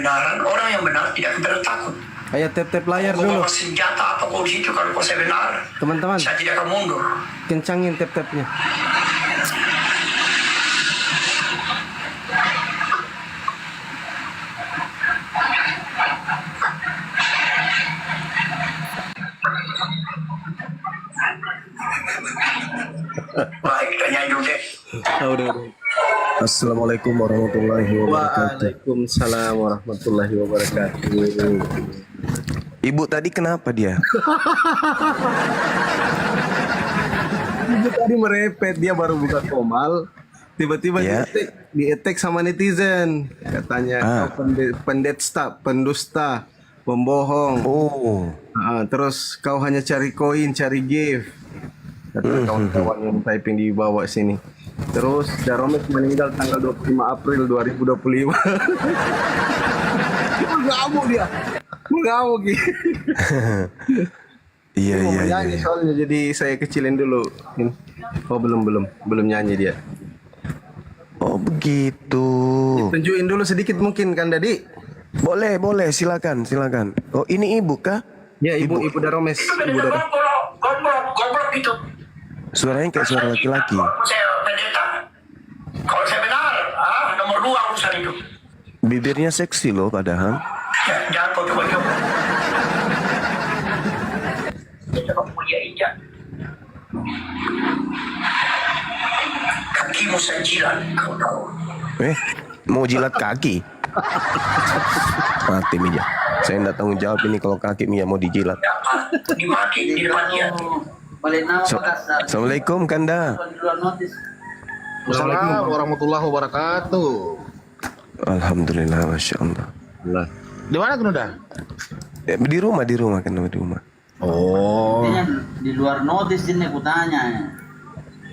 kebenaran, orang yang benar tidak pernah takut. Ayo tap layar Kau dulu. bawa senjata apa kau di situ, kalau kau saya benar, Teman-teman, saya tidak akan mundur. kencangin tap-tapnya. Baik, tanya dulu deh. Udah. Assalamualaikum warahmatullahi wabarakatuh. Waalaikumsalam warahmatullahi wabarakatuh. Ibu tadi kenapa dia? Ibu tadi merepet, dia baru buka komal, tiba-tiba Ya. di-attack sama netizen. Katanya kau pendusta, pembohong. Oh, Terus kau hanya cari koin, cari gift. Kata kawan-kawan yang typing di bawah sini. Terus Daromes meninggal tanggal 25 April 2025. Mengamuk dia. Mengamuk gitu. iya Mau iya iya. nyanyi soalnya, jadi saya kecilin dulu. Oh belum nyanyi dia. Oh begitu. Tunjukin dulu sedikit mungkin kan Dadi? Boleh silakan. Oh ini ibu kah? Ya ibu Daromes, ibu Daromes. Goblok gitu. Suaranya kayak suara laki-laki. Saya pendeta. Kalau saya benar, nomor 2 urusan itu. Bibirnya seksi loh padahal. Jangan kau coba-coba. Kita punya injak. Kakimu saya jilat, kau tahu. Mau jilat kaki? Mati Mija. Saya nggak tanggung jawab ini kalau kaki Mija mau dijilat. Dimaki di depan dia. Assalamualaikum Kanda. Assalamualaikum warahmatullahi wabarakatuh. Alhamdulillah, masya Allah. Di mana Kunda? Di rumah Kanda, di rumah. Oh, Di luar notis ini aku tanya.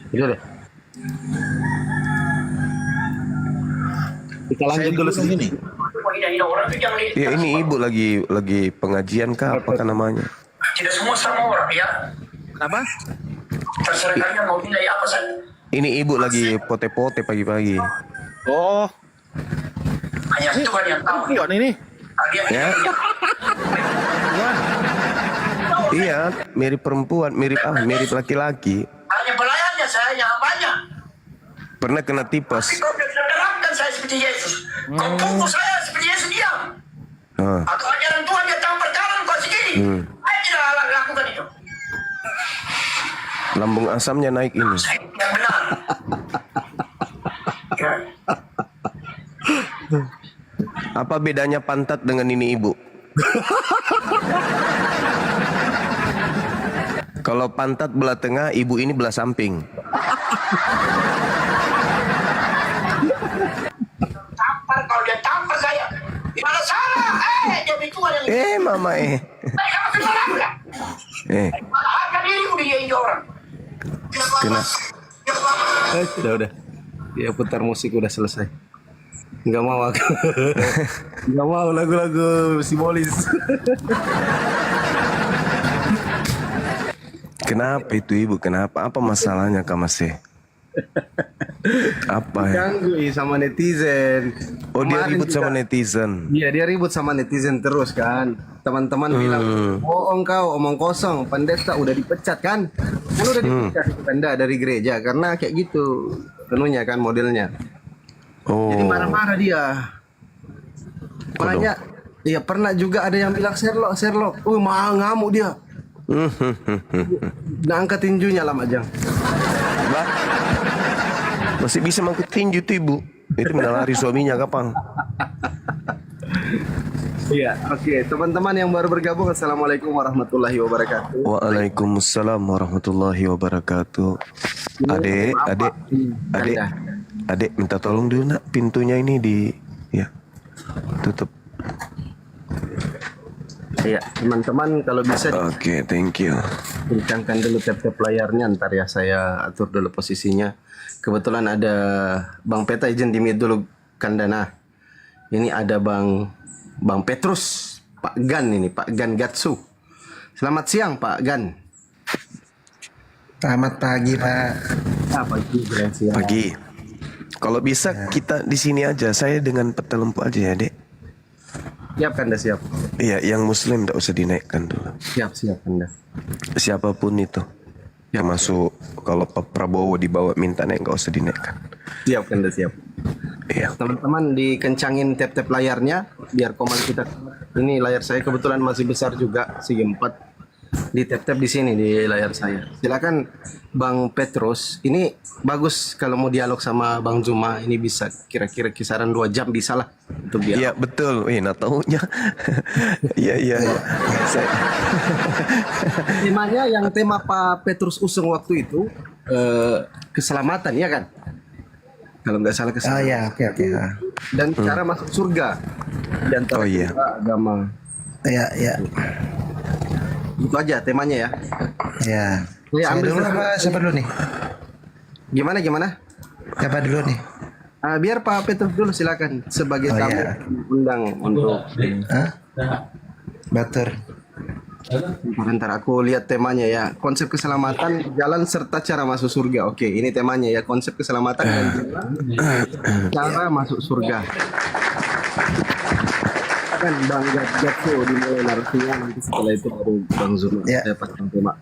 itu deh. Kita lanjut dulu ini. Hina orang itu jangan Ya ini ibu lagi pengajian kah? Apa kan namanya? tidak semua sama orang ya. Kenapa? Terserah kalian mau nilai apa saja. Ini ibu lagi pote-pote pagi-pagi. Oh, Hanya Tuhan yang tahu. bukan ini. Kalian Ya. Iya, mirip perempuan, mirip laki-laki. hanya pelayannya, saya yang hambanya. Pernah kena Tapi tipes. kau tidak terapkan saya seperti Yesus. Kau pukul saya seperti Yesus diam. Ah, Atau ajaran Tuhan dia tampar kanan kau segini. Saya tidak lakukan itu. lambung asamnya naik ini. Saya yang benar. Ya. Apa bedanya pantat dengan ini ibu? Kalau pantat belah tengah, ibu ini belah samping. Tampar kalau dia tampar saya. Di mana salah? Jadi Tuhan yang Mama saya masih salah enggak? Harga diriku dia ini orang. Kena. Udah. Dia putar musik udah selesai. Nggak mau aku. Nggak mau lagu-lagu simbolis. Kenapa itu ibu? Kenapa? Apa masalahnya Kamase? Apa ya? Ganggu sama netizen. Oh dia Kemarin ribut sama juga- netizen. Iya dia ribut sama netizen terus kan. Teman-teman bilang, bohong kau, omong kosong, pendeta udah dipecat kan? Kan udah dipecat itu Kanda dari gereja karena kayak gitu penuhnya kan modelnya. Oh. Jadi marah-marah dia. Makanya, ya pernah juga ada yang bilang Sherlock. Ngamuk dia. Nah angkat tinjunya lah Majang. Bah, masih bisa mangkut tinju tuh ibu. Itu menalari suaminya kapan? Iya, oke. Teman-teman yang baru bergabung, Assalamualaikum warahmatullahi wabarakatuh. Waalaikumsalam warahmatullahi wabarakatuh. Adek, minta tolong dulu nak, pintunya ini tutup. Iya, teman-teman kalau bisa Oke, thank you. kencangkan dulu tap-tap layarnya, ntar ya saya atur dulu posisinya. Kebetulan ada Bang Peta izin di mute dulu Kandana. Ini ada Bang Petrus, Pak Gan ini, Pak Gan Gatsu. Selamat siang Pak Gan. Selamat pagi Pak. Pagi, siang. Pagi. Kalau bisa kita di sini aja, saya dengan peta lempu aja ya dek. Siap Kanda, siap. Iya, yang Muslim tidak usah dinaikkan dulu. Siap Kanda. Siapapun itu. Yang masuk kalau Pak Prabowo dibawa minta naik nggak usah dinaikkan. Siap Kanda, siap. Iya. Teman-teman dikencangin tap-tap layarnya biar komand kita. Ini layar saya kebetulan masih besar juga, segi 4. Di tap-tap di sini di layar saya. Silakan Bang Petrus. Ini bagus kalau mau dialog sama Bang Zuma. Ini bisa kira-kira kisaran 2 jam bisa lah untuk dialog. Iya betul. Nah tahunya. Iya. Temanya yang tema Pak Petrus usung waktu itu keselamatan ya kan? Kalau nggak salah keselamatan. Oh ya, oke. Dan cara masuk surga di antara kedua agama. Ya. Itu aja temanya ya. Ya. Ya, Saya ambil dulu apa siapa dulu nih? Gimana? Siapa dulu nih? Biar Pak Petrus dulu silakan sebagai Oh, tamu ya. undang untuk. Hah? Batur. Bentar aku lihat temanya ya. Konsep keselamatan, jalan serta cara masuk surga. Oke, ini temanya ya. Konsep keselamatan dan cara masuk surga. Kan Bang Gatso dimulai narasinya, nanti setelah itu baru Bang Zuma. Ya. Saya pasang tema.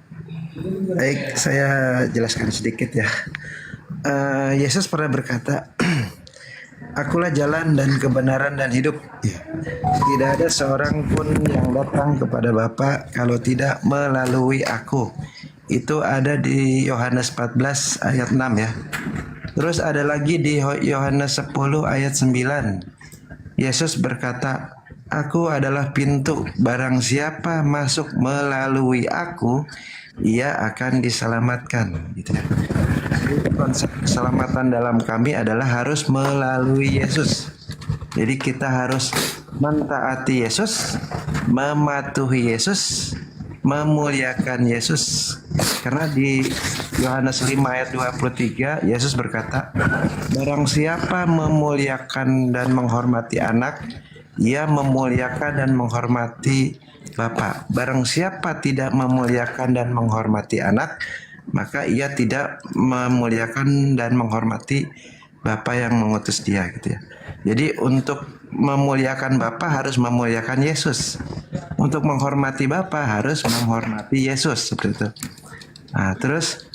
Baik, saya jelaskan sedikit ya. Yesus pernah berkata, Akulah jalan dan kebenaran dan hidup. Tidak ada seorang pun yang datang kepada Bapa kalau tidak melalui aku. Itu ada di Yohanes 14 ayat 6 ya. Terus ada lagi di Yohanes 10 ayat 9. Yesus berkata, Aku adalah pintu, barang siapa masuk melalui aku, ia akan diselamatkan. Gitu ya. Konsep keselamatan dalam kami adalah harus melalui Yesus. Jadi kita harus mentaati Yesus, mematuhi Yesus, memuliakan Yesus. Karena di Yohanes 5 ayat 23, Yesus berkata, barang siapa memuliakan dan menghormati anak, ia memuliakan dan menghormati Bapa. Barang siapa tidak memuliakan dan menghormati anak, maka ia tidak memuliakan dan menghormati Bapa yang mengutus dia, gitu ya. Jadi untuk memuliakan Bapa harus memuliakan Yesus. Untuk menghormati Bapa harus menghormati Yesus, seperti itu. Nah, terus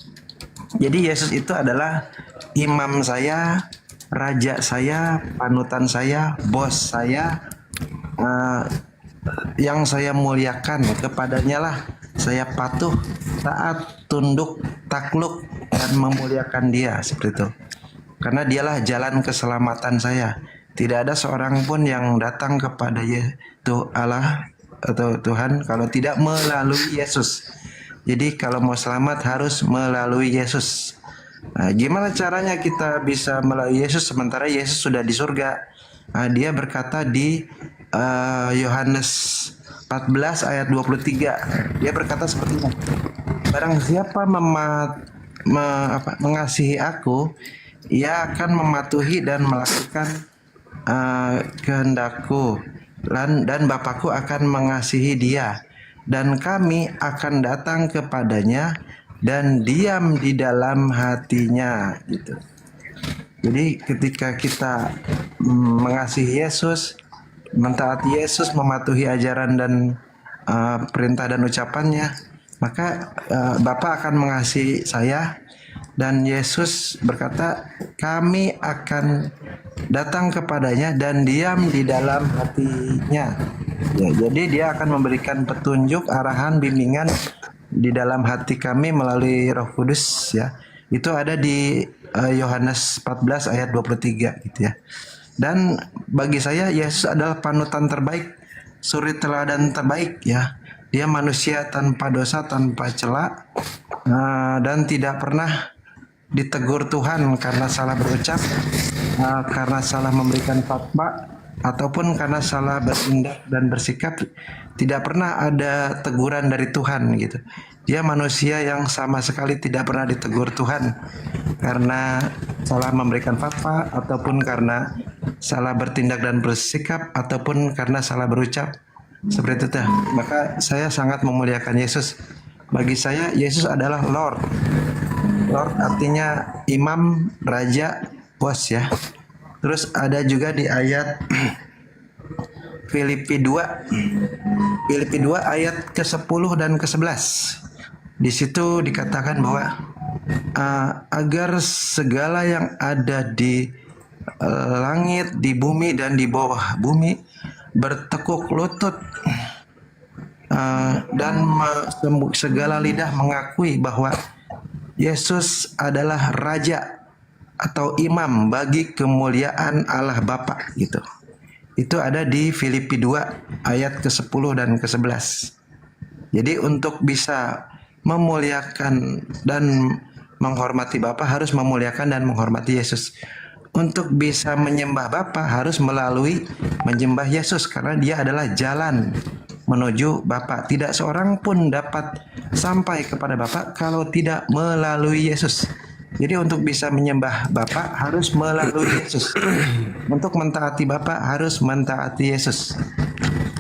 jadi Yesus itu adalah imam saya, raja saya, panutan saya, bos saya, yang saya muliakan. Kepadanya lah saya patuh, taat, tunduk, takluk, dan memuliakan dia, seperti itu. Karena dialah jalan keselamatan saya. Tidak ada seorang pun yang datang kepada Allah atau Tuhan kalau tidak melalui Yesus. Jadi kalau mau selamat harus melalui Yesus. Nah, gimana caranya kita bisa melalui Yesus sementara Yesus sudah di surga? Nah, dia berkata di Yohanes 14 ayat 23. Dia berkata seperti ini. Barang siapa mengasihi aku, ia akan mematuhi dan melakukan kehendakku, dan Bapakku akan mengasihi dia, dan kami akan datang kepadanya dan diam di dalam hatinya, gitu. Jadi ketika kita mengasihi Yesus, mentaati Yesus, mematuhi ajaran dan perintah dan ucapannya, maka Bapa akan mengasihi saya. Dan Yesus berkata, kami akan datang kepadanya dan diam di dalam hatinya. Ya, jadi dia akan memberikan petunjuk, arahan, bimbingan di dalam hati kami melalui Roh Kudus, ya. Itu ada di Yohanes 14 ayat 23, gitu ya. Dan bagi saya Yesus adalah panutan terbaik, suri teladan terbaik, ya. Dia manusia tanpa dosa, tanpa cela, dan tidak pernah ditegur Tuhan karena salah berucap, karena salah memberikan fatwa, ataupun karena salah bertindak dan bersikap. Tidak pernah ada teguran dari Tuhan, gitu. Dia manusia yang sama sekali tidak pernah ditegur Tuhan karena salah memberikan fatwa, ataupun karena salah bertindak dan bersikap, ataupun karena salah berucap, seperti itu. Maka saya sangat memuliakan Yesus. Bagi saya Yesus adalah Lord. Lord artinya imam, raja, bos, ya. Terus ada juga di ayat Filipi 2 ayat ke-10 dan ke-11. Di situ dikatakan bahwa agar segala yang ada di langit, di bumi dan di bawah bumi bertekuk lutut dan segala lidah mengakui bahwa Yesus adalah Raja atau Imam bagi kemuliaan Allah Bapa gitu. Itu ada di Filipi 2 ayat ke-10 dan ke-11. Jadi untuk bisa memuliakan dan menghormati Bapa harus memuliakan dan menghormati Yesus. Untuk bisa menyembah Bapa harus melalui menyembah Yesus karena dia adalah jalan menuju Bapa. Tidak seorang pun dapat sampai kepada Bapa kalau tidak melalui Yesus. Jadi untuk bisa menyembah Bapa harus melalui Yesus. Untuk mentaati Bapa harus mentaati Yesus.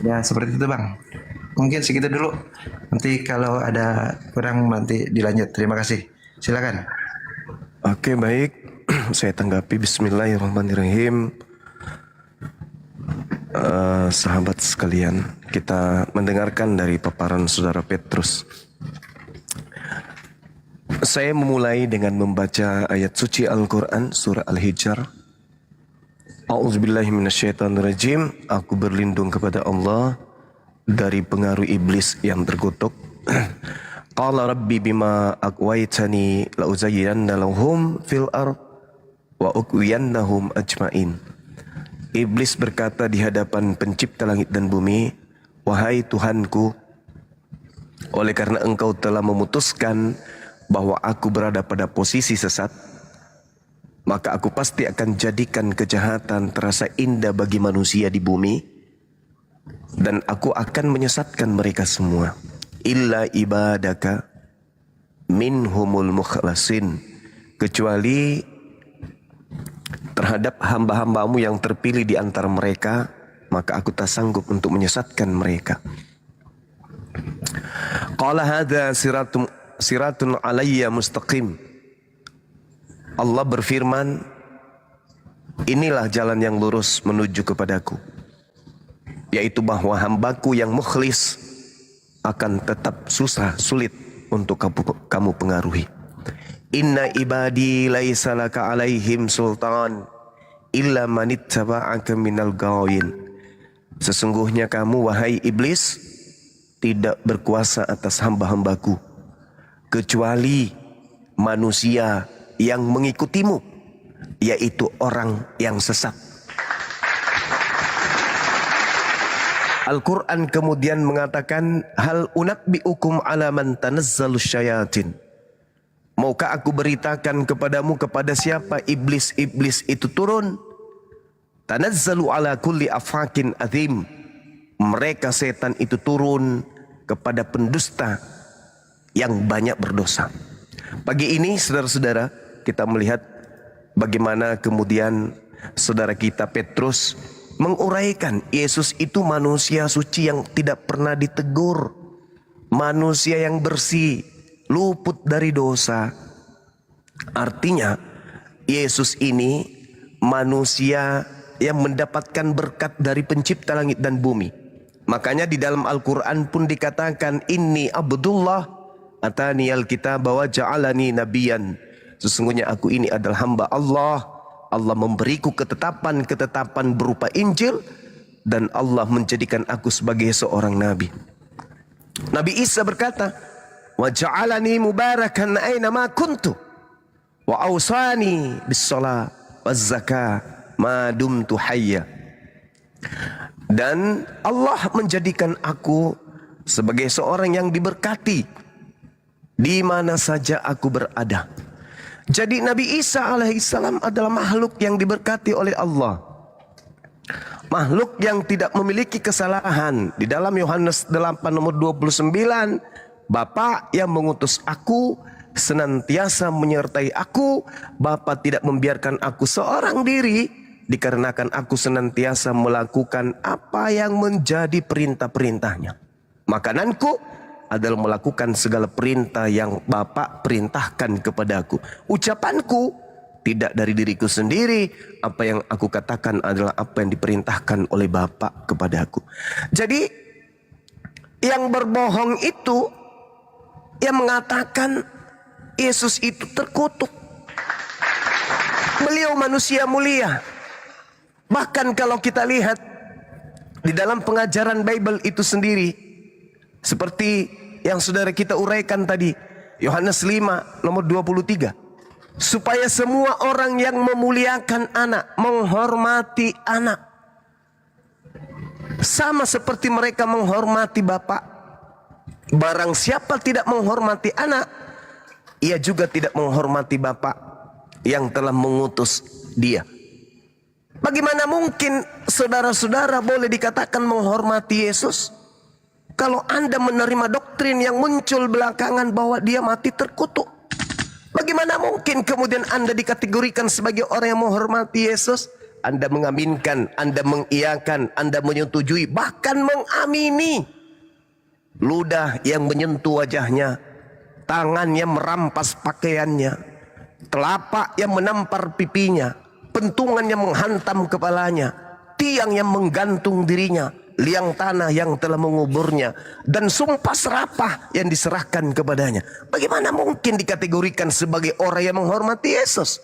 Ya seperti itu Bang. Mungkin segitu dulu. Nanti kalau ada kurang nanti dilanjut. Terima kasih. Silakan. Oke, baik. Saya tanggapi. Bismillahirrahmanirrahim. Sahabat sekalian, kita mendengarkan dari paparan Saudara Petrus. Saya memulai dengan membaca ayat suci Al-Quran surah Al-Hijr. A'udzubillahi minasyaitonirrajim. Aku berlindung kepada Allah dari pengaruh iblis yang terkutuk. Qala rabbi bima aqwaitani la uzayyinanna lahum fil ard wa uqwiyannahum ajmain. Iblis berkata di hadapan pencipta langit dan bumi, wahai Tuhanku, oleh karena engkau telah memutuskan bahwa aku berada pada posisi sesat, maka aku pasti akan jadikan kejahatan terasa indah bagi manusia di bumi, dan aku akan menyesatkan mereka semua. Illa ibadaka minhumul mukhlasin, kecuali terhadap hamba-hambamu yang terpilih di antara mereka, maka aku tak sanggup untuk menyesatkan mereka. Qala hadza siratun alayya mustaqim. Allah berfirman, inilah jalan yang lurus menuju kepadaku, yaitu bahwa hambaku yang mukhlis akan tetap susah sulit untuk kamu pengaruhi. Inna ibadi laisa laka alaihim sultan illa manittaba'aka minal gawin. Sesungguhnya kamu wahai iblis tidak berkuasa atas hamba-hambaku kecuali manusia yang mengikutimu, yaitu orang yang sesat. Al-Quran kemudian mengatakan, hal unabbi'ukum ala man tanazzalus syayatin. Maukah aku beritakan kepadamu kepada siapa iblis-iblis itu turun? Tanazzalu ala kulli afakin azim. Mereka setan itu turun kepada pendusta yang banyak berdosa. Pagi ini saudara-saudara, kita melihat bagaimana kemudian saudara kita Petrus menguraikan Yesus itu manusia suci yang tidak pernah ditegur, manusia yang bersih, luput dari dosa. Artinya Yesus ini manusia yang mendapatkan berkat dari pencipta langit dan bumi. Makanya di dalam Al-Quran pun dikatakan, inni abdullah atani al-kitab wa ja'alani nabiyan. Sesungguhnya aku ini adalah hamba Allah. Allah memberiku ketetapan-ketetapan berupa Injil, dan Allah menjadikan aku sebagai seorang nabi. Nabi Isa berkata, wa ja'alani mubarakan aina ma kuntu wa awsani bis-shalah waz zakah ma dumtu hayya. Dan Allah menjadikan aku sebagai seorang yang diberkati di mana saja aku berada. Jadi Nabi Isa alaihissalam adalah makhluk yang diberkati oleh Allah. Makhluk yang tidak memiliki kesalahan. Di dalam Yohanes 8 nomor 29, Bapa yang mengutus aku senantiasa menyertai aku. Bapa tidak membiarkan aku seorang diri, dikarenakan aku senantiasa melakukan apa yang menjadi perintah-perintahnya. Makananku adalah melakukan segala perintah yang Bapa perintahkan kepadaku. Ucapanku tidak dari diriku sendiri. Apa yang aku katakan adalah apa yang diperintahkan oleh Bapa kepada aku. Jadi yang berbohong itu, yang mengatakan Yesus itu terkutuk. Beliau manusia mulia. Bahkan kalau kita lihat di dalam pengajaran Bible itu sendiri, seperti yang saudara kita uraikan tadi, Yohanes 5 nomor 23. Supaya semua orang yang memuliakan anak, menghormati anak, sama seperti mereka menghormati Bapa. Barang siapa tidak menghormati anak, ia juga tidak menghormati Bapa yang telah mengutus dia. Bagaimana mungkin saudara-saudara boleh dikatakan menghormati Yesus kalau Anda menerima doktrin yang muncul belakangan bahwa dia mati terkutuk? Bagaimana mungkin kemudian Anda dikategorikan sebagai orang yang menghormati Yesus? Anda mengaminkan, Anda mengiyakan, Anda menyetujui, bahkan mengamini. Ludah yang menyentuh wajahnya, tangannya merampas pakaiannya, telapak yang menampar pipinya, pentungan yang menghantam kepalanya, tiang yang menggantung dirinya, liang tanah yang telah menguburnya, dan sumpah serapah yang diserahkan kepadanya. Bagaimana mungkin dikategorikan sebagai orang yang menghormati Yesus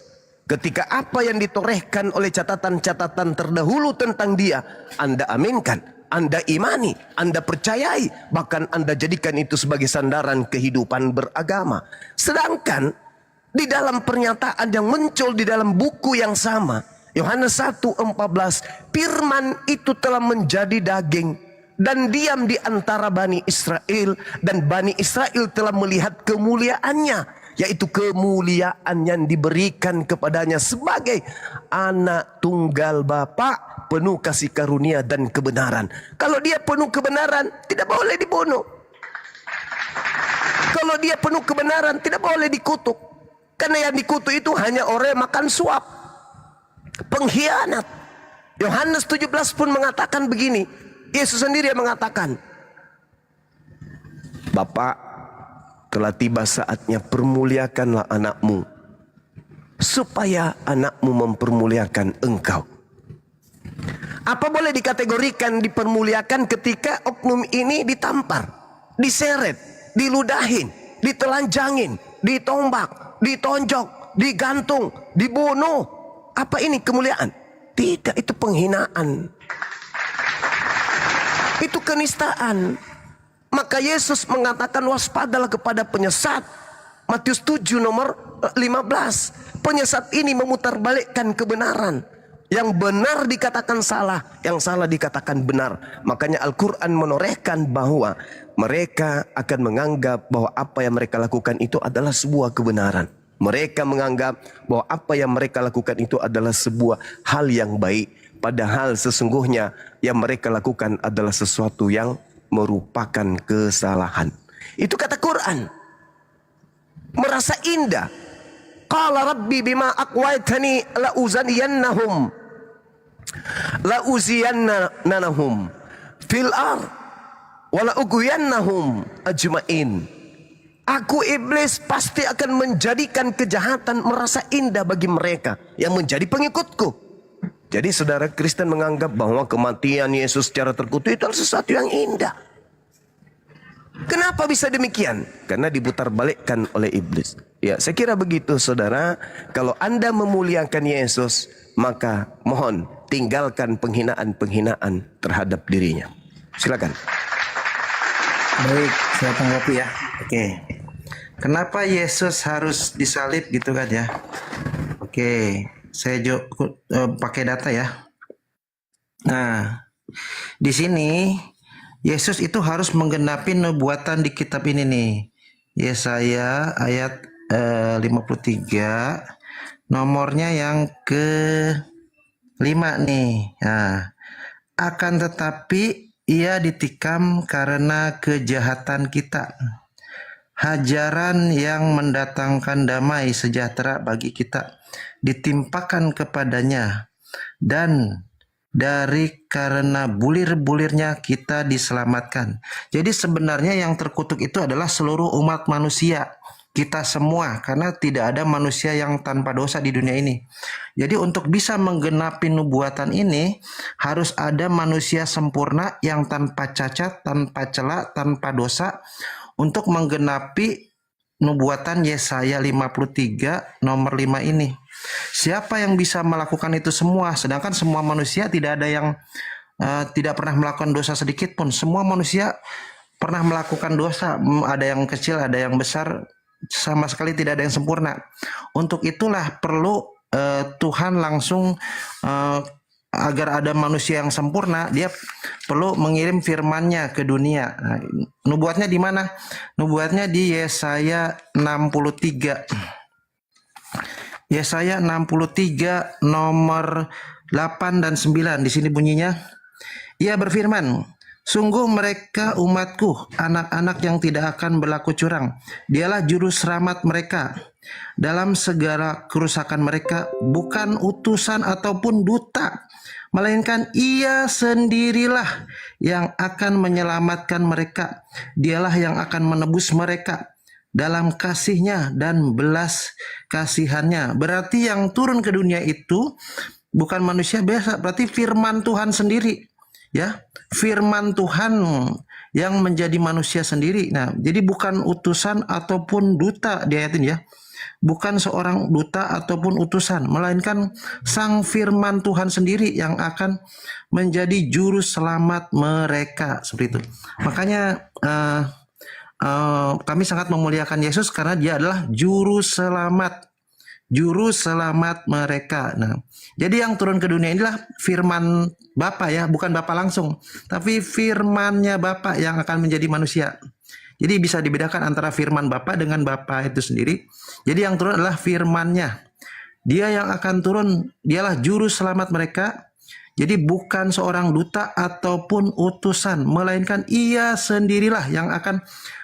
ketika apa yang ditorehkan oleh catatan-catatan terdahulu tentang dia Anda aminkan, Anda imani, Anda percayai, bahkan Anda jadikan itu sebagai sandaran kehidupan beragama. Sedangkan di dalam pernyataan yang muncul di dalam buku yang sama, Yohanes 1:14, firman itu telah menjadi daging dan diam di antara Bani Israel, dan Bani Israel telah melihat kemuliaannya, yaitu kemuliaan yang diberikan kepadanya sebagai anak tunggal Bapa, penuh kasih karunia dan kebenaran. Kalau dia penuh kebenaran, tidak boleh dibunuh. Kalau dia penuh kebenaran, tidak boleh dikutuk. Karena yang dikutuk itu hanya orang yang makan suap, pengkhianat. Yohanes 17 pun mengatakan begini. Yesus sendiri yang mengatakan, Bapa, telah tiba saatnya permuliakanlah anakmu, supaya anakmu mempermuliakan engkau. Apa boleh dikategorikan dipermuliakan ketika oknum ini ditampar, diseret, diludahin, ditelanjangin, ditombak, ditonjok, digantung, dibunuh? Apa ini kemuliaan? Tidak, itu penghinaan. Itu kenistaan. Maka Yesus mengatakan waspadalah kepada penyesat. Matius 7 nomor 15. Penyesat ini memutarbalikkan kebenaran. Yang benar dikatakan salah, yang salah dikatakan benar. Makanya Al-Quran menorehkan bahwa mereka akan menganggap bahwa apa yang mereka lakukan itu adalah sebuah kebenaran. Mereka menganggap bahwa apa yang mereka lakukan itu adalah sebuah hal yang baik. Padahal sesungguhnya yang mereka lakukan adalah sesuatu yang merupakan kesalahan. Itu kata Quran. Merasa indah. Qala rabbi bima aqwaitani la'uzaniyannahum fil ar wa la'ugwiyannahum ajmain. Aku iblis pasti akan menjadikan kejahatan merasa indah bagi mereka yang menjadi pengikutku. Jadi saudara Kristen menganggap bahwa kematian Yesus secara terkutuk itu adalah sesuatu yang indah. Kenapa bisa demikian? Karena diputarbalikkan oleh iblis. Ya, saya kira begitu saudara. Kalau Anda memuliakan Yesus, maka mohon tinggalkan penghinaan-penghinaan terhadap dirinya. Silakan. Baik, saya tanggapi ya. Oke. Kenapa Yesus harus disalib gitu kan ya? Oke, saya pakai data ya. Nah, di sini Yesus itu harus menggenapi nubuatan di kitab ini nih. Yesaya ayat 53, nomornya yang ke-5 nih. Nah, akan tetapi ia ditikam karena kejahatan kita. Hajaran yang mendatangkan damai sejahtera bagi kita ditimpakan kepadanya, dan dari karena bulir-bulirnya kita diselamatkan. Jadi sebenarnya yang terkutuk itu adalah seluruh umat manusia, kita semua, karena tidak ada manusia yang tanpa dosa di dunia ini. Jadi untuk bisa menggenapi nubuatan ini harus ada manusia sempurna yang tanpa cacat, tanpa cela, tanpa dosa untuk menggenapi nubuatan Yesaya 53 nomor 5 ini. Siapa yang bisa melakukan itu semua? Sedangkan semua manusia tidak ada yang tidak pernah melakukan dosa sedikit pun. Semua manusia pernah melakukan dosa, ada yang kecil, ada yang besar, sama sekali tidak ada yang sempurna. Untuk itulah perlu Tuhan langsung agar ada manusia yang sempurna, dia perlu mengirim firman-Nya ke dunia. Nah, nubuatnya di mana? Nubuatnya di Yesaya 63. Yesaya 63 nomor 8 dan 9. Di sini bunyinya, Ia berfirman, sungguh mereka umatku, anak-anak yang tidak akan berlaku curang. Dialah juru selamat mereka. Dalam segala kerusakan mereka, bukan utusan ataupun duta, melainkan Ia sendirilah yang akan menyelamatkan mereka. Dialah yang akan menebus mereka dalam kasih-Nya dan belas kasihan-Nya. Berarti yang turun ke dunia itu bukan manusia biasa, berarti firman Tuhan sendiri. Ya, firman Tuhan yang menjadi manusia sendiri. Nah, jadi bukan utusan ataupun duta di ayat ini ya. Bukan seorang duta ataupun utusan, melainkan sang firman Tuhan sendiri yang akan menjadi juru selamat mereka. Seperti itu. Makanya kami sangat memuliakan Yesus karena Dia adalah juru selamat. Juru selamat mereka. Nah, jadi yang turun ke dunia inilah firman Bapa ya, bukan Bapa langsung, tapi firman-Nya Bapa yang akan menjadi manusia. Jadi bisa dibedakan antara firman Bapa dengan Bapa itu sendiri. Jadi yang turun adalah firman-Nya. Dia yang akan turun, dialah juru selamat mereka. Jadi bukan seorang duta ataupun utusan, melainkan Ia sendirilah yang akan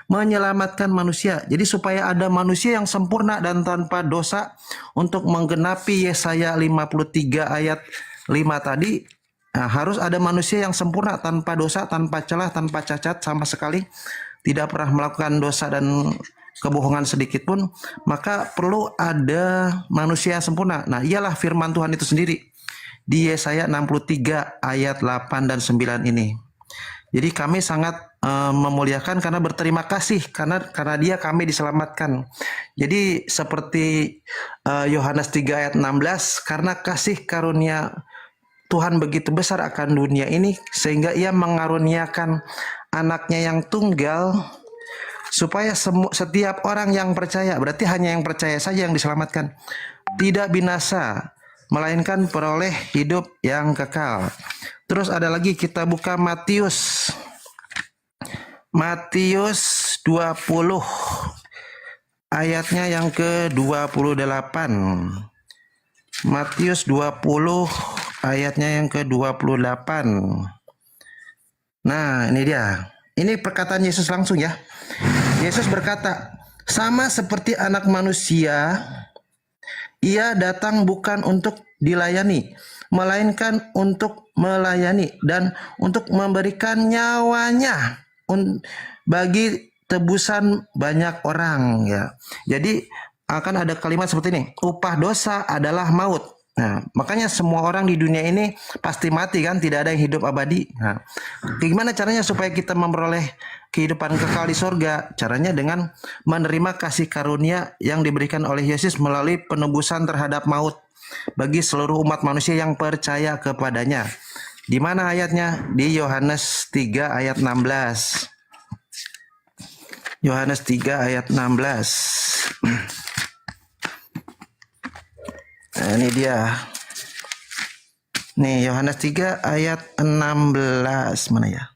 menyelamatkan manusia. Jadi supaya ada manusia yang sempurna dan tanpa dosa untuk menggenapi Yesaya 53 ayat 5 tadi, nah, harus ada manusia yang sempurna tanpa dosa, tanpa celah, tanpa cacat sama sekali, tidak pernah melakukan dosa dan kebohongan sedikit pun, maka perlu ada manusia sempurna. Nah, ialah firman Tuhan itu sendiri di Yesaya 63 ayat 8 dan 9 ini. Jadi kami sangat memuliakan karena berterima kasih karena Dia kami diselamatkan. Jadi seperti Yohanes 3 ayat 16, karena kasih karunia Tuhan begitu besar akan dunia ini sehingga Ia mengaruniakan anaknya yang tunggal supaya setiap orang yang percaya, berarti hanya yang percaya saja yang diselamatkan, tidak binasa melainkan peroleh hidup yang kekal. Terus ada lagi, kita buka Matius 20 ayatnya yang ke-28. Matius 20 ayatnya yang ke-28. Nah, ini dia. Ini perkataan Yesus langsung ya. Yesus berkata, sama seperti anak manusia, Ia datang bukan untuk dilayani, melainkan untuk melayani dan untuk memberikan nyawanya bagi tebusan banyak orang ya. Jadi akan ada kalimat seperti ini, upah dosa adalah maut. Nah, makanya semua orang di dunia ini pasti mati kan, tidak ada yang hidup abadi. Nah, gimana caranya supaya kita memperoleh kehidupan kekal di sorga? Caranya dengan menerima kasih karunia yang diberikan oleh Yesus melalui penebusan terhadap maut bagi seluruh umat manusia yang percaya kepadanya. Di mana ayatnya? Di Yohanes 3 ayat 16. Yohanes 3 ayat 16. Nah, ini dia. Nih, Yohanes 3 ayat 16. Mana ya?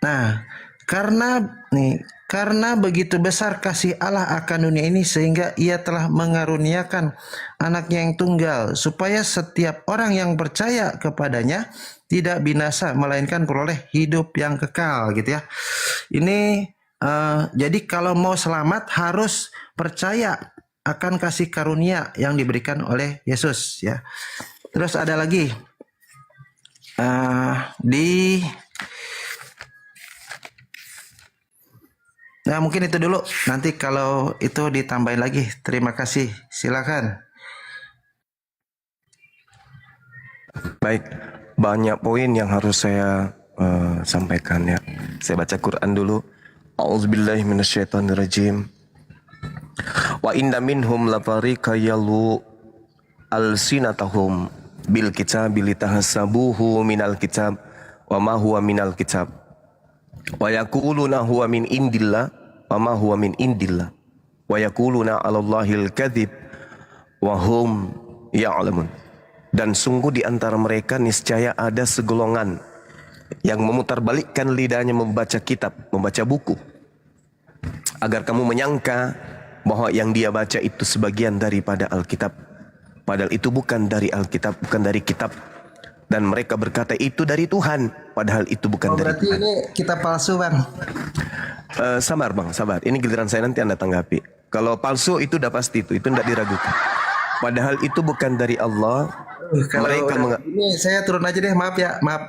Nah, karena begitu besar kasih Allah akan dunia ini sehingga Ia telah mengaruniakan anaknya yang tunggal supaya setiap orang yang percaya kepadanya tidak binasa melainkan peroleh hidup yang kekal gitu ya. Ini jadi kalau mau selamat harus percaya akan kasih karunia yang diberikan oleh Yesus ya. Terus ada lagi di Nah, mungkin itu dulu. Nanti kalau itu ditambahin lagi. Terima kasih. Silakan. Baik, banyak poin yang harus saya sampaikan ya. Saya baca Quran dulu. A'udzubillahi minasyaitonirrajim. Wa inna minhum lafariqa yalu alsinatahum bil kitabi litahsabuhu minal kitab wa ma huwa minal kitab wa yaquluna huwa min indillah wa ma huwa min indillah wa yaquluna 'alallahil kadzib wa hum ya'lamun. Dan sungguh di antara mereka niscaya ada segolongan yang memutarbalikkan lidahnya membaca kitab, membaca buku, agar kamu menyangka bahwa yang dia baca itu sebagian daripada Alkitab, padahal itu bukan dari Alkitab, bukan dari kitab. Dan mereka berkata itu dari Tuhan, padahal itu bukan dari Berarti Tuhan. ini kitab palsu, Bang. Sabar bang, sabar. Ini giliran saya, nanti Anda tanggapi. Kalau palsu itu udah pasti itu tidak diragukan. Padahal itu bukan dari Allah. Kalau Mereka ini saya turun aja deh, maaf ya, maaf.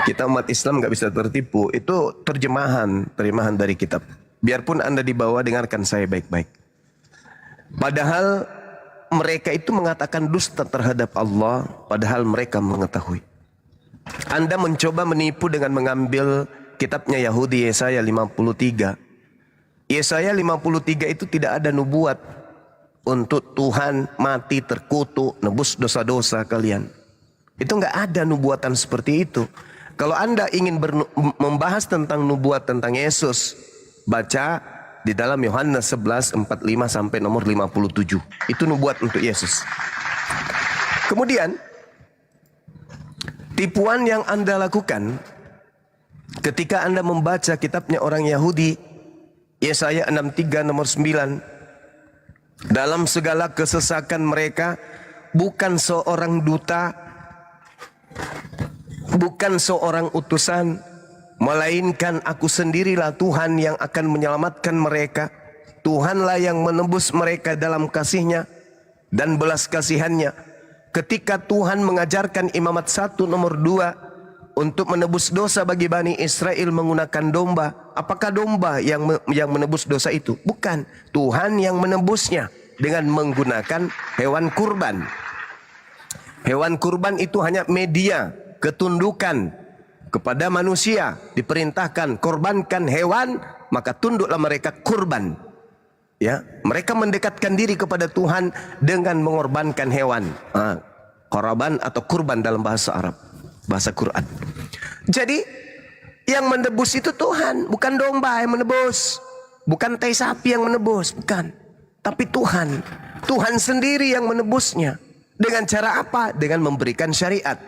Kita umat Islam nggak bisa tertipu. Itu terjemahan dari kitab. Biarpun Anda dibawa, dengarkan saya baik-baik. Padahal mereka itu mengatakan dusta terhadap Allah, padahal mereka mengetahui. Anda mencoba menipu dengan mengambil kitabnya Yahudi Yesaya 53. Yesaya 53 itu tidak ada nubuat untuk Tuhan mati terkutuk, nebus dosa-dosa kalian. Itu nggak ada nubuatan seperti itu. Kalau Anda ingin membahas tentang nubuat tentang Yesus, baca di dalam Yohanes 11:45 sampai nomor 57. Itu nubuat untuk Yesus. Kemudian tipuan yang Anda lakukan ketika Anda membaca kitabnya orang Yahudi, Yesaya 63 nomor 9, dalam segala kesesakan mereka bukan seorang duta, bukan seorang utusan, melainkan aku sendirilah Tuhan yang akan menyelamatkan mereka. Tuhanlah yang menebus mereka dalam kasih-Nya dan belas kasihan-Nya. Ketika Tuhan mengajarkan Imamat 1 nomor 2 untuk menebus dosa bagi Bani Israel menggunakan domba, apakah domba yang menebus dosa itu? Bukan. Tuhan yang menebusnya dengan menggunakan hewan kurban. Hewan kurban itu hanya media ketundukan kepada manusia. Diperintahkan korbankan hewan, maka tunduklah mereka kurban. Ya, mereka mendekatkan diri kepada Tuhan dengan mengorbankan hewan. Korban atau kurban dalam bahasa Arab, bahasa Quran. Jadi yang menebus itu Tuhan, bukan domba yang menebus, bukan tai sapi yang menebus, bukan. Tapi Tuhan, Tuhan sendiri yang menebusnya. Dengan cara apa? Dengan memberikan syariat.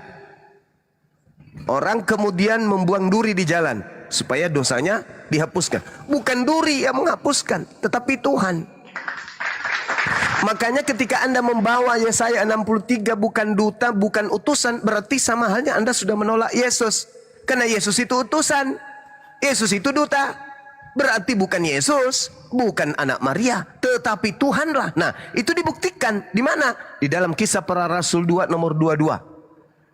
Orang kemudian membuang duri di jalan supaya dosanya dihapuskan. Bukan duri yang menghapuskan, tetapi Tuhan. Makanya ketika Anda membawa Yesaya 63 bukan duta, bukan utusan, berarti sama halnya Anda sudah menolak Yesus. Karena Yesus itu utusan, Yesus itu duta. Berarti bukan Yesus, bukan anak Maria, tetapi Tuhanlah. Nah, itu dibuktikan di mana? Di dalam Kisah Para Rasul 2 nomor 22.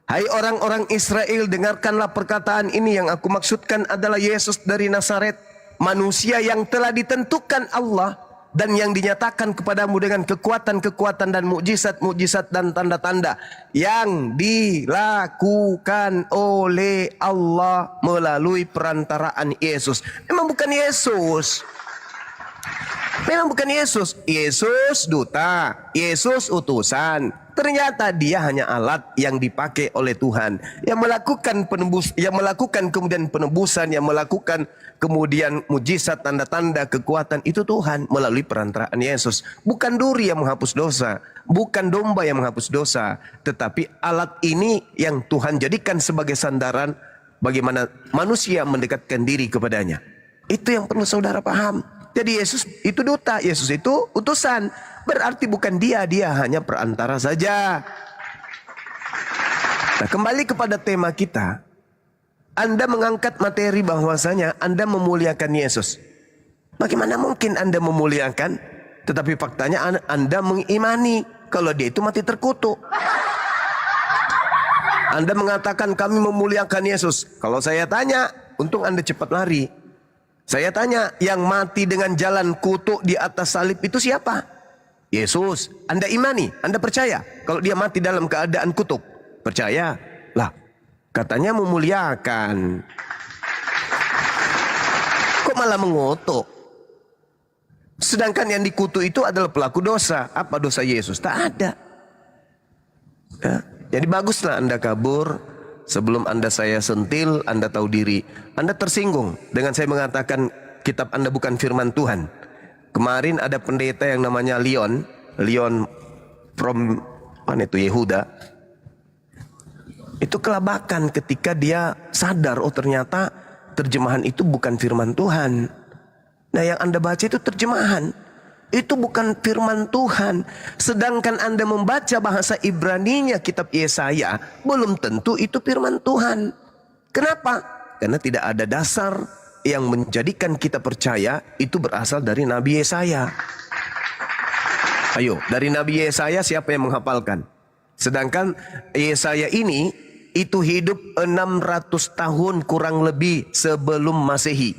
Hai orang-orang Israel, dengarkanlah perkataan ini, yang aku maksudkan adalah Yesus dari Nazaret, manusia yang telah ditentukan Allah dan yang dinyatakan kepadamu dengan kekuatan-kekuatan dan mukjizat-mukjizat dan tanda-tanda yang dilakukan oleh Allah melalui perantaraan Yesus. Memang bukan Yesus. Memang bukan Yesus. Yesus duta, Yesus utusan. Ternyata dia hanya alat yang dipakai oleh Tuhan, yang melakukan yang melakukan kemudian penebusan, yang melakukan kemudian mujizat, tanda-tanda, kekuatan, itu Tuhan melalui perantaraan Yesus. Bukan duri yang menghapus dosa, bukan domba yang menghapus dosa, tetapi alat ini yang Tuhan jadikan sebagai sandaran bagaimana manusia mendekatkan diri kepadanya. Itu yang perlu saudara paham. Jadi Yesus itu duta, Yesus itu utusan. Berarti bukan dia hanya perantara saja. Nah, kembali kepada tema kita. Anda mengangkat materi bahwasanya Anda memuliakan Yesus. Bagaimana mungkin Anda memuliakan, tetapi faktanya Anda mengimani kalau dia itu mati terkutuk. Anda mengatakan kami memuliakan Yesus. Kalau saya tanya, untung Anda cepat lari. Saya tanya, yang mati dengan jalan kutuk di atas salib itu siapa? Yesus. Anda imani, Anda percaya kalau dia mati dalam keadaan kutuk? Percaya? Lah, katanya memuliakan. Kok malah mengutuk? Sedangkan yang dikutuk itu adalah pelaku dosa. Apa dosa Yesus? Tak ada. Ya. Jadi baguslah Anda kabur. Sebelum Anda saya sentil, Anda tahu diri. Anda tersinggung dengan saya mengatakan kitab Anda bukan firman Tuhan. Kemarin ada pendeta yang namanya Leon from mana itu, Yehuda. Itu kelabakan ketika dia sadar, oh ternyata terjemahan itu bukan firman Tuhan. Nah yang Anda baca itu terjemahan, itu bukan firman Tuhan. Sedangkan Anda membaca bahasa Ibraninya kitab Yesaya, belum tentu itu firman Tuhan. Kenapa? Karena tidak ada dasar yang menjadikan kita percaya itu berasal dari Nabi Yesaya. Ayo, dari Nabi Yesaya siapa yang menghafalkan? Sedangkan Yesaya ini itu hidup 600 tahun kurang lebih sebelum Masehi.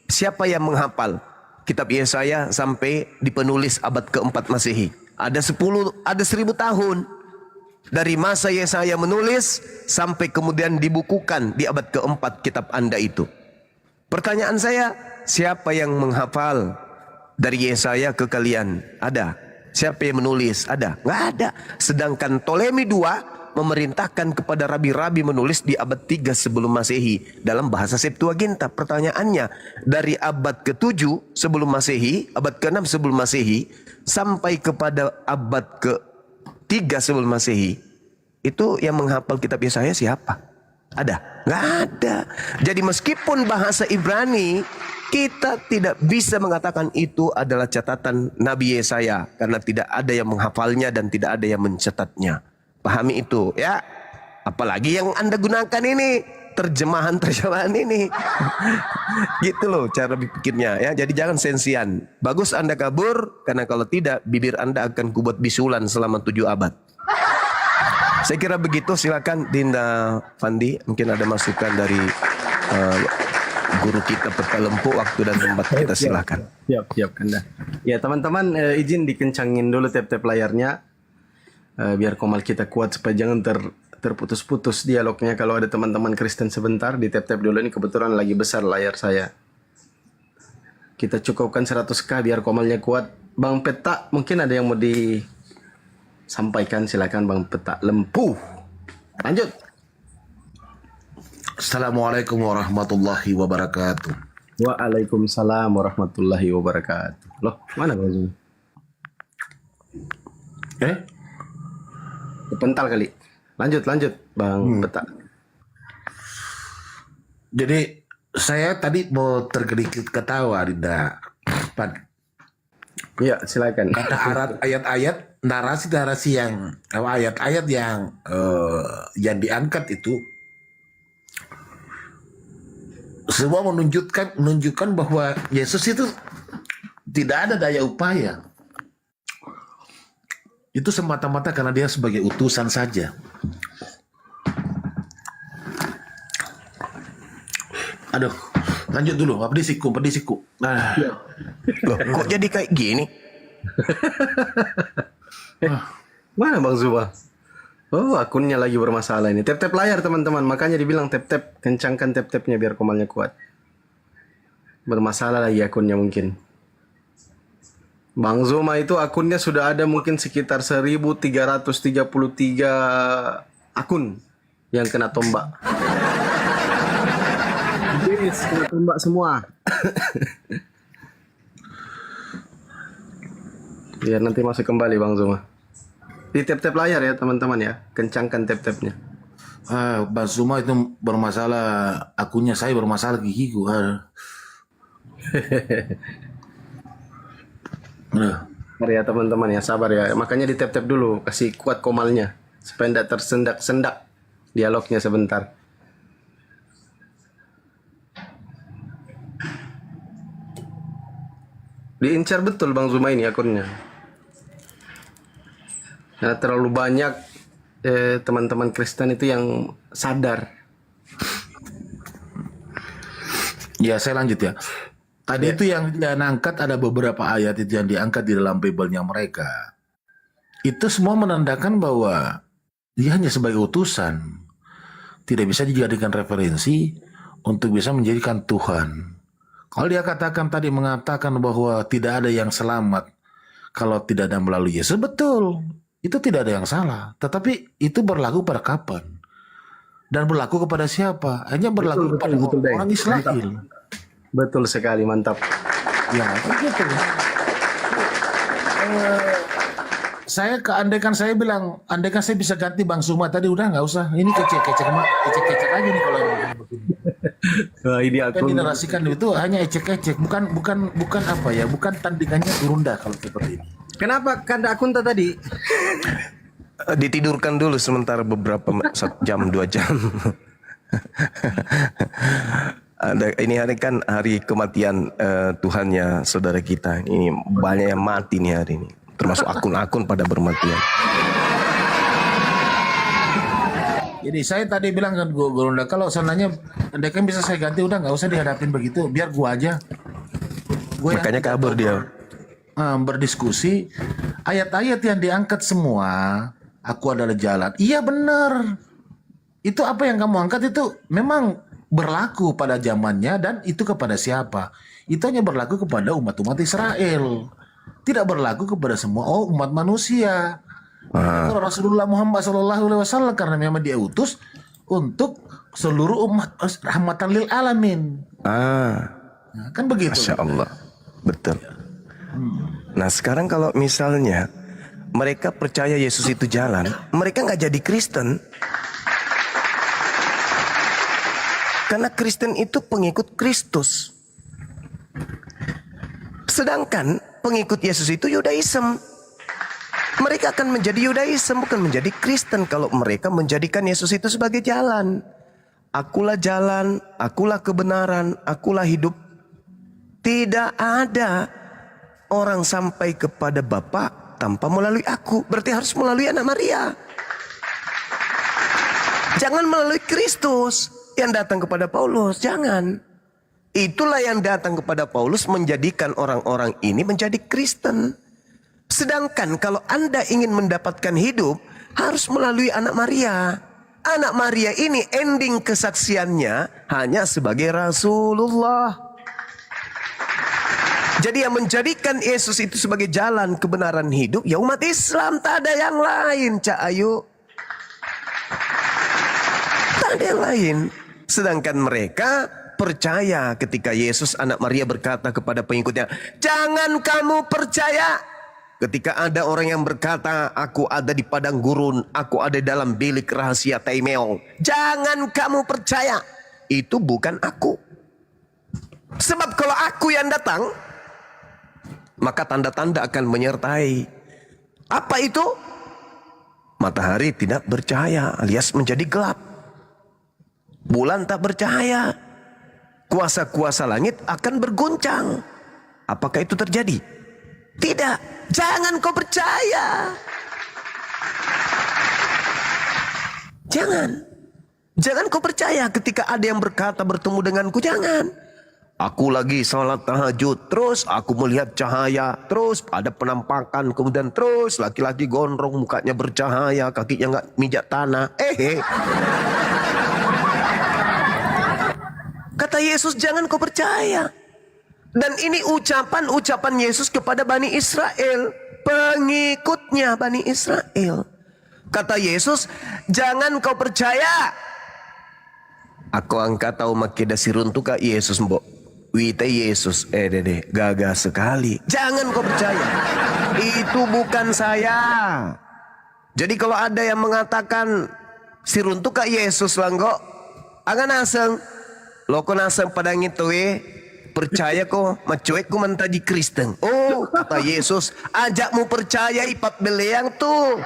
Siapa yang menghafal kitab Yesaya sampai dipenulis abad keempat Masehi? Ada 1000 tahun dari masa Yesaya menulis sampai kemudian dibukukan di abad keempat kitab Anda itu. Pertanyaan saya, siapa yang menghafal dari Yesaya ke kalian? Ada. Siapa yang menulis? Ada. Nggak ada. Sedangkan Ptolemy II memerintahkan kepada rabi-rabi menulis di abad 3 sebelum Masehi dalam bahasa Septuaginta. Pertanyaannya, dari abad ke-7 sebelum Masehi, abad ke-6 sebelum Masehi, sampai kepada abad ke-3 sebelum Masehi, itu yang menghafal kitab Yesaya siapa? Ada? Nggak ada. Jadi meskipun bahasa Ibrani, kita tidak bisa mengatakan itu adalah catatan Nabi Yesaya, karena tidak ada yang menghafalnya dan tidak ada yang mencatatnya. Pahami itu ya. Apalagi yang Anda gunakan ini, terjemahan ini. Gitu loh cara berpikirnya ya. Jadi jangan sensian. Bagus Anda kabur, karena kalau tidak bibir Anda akan kubuat bisulan selama 7 abad. Saya kira begitu. Silakan Dinda Fandi, mungkin ada masukan dari guru kita Peta Lempu. Waktu dan tempat kita silakan. Siap Kanda. Ya teman-teman, izin dikencangin dulu tap-tap layarnya. Biar komal kita kuat supaya jangan terputus-putus dialognya. Kalau ada teman-teman Kristen sebentar, di tap-tap dulu. Ini kebetulan lagi besar layar saya. Kita cukupkan 100k biar komalnya kuat. Bang Peta, mungkin ada yang mau disampaikan. Silakan Bang Peta Lempu. Lanjut. Assalamualaikum warahmatullahi wabarakatuh. Waalaikumsalam warahmatullahi wabarakatuh. Loh, mana Bang Zul? Pental kali. Lanjut Bang Peta. Jadi saya tadi mau tergelitik ketawa, Dinda. Ya, silakan. Kata ayat-ayat, narasi-narasi yang ayat-ayat yang diangkat itu semua menunjukkan bahwa Yesus itu tidak ada daya upaya. Itu semata-mata karena dia sebagai utusan saja. Aduh, lanjut dulu. Pedisiku. Nah. Loh, kok jadi kayak gini? Mana Bang Zuba? Oh, akunnya lagi bermasalah ini. Tap-tap layar teman-teman. Makanya dibilang tap-tap. Kencangkan tap-tapnya biar komalnya kuat. Bermasalah lagi akunnya mungkin. Bang Zuma itu akunnya sudah ada mungkin sekitar 1333 akun yang kena tombak. Yes, kena tombak semua. Biar nanti masuk kembali Bang Zuma. Di tap-tap layar ya teman-teman ya. Kencangkan tap-tapnya. Bang Zuma itu bermasalah, akunnya saya bermasalah gigiku. Sabar ya teman-teman ya, sabar ya. Makanya di tap-tap dulu, kasih kuat komalnya supaya tidak tersendak-sendak dialognya sebentar. Diincar betul Bang Zuma ini akunnya. Karena terlalu banyak teman-teman Kristen itu yang sadar. Ya, saya lanjut ya. Tadi itu yang dia angkat, ada beberapa ayat itu yang diangkat di dalam Bible-nya mereka. Itu semua menandakan bahwa dia hanya sebagai utusan. Tidak bisa dijadikan referensi untuk bisa menjadikan Tuhan. Kalau dia katakan tadi mengatakan bahwa tidak ada yang selamat kalau tidak ada melalui Yesus, betul. Itu tidak ada yang salah. Tetapi itu berlaku pada kapan? Dan berlaku kepada siapa? Hanya berlaku kepada orang Israel. Betul sekali, mantap. Ya, begitu. Saya andaikan saya bilang, andaikan saya bisa ganti Bang Suma tadi, udah nggak usah. Ini kecek-kecek aja nih kalau begini. Wah, ini Kan aku dinarasikan itu hanya ecek-ecek, bukan apa ya, bukan tandingannya Gurunda kalau seperti ini. Kenapa Kanda Akunta tadi? Ditidurkan dulu sementara beberapa jam, 2 jam. Ini hari kan hari kematian Tuhannya saudara kita. Ini banyak yang mati nih hari ini, termasuk akun-akun pada bermatian. Jadi saya tadi bilang kan Gurunda, kalau sananya andaikan bisa saya ganti, udah nggak usah dihadapin begitu, biar gua aja. Makanya kabur dia. Berdiskusi ayat-ayat yang diangkat semua, aku adalah jalan. Iya benar. Itu apa yang kamu angkat itu memang berlaku pada zamannya, dan itu kepada siapa? Itu hanya berlaku kepada umat-umat Israel. Tidak berlaku kepada semua umat manusia. Kalau Rasulullah Muhammad SAW karena memang dia utus untuk seluruh umat, rahmatan lil alamin. Nah, kan begitu. Masya Allah, betul. Nah sekarang kalau misalnya mereka percaya Yesus itu jalan, mereka nggak jadi Kristen. Karena Kristen itu pengikut Kristus. Sedangkan pengikut Yesus itu Yudaism. Mereka akan menjadi Yudaism, bukan menjadi Kristen kalau mereka menjadikan Yesus itu sebagai jalan. Akulah jalan, akulah kebenaran, akulah hidup. Tidak ada orang sampai kepada Bapa tanpa melalui aku. Berarti harus melalui anak Maria. Jangan melalui Kristus yang datang kepada Paulus, jangan. Itulah yang datang kepada Paulus menjadikan orang-orang ini menjadi Kristen. Sedangkan kalau Anda ingin mendapatkan hidup, harus melalui anak Maria. Anak Maria ini ending kesaksiannya hanya sebagai Rasulullah. Jadi yang menjadikan Yesus itu sebagai jalan kebenaran hidup, ya umat Islam, tak ada yang lain, Cak Ayu. Tak ada yang lain. Sedangkan mereka percaya ketika Yesus anak Maria berkata kepada pengikutnya, jangan kamu percaya. Ketika ada orang yang berkata, aku ada di padang gurun, aku ada dalam bilik rahasia Taimeong. Jangan kamu percaya, itu bukan aku. Sebab kalau aku yang datang, maka tanda-tanda akan menyertai. Apa itu? Matahari tidak bercahaya alias menjadi gelap. Bulan tak bercahaya. Kuasa-kuasa langit akan berguncang. Apakah itu terjadi? Tidak. Jangan kau percaya. Jangan kau percaya ketika ada yang berkata bertemu denganku. Jangan. Aku lagi salat tahajud, terus aku melihat cahaya, terus ada penampakan, kemudian terus laki-laki gondrong, mukanya bercahaya, kakinya nggak mijak tanah. Kata Yesus, jangan kau percaya. Dan ini ucapan Yesus kepada Bani Israel, pengikutnya Bani Israel. Kata Yesus, jangan kau percaya. Aku angkat tahu makeda siruntuka Yesus mbok. Wite Yesus, dede, gagah sekali. Jangan kau percaya. Itu bukan saya. Jadi kalau ada yang mengatakan siruntuka Yesus langgo, angan aseng. Loko nasang padang itu percaya ko macuek ko mantaji Kristen. Oh, kata Yesus, ajakmu percaya ipat beleang tuh.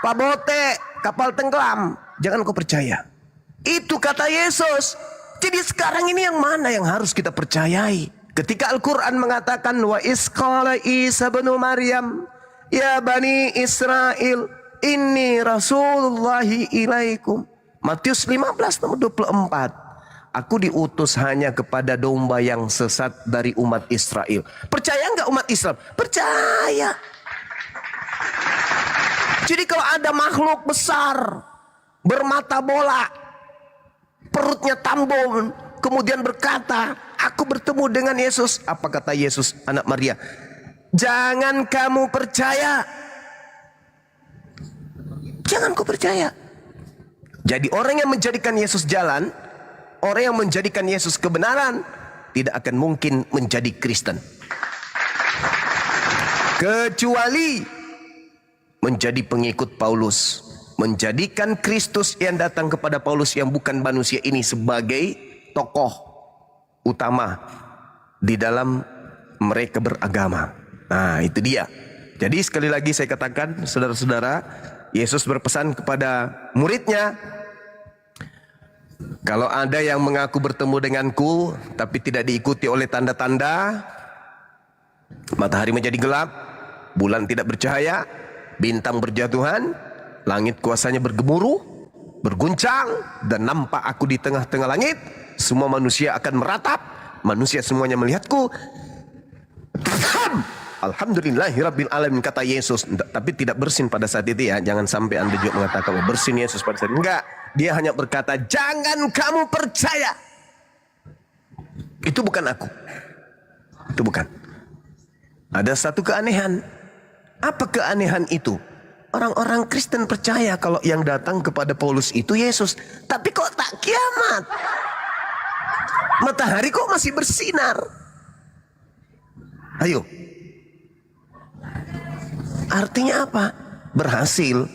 Pabote, kapal tenggelam. Jangan kau percaya. Itu kata Yesus. Jadi sekarang ini yang mana yang harus kita percayai? Ketika Al-Quran mengatakan wa isqala Isa bin Maryam ya Bani Israel Inni Rasulullahi ilaikum. Matius 15 nomor 24. Aku diutus hanya kepada domba yang sesat dari umat Israel. Percaya nggak umat Islam? Percaya. Jadi kalau ada makhluk besar bermata bola, perutnya tambun, kemudian berkata, aku bertemu dengan Yesus. Apa kata Yesus, anak Maria? Jangan kamu percaya. Jangan kau percaya. Jadi orang yang menjadikan Yesus jalan, orang yang menjadikan Yesus kebenaran, tidak akan mungkin menjadi Kristen. Kecuali menjadi pengikut Paulus. Menjadikan Kristus yang datang kepada Paulus yang bukan manusia ini sebagai tokoh utama di dalam mereka beragama. Nah, itu dia. Jadi sekali lagi saya katakan, saudara-saudara, Yesus berpesan kepada muridnya, kalau ada yang mengaku bertemu denganku tapi tidak diikuti oleh tanda-tanda, matahari menjadi gelap, bulan tidak bercahaya, bintang berjatuhan, langit kuasanya bergemuruh, berguncang, dan nampak aku di tengah-tengah langit, semua manusia akan meratap, manusia semuanya melihatku. Alhamdulillahirabbil alamin, kata Yesus. Tapi tidak bersin pada saat itu ya. Jangan sampai Anda juga mengatakan bersin Yesus pada saat itu. Enggak. Dia hanya berkata, jangan kamu percaya. Itu bukan aku. Itu bukan. Ada satu keanehan. Apa keanehan itu? Orang-orang Kristen percaya kalau yang datang kepada Paulus itu Yesus. Tapi kok tak kiamat? Matahari kok masih bersinar? Ayo. Artinya apa? Berhasil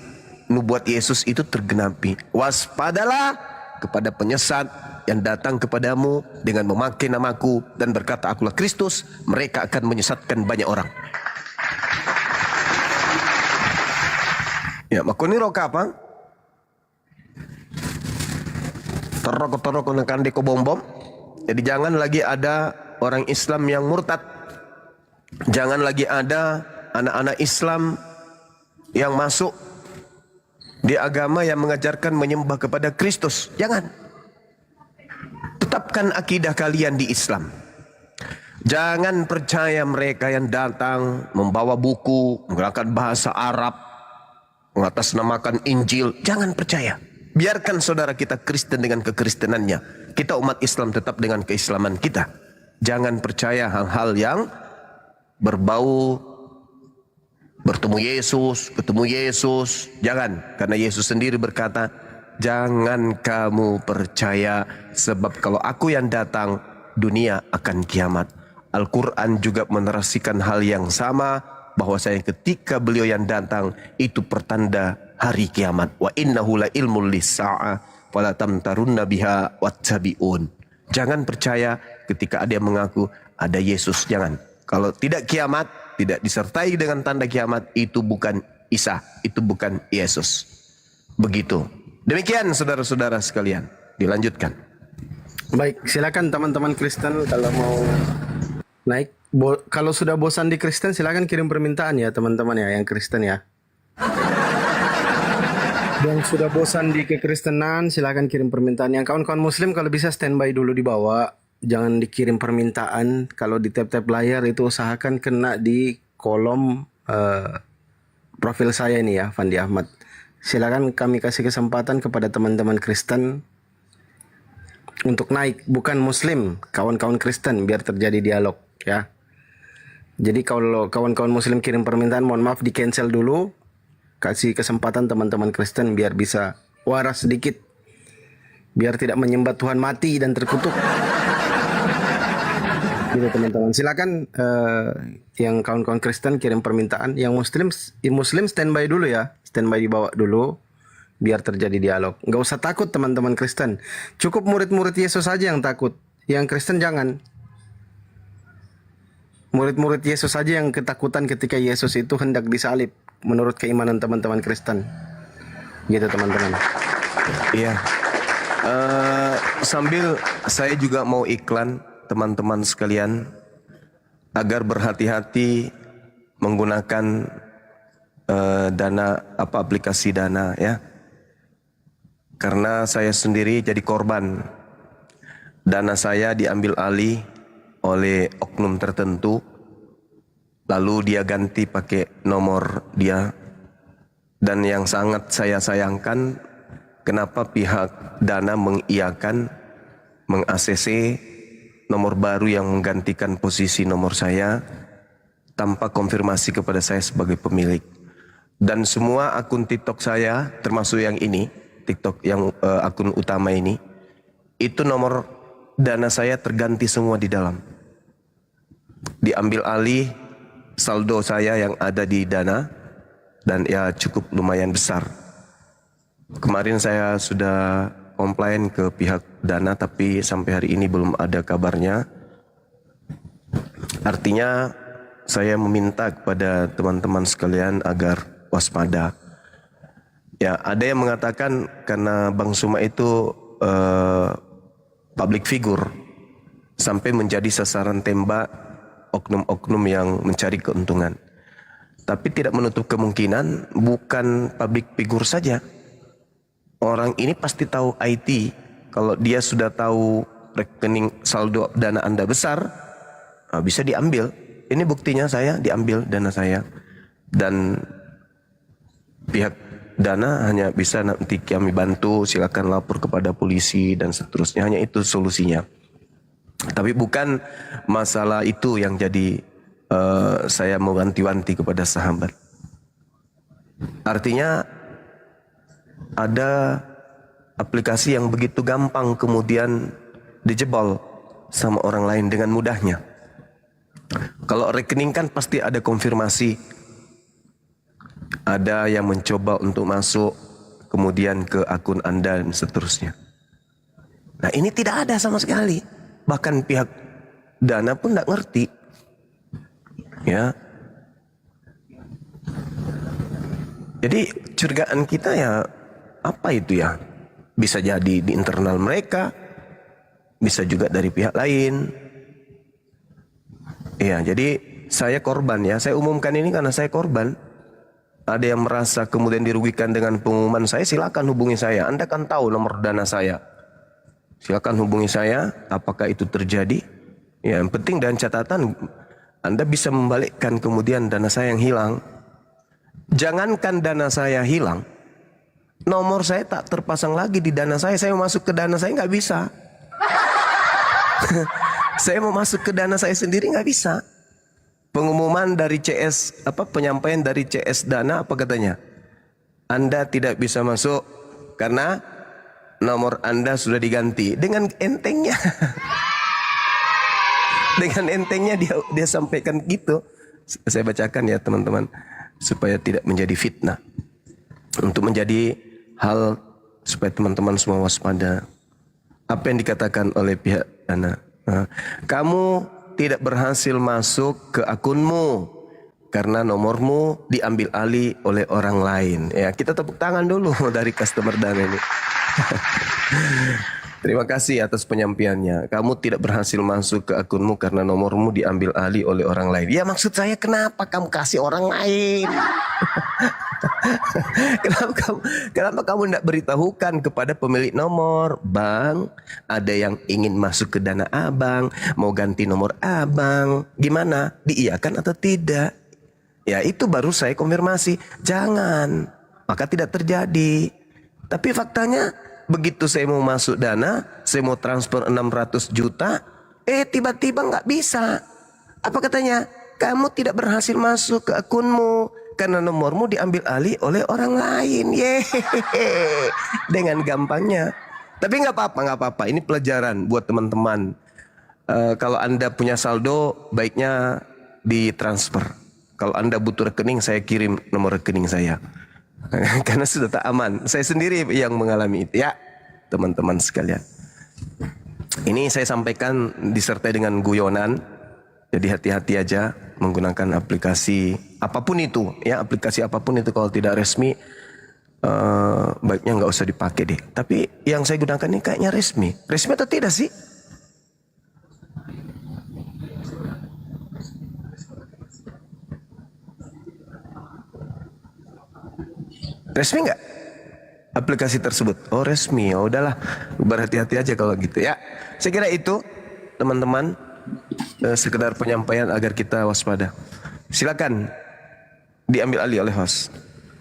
nubuat Yesus itu tergenapi. Waspadalah kepada penyesat yang datang kepadamu dengan memakai namaku dan berkata akulah Kristus. Mereka akan menyesatkan banyak orang. Ya, makoni roka apa? Terok nekan deko bom-bom. Jadi jangan lagi ada orang Islam yang murtad. Jangan lagi ada anak-anak Islam yang masuk di agama yang mengajarkan menyembah kepada Kristus. Jangan. Tetapkan akidah kalian di Islam. Jangan percaya mereka yang datang membawa buku, menggunakan bahasa Arab, mengatasnamakan Injil. Jangan percaya. Biarkan saudara kita Kristen dengan kekristenannya. Kita umat Islam tetap dengan keislaman kita. Jangan percaya hal-hal yang berbau bertemu Yesus. Jangan. Karena Yesus sendiri berkata, jangan kamu percaya. Sebab kalau aku yang datang, dunia akan kiamat. Al-Quran juga menarasikan hal yang sama. Bahwasanya ketika beliau yang datang, itu pertanda hari kiamat. Wa innahu la ilmul lis-sa'ah fala tamtarunna biha wattabi'un. Jangan percaya ketika ada yang mengaku ada Yesus. Jangan. Kalau tidak kiamat, tidak disertai dengan tanda kiamat, itu bukan Isa, itu bukan Yesus. Begitu. Demikian saudara-saudara sekalian. Dilanjutkan. Baik, silakan teman-teman Kristen kalau mau naik. Kalau sudah bosan di Kristen, silakan kirim permintaan ya teman-teman ya, yang Kristen ya. Yang sudah bosan di kekristenan, silakan kirim permintaan. Yang kawan-kawan Muslim kalau bisa standby dulu di bawah. Jangan dikirim permintaan. Kalau di tap-tap layar itu usahakan kena di kolom profil saya ini ya, Fandi Ahmad. Silakan kami kasih kesempatan kepada teman-teman Kristen untuk naik, bukan Muslim, kawan-kawan Kristen, biar terjadi dialog ya. Jadi kalau kawan-kawan Muslim kirim permintaan, mohon maaf di cancel dulu. Kasih kesempatan teman-teman Kristen biar bisa waras sedikit, biar tidak menyembah Tuhan mati dan terkutuk. Gitu teman-teman. Silakan yang kawan-kawan Kristen kirim permintaan. Yang Muslim standby dulu ya, standby di bawah dulu biar terjadi dialog. Nggak usah takut teman-teman Kristen. Cukup murid-murid Yesus saja yang takut. Yang Kristen jangan. Murid-murid Yesus saja yang ketakutan ketika Yesus itu hendak disalib menurut keimanan teman-teman Kristen. Gitu teman-teman. Iya. Sambil saya juga mau iklan teman-teman sekalian agar berhati-hati menggunakan Dana aplikasi Dana ya. Karena saya sendiri jadi korban. Dana saya diambil alih oleh oknum tertentu. Lalu dia ganti pakai nomor dia. Dan yang sangat saya sayangkan, kenapa pihak Dana mengiyakan, meng-ACC nomor baru yang menggantikan posisi nomor saya tanpa konfirmasi kepada saya sebagai pemilik. Dan semua akun TikTok saya, termasuk yang ini, TikTok yang akun utama ini, itu nomor Dana saya terganti semua di dalam. Diambil alih saldo saya yang ada di Dana, dan ya cukup lumayan besar. Kemarin saya sudah komplain ke pihak Dana, tapi sampai hari ini belum ada kabarnya. Artinya saya meminta kepada teman-teman sekalian agar waspada. Ya, ada yang mengatakan karena Bang Suma itu public figure sampai menjadi sasaran tembak oknum-oknum yang mencari keuntungan. Tapi tidak menutup kemungkinan bukan public figure saja. Orang ini pasti tahu IT. Kalau dia sudah tahu rekening saldo Dana Anda besar, bisa diambil. Ini buktinya, saya diambil Dana saya. Dan pihak Dana hanya bisa nanti kami bantu, silakan lapor kepada polisi dan seterusnya. Hanya itu solusinya. Tapi bukan masalah itu yang jadi saya mau wanti-wanti kepada sahabat. Artinya ada aplikasi yang begitu gampang kemudian dijebol sama orang lain dengan mudahnya. Kalau rekening kan pasti ada konfirmasi. Ada yang mencoba untuk masuk kemudian ke akun Anda dan seterusnya. Nah, ini tidak ada sama sekali. Bahkan pihak Dana pun tidak ngerti. Ya. Jadi curigaan kita ya, apa itu ya? Bisa jadi di internal mereka, bisa juga dari pihak lain. Ya, jadi saya korban ya. Saya umumkan ini karena saya korban. Ada yang merasa kemudian dirugikan dengan pengumuman saya, silakan hubungi saya. Anda kan tahu nomor Dana saya. Silakan hubungi saya, apakah itu terjadi? Ya, yang penting dan catatan, Anda bisa membalikkan kemudian Dana saya yang hilang. Jangankan Dana saya hilang, nomor saya tak terpasang lagi di Dana saya. Saya mau masuk ke Dana saya nggak bisa. Saya mau masuk ke Dana saya sendiri nggak bisa. Pengumuman dari CS, penyampaian dari CS Dana, apa katanya? Anda tidak bisa masuk karena nomor Anda sudah diganti. Dengan entengnya. Dengan entengnya dia sampaikan gitu. Saya bacakan ya teman-teman, supaya tidak menjadi fitnah. Untuk menjadi hal supaya teman-teman semua waspada. Apa yang dikatakan oleh pihak Dana? Kamu tidak berhasil masuk ke akunmu karena nomormu diambil alih oleh orang lain. Ya, kita tepuk tangan dulu dari customer Dana ini. Terima kasih atas penyampaiannya. Kamu tidak berhasil masuk ke akunmu karena nomormu diambil alih oleh orang lain. Ya, maksud saya kenapa kamu kasih orang lain? Kenapa kamu tidak beritahukan kepada pemilik nomor? Bang, ada yang ingin masuk ke Dana Abang, mau ganti nomor Abang. Gimana? Diiyakan atau tidak? Ya, itu baru saya konfirmasi. Jangan, maka tidak terjadi. Tapi faktanya begitu saya mau masuk Dana, saya mau transfer 600 juta, tiba-tiba nggak bisa. Apa katanya? Kamu tidak berhasil masuk ke akunmu karena nomormu diambil alih oleh orang lain. Yehehe. Dengan gampangnya. Tapi nggak apa-apa. Ini pelajaran buat teman-teman. Kalau Anda punya saldo, baiknya ditransfer. Kalau Anda butuh rekening, saya kirim nomor rekening saya. Karena sudah tak aman. Saya sendiri yang mengalami itu ya, teman-teman sekalian. Ini saya sampaikan disertai dengan guyonan. Jadi hati-hati aja menggunakan aplikasi apapun itu ya, aplikasi apapun itu kalau tidak resmi baiknya nggak usah dipakai deh. Tapi yang saya gunakan ini kayaknya resmi. Resmi atau tidak sih? Resmi nggak aplikasi tersebut? Oh resmi, ya udahlah, berhati-hati aja kalau gitu ya. Saya kira itu teman-teman, sekedar penyampaian agar kita waspada. Silakan diambil alih oleh host.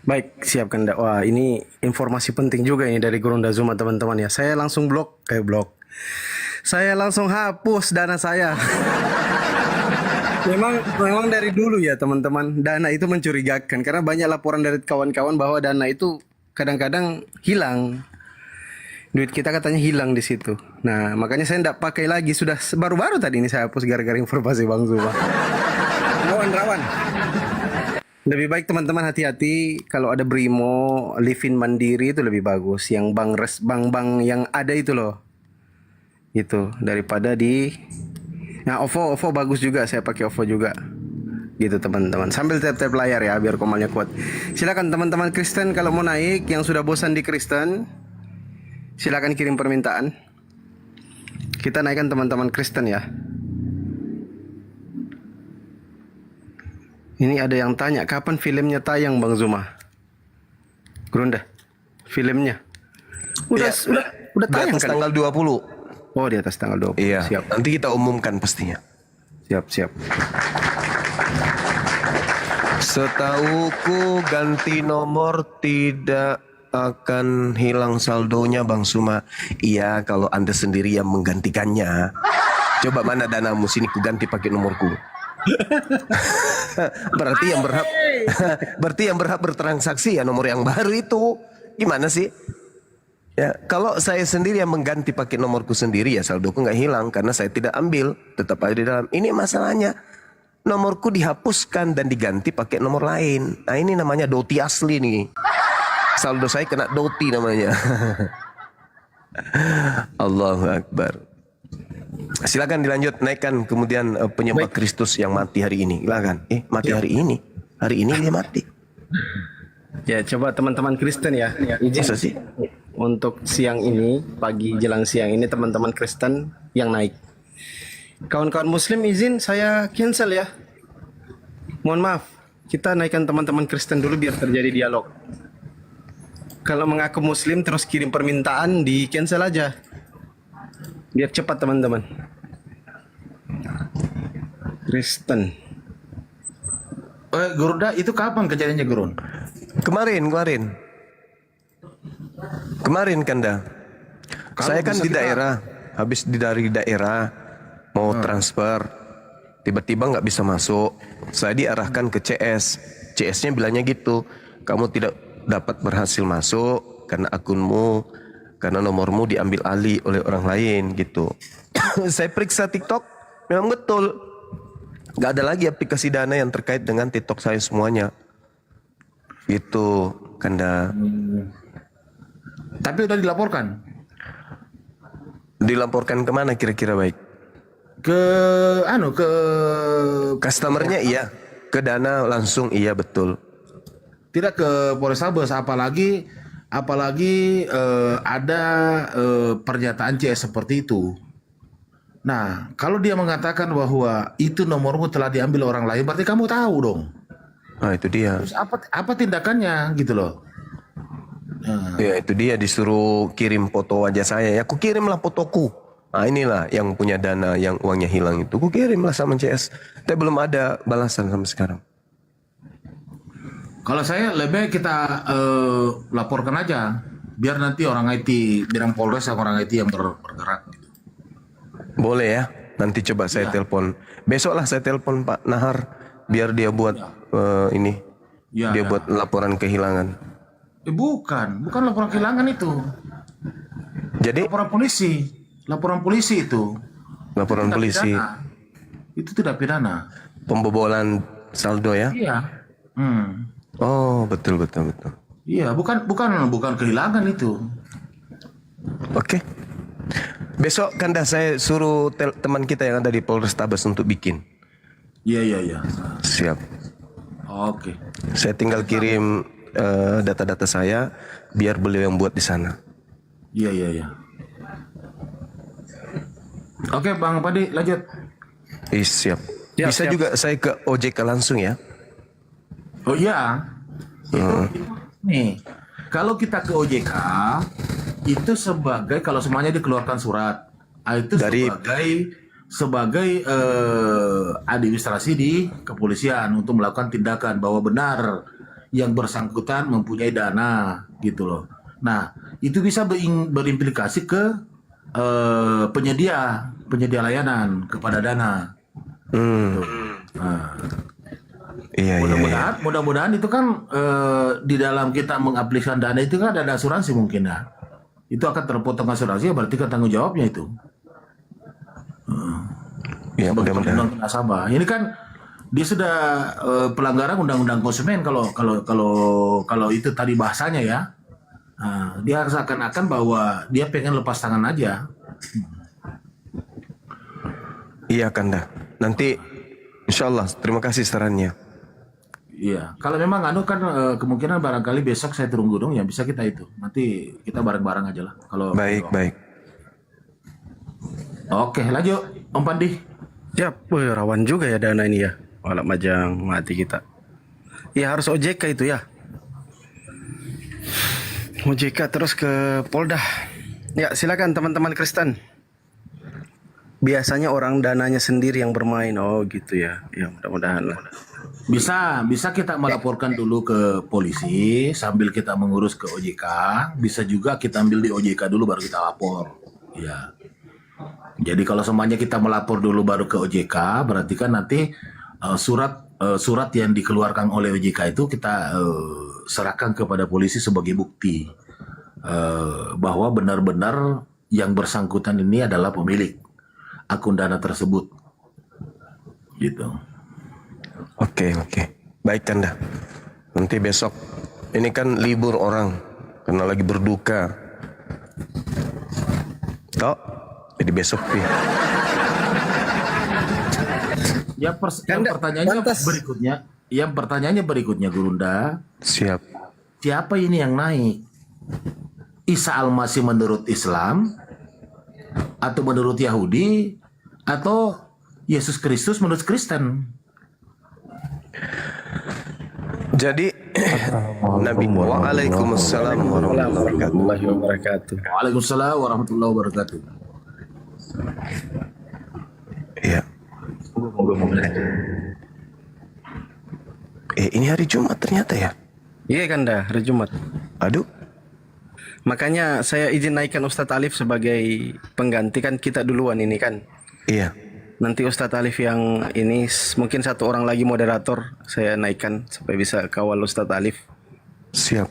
Baik, siapkan. Wah, ini informasi penting juga ini dari Gurunda Zuma teman-teman ya. Saya langsung Saya langsung hapus dana saya. Memang dari dulu ya teman-teman, dana itu mencurigakan karena banyak laporan dari kawan-kawan bahwa dana itu kadang-kadang hilang. Duit kita katanya hilang di situ. Nah, makanya saya tidak pakai lagi. Sudah baru-baru tadi ini saya hapus gara-gara informasi Bang Zuma. Rawan. Lebih baik teman-teman hati-hati kalau ada Brimo, Livin Mandiri itu lebih bagus. Yang bank yang ada itu loh. Itu daripada di nah OVO bagus juga, saya pakai OVO juga. Gitu teman-teman. Sambil tap-tap layar ya biar komalnya kuat. Silakan teman-teman Kristen kalau mau naik, yang sudah bosan di Kristen, silakan kirim permintaan. Kita naikkan teman-teman Kristen ya. Ini ada yang tanya, kapan filmnya tayang Bang Zuma? Gurunda, filmnya. Udah tayang Di atas kan? tanggal 20. Oh, di atas tanggal 20. Iya, Siap. nanti kita umumkan pastinya. Siap. Setauku ganti nomor tidak akan hilang saldonya Bang Suma. Iya, kalau Anda sendiri yang menggantikannya. Coba mana danamu, sini ku ganti pakai nomorku. Berarti yang berhak bertransaksi ya nomor yang baru itu. Gimana sih? Ya, kalau saya sendiri yang mengganti pakai nomorku sendiri ya saldoku nggak hilang karena saya tidak ambil, tetap ada di dalam. Ini masalahnya, nomorku dihapuskan dan diganti pakai nomor lain. Nah ini namanya doti asli nih. Saldo saya kena doti namanya. Allahu Akbar. Silakan dilanjut, naikkan kemudian penyembah Kristus yang mati hari ini. Silakan. Mati hari ini. Hari ini dia mati. Ya, coba teman-teman Kristen ya. Izin Masa sih? untuk siang ini, pagi jelang siang ini teman-teman Kristen yang naik. Kawan-kawan Muslim izin saya cancel ya. Mohon maaf, kita naikkan teman-teman Kristen dulu biar terjadi dialog. Kalau mengaku Muslim terus kirim permintaan, di cancel aja. Biar cepat teman-teman. Kristen. Gurunda, itu kapan kejadiannya Gurun? Kemarin Kanda. Saya kan di daerah, habis dari daerah mau transfer, tiba-tiba nggak bisa masuk. Saya diarahkan ke CS. CS-nya bilangnya gitu, kamu tidak dapat berhasil masuk karena akunmu, karena nomormu diambil alih oleh orang lain gitu. Saya periksa TikTok, memang betul, nggak ada lagi aplikasi Dana yang terkait dengan TikTok saya semuanya. Gitu, Kanda. Tapi udah dilaporkan? Dilaporkan kemana kira-kira baik? Ke Customernya iya, ke Dana langsung iya betul. tidak ke Polrestabes, apalagi ada pernyataan CS seperti itu. Nah, kalau dia mengatakan bahwa itu nomormu telah diambil orang lain, berarti kamu tahu dong. Nah itu dia. Terus apa tindakannya gitu loh? Ya itu dia, disuruh kirim foto wajah saya. Ya aku kirimlah fotoku. Nah inilah yang punya Dana yang uangnya hilang itu. Aku kirimlah sama CS. Tapi belum ada balasan sampai sekarang. Kalau saya lebih kita laporkan aja, biar nanti orang IT, bilang Polres sama orang IT yang bergerak. Gitu. Boleh ya. Nanti coba saya telepon. Besoklah saya telepon Pak Nahar. Biar dia buat ini. Dia buat laporan kehilangan. Bukan laporan kehilangan itu. Jadi Laporan polisi itu. laporan Tidak polisi. pidana. Itu tidak pidana. Pembobolan saldo ya. Iya. Oh betul. Iya, bukan kehilangan itu. Oke. Besok Kanda saya suruh teman kita yang ada di Polrestabes untuk bikin. Iya. Siap. Oke. Saya tinggal kirim data-data saya biar beliau yang buat di sana. Iya. Oke, Bang Padi, lanjut. Siap. Ya, Bisa siap. juga saya ke OJK langsung ya. Oh iya. Itu nih. Kalau kita ke OJK itu sebagai kalau semuanya dikeluarkan surat, itu Dari- sebagai administrasi di kepolisian untuk melakukan tindakan bahwa benar yang bersangkutan mempunyai dana gitu loh. Nah, itu bisa berimplikasi ke penyedia layanan kepada dana. Nah, Iya, iya, iya. mudah-mudahan itu kan di dalam kita mengaplikasikan dana itu kan ada asuransi mungkin ya. Itu akan terpotong asuransi, berarti kan tanggung jawabnya itu. Ya, Sebagai mudah-mudahan. pelindung nasabah. Ini kan dia sudah pelanggaran undang-undang konsumen kalau itu tadi bahasanya ya. Nah, dia seakan-akan bahwa dia pengen lepas tangan aja. Iya, Kanda. Nanti insya Allah, terima kasih sarannya. Iya, kalau memang kan kemungkinan barangkali besok saya turun gunung ya bisa kita itu. Nanti kita bareng-bareng aja lah. Kalau Baik, baik. Oke, lanjut Om Pandi. Siap, wih, rawan juga ya dana ini ya. Walak majang mati kita. Ya harus OJK itu ya. OJK terus ke Polda. Ya silakan teman-teman Kristen. Biasanya orang dananya sendiri yang bermain. Oh gitu ya. Ya mudah-mudahan lah. Bisa kita melaporkan dulu ke polisi sambil kita mengurus ke OJK. Bisa juga kita ambil di OJK dulu baru kita lapor. Ya. Jadi kalau semuanya kita melapor dulu baru ke OJK, berarti kan nanti surat yang dikeluarkan oleh OJK itu kita serahkan kepada polisi sebagai bukti bahwa benar-benar yang bersangkutan ini adalah pemilik akun dana tersebut. Gitu. Oke. Baik, Kanda. Nanti besok. Ini kan libur orang. Karena lagi berduka. Tok. Jadi besok, Pi. Yang pertanyaannya berikutnya, Gurunda. Siap. Siapa ini yang naik? Isa Al-Masih menurut Islam? Atau menurut Yahudi? Atau Yesus Kristus menurut Kristen? Jadi Nabi Waalaikumsalam warahmatullahi wabarakatuh. Waalaikumsalam warahmatullahi wabarakatuh. Iya. Ini hari Jumat ternyata ya. Iya Kanda, hari Jumat. Aduh. Makanya saya izin naikkan Ustadz Alif sebagai pengganti, kan kita duluan ini kan. Iya. Nanti Ustadz Alif yang ini mungkin satu orang lagi moderator saya naikkan supaya bisa kawal Ustadz Alif. Siap.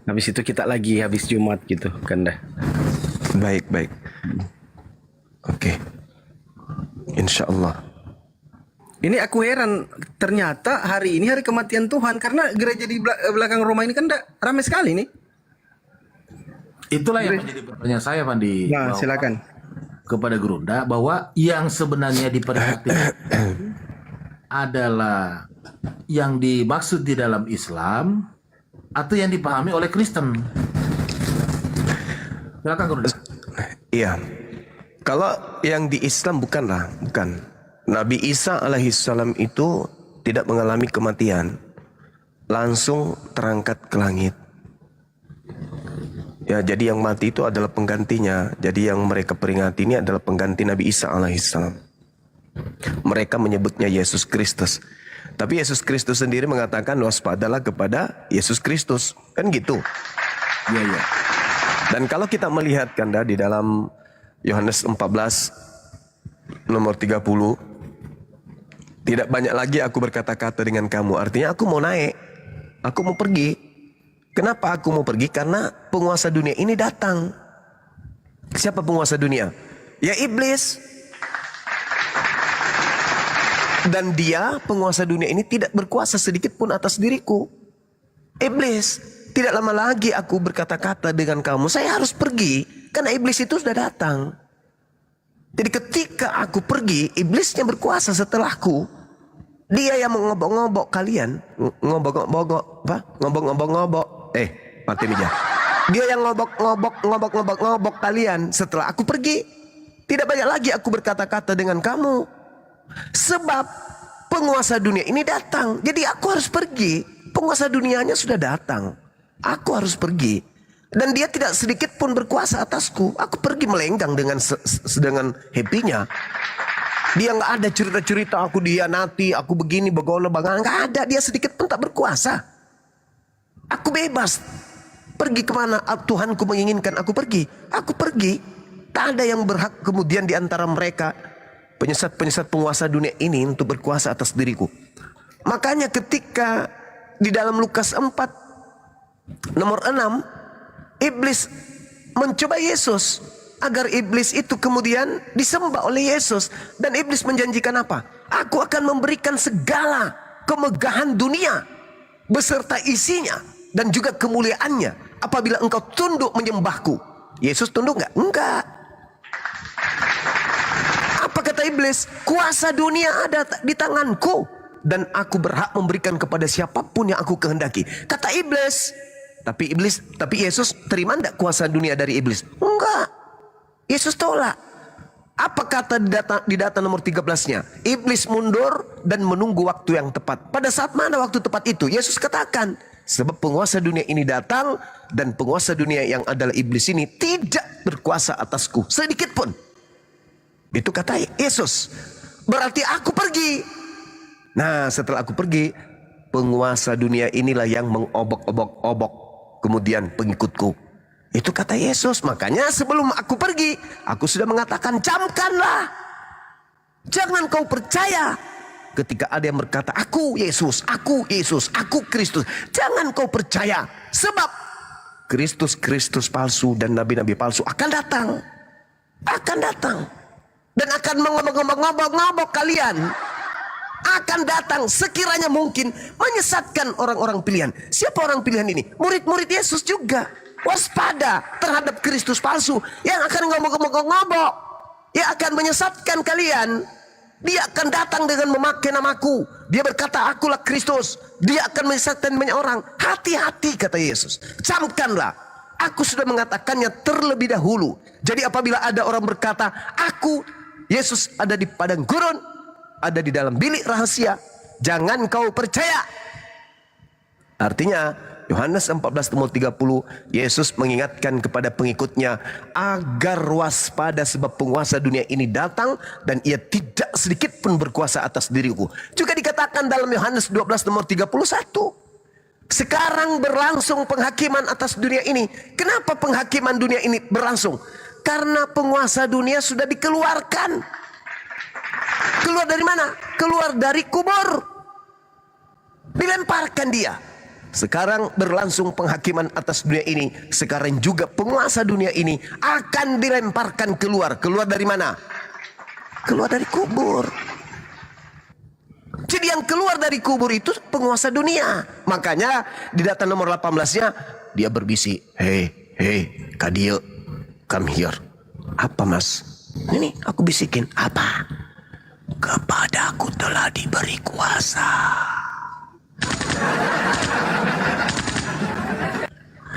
Habis itu kita lagi habis Jumat gitu Kanda. Baik. Oke. Insya Allah. Ini aku heran, ternyata hari ini hari kematian Tuhan karena gereja di belakang rumah ini kan ramai sekali nih. Itulah yang menjadi pertanyaan saya, Pandi. Nah, silakan. Kepada Gurunda bahwa yang sebenarnya diperhatikan adalah yang dimaksud di dalam Islam atau yang dipahami oleh Kristen. Silakan Gurunda. Iya. Kalau yang di Islam bukan. Nabi Isa alaihissalam itu tidak mengalami kematian. Langsung terangkat ke langit. Ya, jadi yang mati itu adalah penggantinya. Jadi yang mereka peringati ini adalah pengganti Nabi Isa alaihissalam. Mereka menyebutnya Yesus Kristus. Tapi Yesus Kristus sendiri mengatakan waspadalah kepada Yesus Kristus. Kan gitu. Iya. Dan kalau kita melihat Kanda di dalam Yohanes 14 nomor 30, tidak banyak lagi aku berkata-kata dengan kamu. Artinya aku mau naik. Aku mau pergi. Kenapa aku mau pergi? Karena penguasa dunia ini datang. Siapa penguasa dunia? Ya iblis. Dan dia penguasa dunia ini tidak berkuasa sedikit pun atas diriku. Iblis. Tidak lama lagi aku berkata-kata dengan kamu. Saya harus pergi. Karena iblis itu sudah datang. Jadi ketika aku pergi, iblisnya berkuasa setelahku. Dia yang mengobok-ngobok kalian. Ngobok-ngobok. Mati nih ya. Dia yang ngobok kalian setelah aku pergi. Tidak banyak lagi aku berkata-kata dengan kamu. Sebab penguasa dunia ini datang. Jadi aku harus pergi. Penguasa dunianya sudah datang. Aku harus pergi. Dan dia tidak sedikit pun berkuasa atasku. Aku pergi melenggang dengan dengan happy-nya. Dia nggak ada cerita-cerita aku dihianati, aku begini, begono, bangan. Nggak ada, dia sedikit pun tak berkuasa. Aku bebas. Pergi kemana Tuhanku menginginkan aku pergi. Aku pergi. Tak ada yang berhak kemudian di antara mereka, penyesat-penyesat penguasa dunia ini, untuk berkuasa atas diriku. Makanya ketika di dalam Lukas 4 nomor 6, iblis mencoba Yesus agar iblis itu kemudian disembah oleh Yesus. Dan iblis menjanjikan apa? Aku akan memberikan segala kemegahan dunia beserta isinya dan juga kemuliaannya apabila engkau tunduk menyembahku. Yesus tunduk nggak? Enggak. Apa kata iblis? Kuasa dunia ada di tanganku dan aku berhak memberikan kepada siapapun yang aku kehendaki. Kata iblis. Tapi Yesus terima enggak kuasa dunia dari iblis? Enggak. Yesus tolak. Apa kata di data nomor 13-nya? Iblis mundur dan menunggu waktu yang tepat. Pada saat mana waktu tepat itu? Yesus katakan, sebab penguasa dunia ini datang dan penguasa dunia yang adalah iblis ini tidak berkuasa atasku sedikit pun. Itu kata Yesus. Berarti aku pergi. Nah, setelah aku pergi, penguasa dunia inilah yang mengobok-obok kemudian pengikutku. Itu kata Yesus. Makanya sebelum aku pergi, aku sudah mengatakan, camkanlah. Jangan kau percaya ketika ada yang berkata, aku Yesus, aku Kristus. Jangan kau percaya. Sebab Kristus palsu dan nabi-nabi palsu akan datang. Akan datang. Dan akan mengobok-ngobok kalian. Akan datang sekiranya mungkin menyesatkan orang-orang pilihan. Siapa orang pilihan ini? Murid-murid Yesus juga. Waspada terhadap Kristus palsu yang akan ngobok-ngobok, yang akan menyesatkan kalian. Dia akan datang dengan memakai namaku. Dia berkata, akulah Kristus. Dia akan menyesatkan banyak orang. Hati-hati, kata Yesus. Camkanlah. Aku sudah mengatakannya terlebih dahulu. Jadi apabila ada orang berkata, aku Yesus ada di padang gurun, ada di dalam bilik rahasia, jangan kau percaya. Artinya Yohanes 14:30, Yesus mengingatkan kepada pengikutnya agar waspada sebab penguasa dunia ini datang dan ia tidak sedikit pun berkuasa atas diriku. Juga dikatakan dalam Yohanes 12:31. Sekarang berlangsung penghakiman atas dunia ini. Kenapa penghakiman dunia ini berlangsung? Karena penguasa dunia sudah dikeluarkan. Keluar dari mana? Keluar dari kubur. Dilemparkan dia. Sekarang berlangsung penghakiman atas dunia ini. Sekarang juga penguasa dunia ini akan dilemparkan keluar. Keluar dari mana? Keluar dari kubur. Jadi yang keluar dari kubur itu penguasa dunia. Makanya di data nomor 18-nya dia berbisik, hey, Kadio, come here. Apa mas? Ini aku bisikin. Apa? Kepadaku telah diberi kuasa.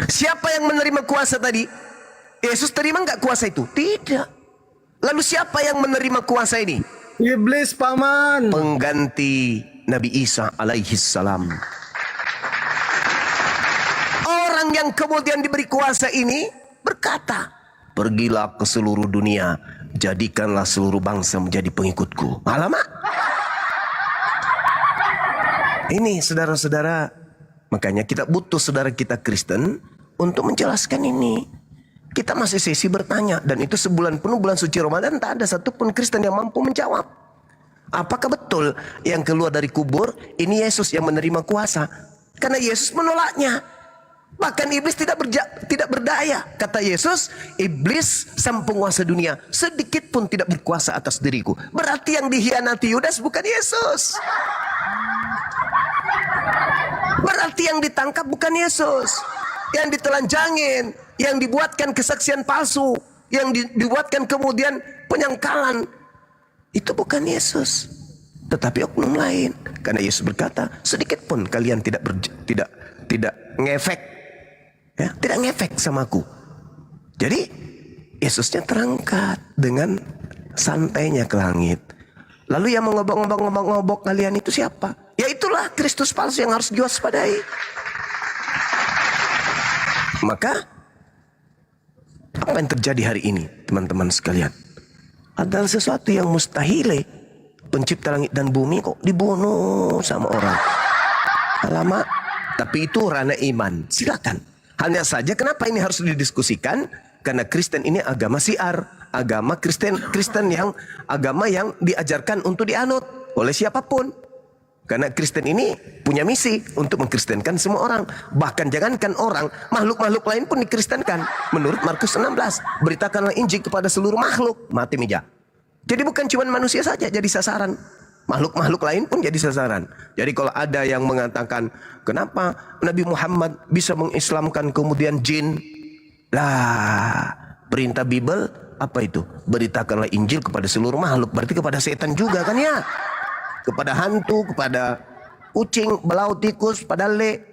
Siapa yang menerima kuasa tadi? Yesus terima enggak kuasa itu? Tidak. Lalu siapa yang menerima kuasa ini? Iblis, paman. Pengganti Nabi Isa alaihi salam. Orang yang kemudian diberi kuasa ini berkata, pergilah ke seluruh dunia, jadikanlah seluruh bangsa menjadi pengikutku. Alamak. Ini saudara-saudara, makanya kita butuh saudara kita Kristen untuk menjelaskan ini. Kita masih sesi bertanya, dan itu sebulan penuh bulan suci Ramadan tak ada satupun Kristen yang mampu menjawab. Apakah betul yang keluar dari kubur ini Yesus yang menerima kuasa? Karena Yesus menolaknya. Bahkan iblis tidak berdaya. Kata Yesus, iblis sang penguasa dunia sedikit pun tidak berkuasa atas diriku. Berarti yang dihianati Yudas bukan Yesus. Berarti yang ditangkap bukan Yesus. Yang ditelanjangin, yang dibuatkan kesaksian palsu, yang dibuatkan kemudian penyangkalan, itu bukan Yesus, tetapi oknum lain. Karena Yesus berkata, sedikit pun kalian tidak ngefek, ya, tidak ngefek sama aku. Jadi Yesusnya terangkat dengan santainya ke langit. Lalu yang mengobok-ngobok kalian itu siapa? Ya itulah Kristus palsu yang harus diwaspadai. Maka apa yang terjadi hari ini, teman-teman sekalian, adalah sesuatu yang mustahil. Pencipta langit dan bumi kok dibunuh sama orang. Alamak, tapi itu ranah iman. Silakan. Hanya saja kenapa ini harus didiskusikan? Karena Kristen ini agama syiar, agama Kristen yang agama yang diajarkan untuk dianut oleh siapapun. Karena Kristen ini punya misi untuk mengkristenkan semua orang. Bahkan jangankan orang, makhluk-makhluk lain pun dikristenkan. Menurut Markus 16, beritakanlah Injil kepada seluruh makhluk. Mati meja. Jadi bukan cuma manusia saja jadi sasaran. Makhluk-makhluk lain pun jadi sasaran. Jadi kalau ada yang mengatakan, kenapa Nabi Muhammad bisa mengislamkan kemudian jin? Lah, perintah Bible apa itu? Beritakanlah Injil kepada seluruh makhluk. Berarti kepada setan juga kan ya? Kepada hantu, kepada kucing, belau, tikus, pada le.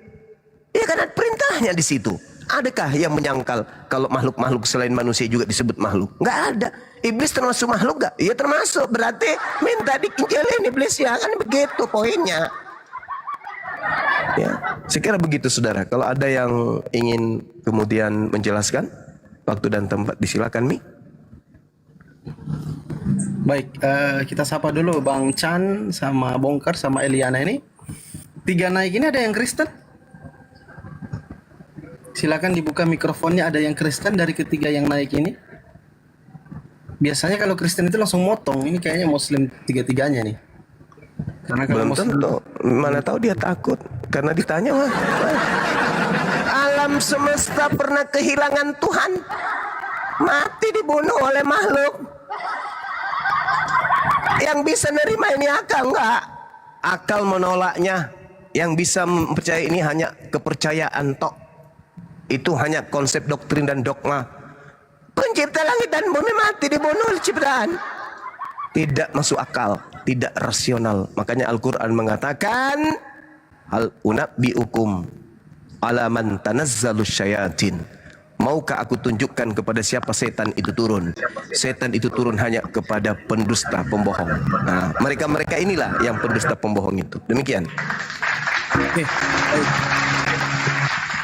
Ya kan ada perintahnya di situ. Adakah yang menyangkal kalau makhluk-makhluk selain manusia juga disebut makhluk? Nggak ada. Iblis termasuk makhluk nggak? Iya termasuk. Berarti minta diinjilin iblis ya. Kan begitu poinnya. Ya, saya kira begitu saudara. Kalau ada yang ingin kemudian menjelaskan, waktu dan tempat disilakan Mi. Baik, kita sapa dulu Bang Chan sama Bongkar sama Eliana ini. 3 naik ini ada yang Kristen? Silakan dibuka mikrofonnya, ada yang Kristen dari ketiga yang naik ini. Biasanya kalau Kristen itu langsung motong, ini kayaknya Muslim tiga-tiganya nih. Karena kalau Belum Muslim tentu. Mana tahu dia takut karena ditanya wah. Alam semesta pernah kehilangan Tuhan, mati dibunuh oleh makhluk. Yang bisa nerima ini akal enggak? Akal menolaknya. Yang bisa mempercayai ini hanya kepercayaan tok. Itu hanya konsep doktrin dan dogma. Pencipta langit dan bumi mati dibunuh oleh ciptaan. Tidak masuk akal, tidak rasional. Makanya Al-Quran mengatakan, hal unabbiukum ala man tanazzalus syayatin. Maukah aku tunjukkan kepada siapa setan itu turun? Setan itu turun hanya kepada pendusta, pembohong. Nah, mereka-mereka inilah yang pendusta, pembohong itu. Demikian. Oke, baik.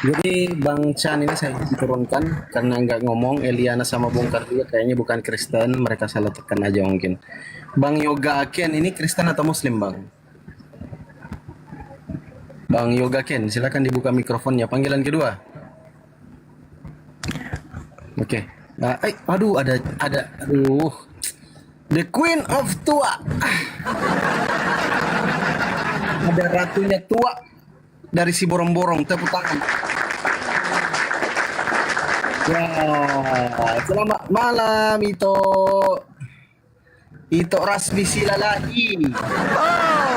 Jadi Bang Chan ini saya turunkan karena nggak ngomong. Eliana sama Bongkar juga kayaknya bukan Kristen, mereka salah tekan aja mungkin. Bang Yoga Ken ini Kristen atau Muslim Bang? Bang Yoga Ken, silakan dibuka mikrofonnya. Panggilan kedua. Oke. Aduh aduh. The Queen of Tua. Ada ratunya Tua dari si borong-borong, tepuk tangan. Ya, selamat malam Ito Rasmi Silalahi.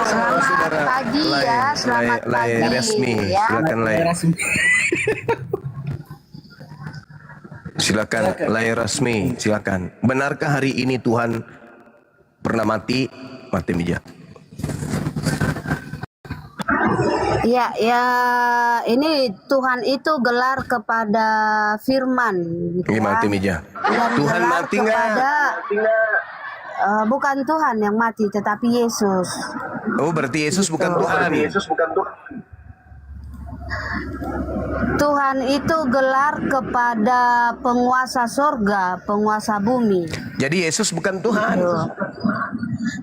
Selamat saudara, pagi ya, selamat lay pagi resmi, ya. silakan lay. Silakan lay resmi, silakan. Benarkah hari ini Tuhan pernah mati meja? Ya, ini Tuhan itu gelar kepada firman gitu ya. Mati meja. Dan Tuhan gelar mati nggak? kepada, bukan Tuhan yang mati, tetapi Yesus. Oh, berarti Yesus bukan Tuhan. Tuhan itu gelar kepada penguasa sorga, penguasa bumi. Jadi Yesus bukan Tuhan. Gitu.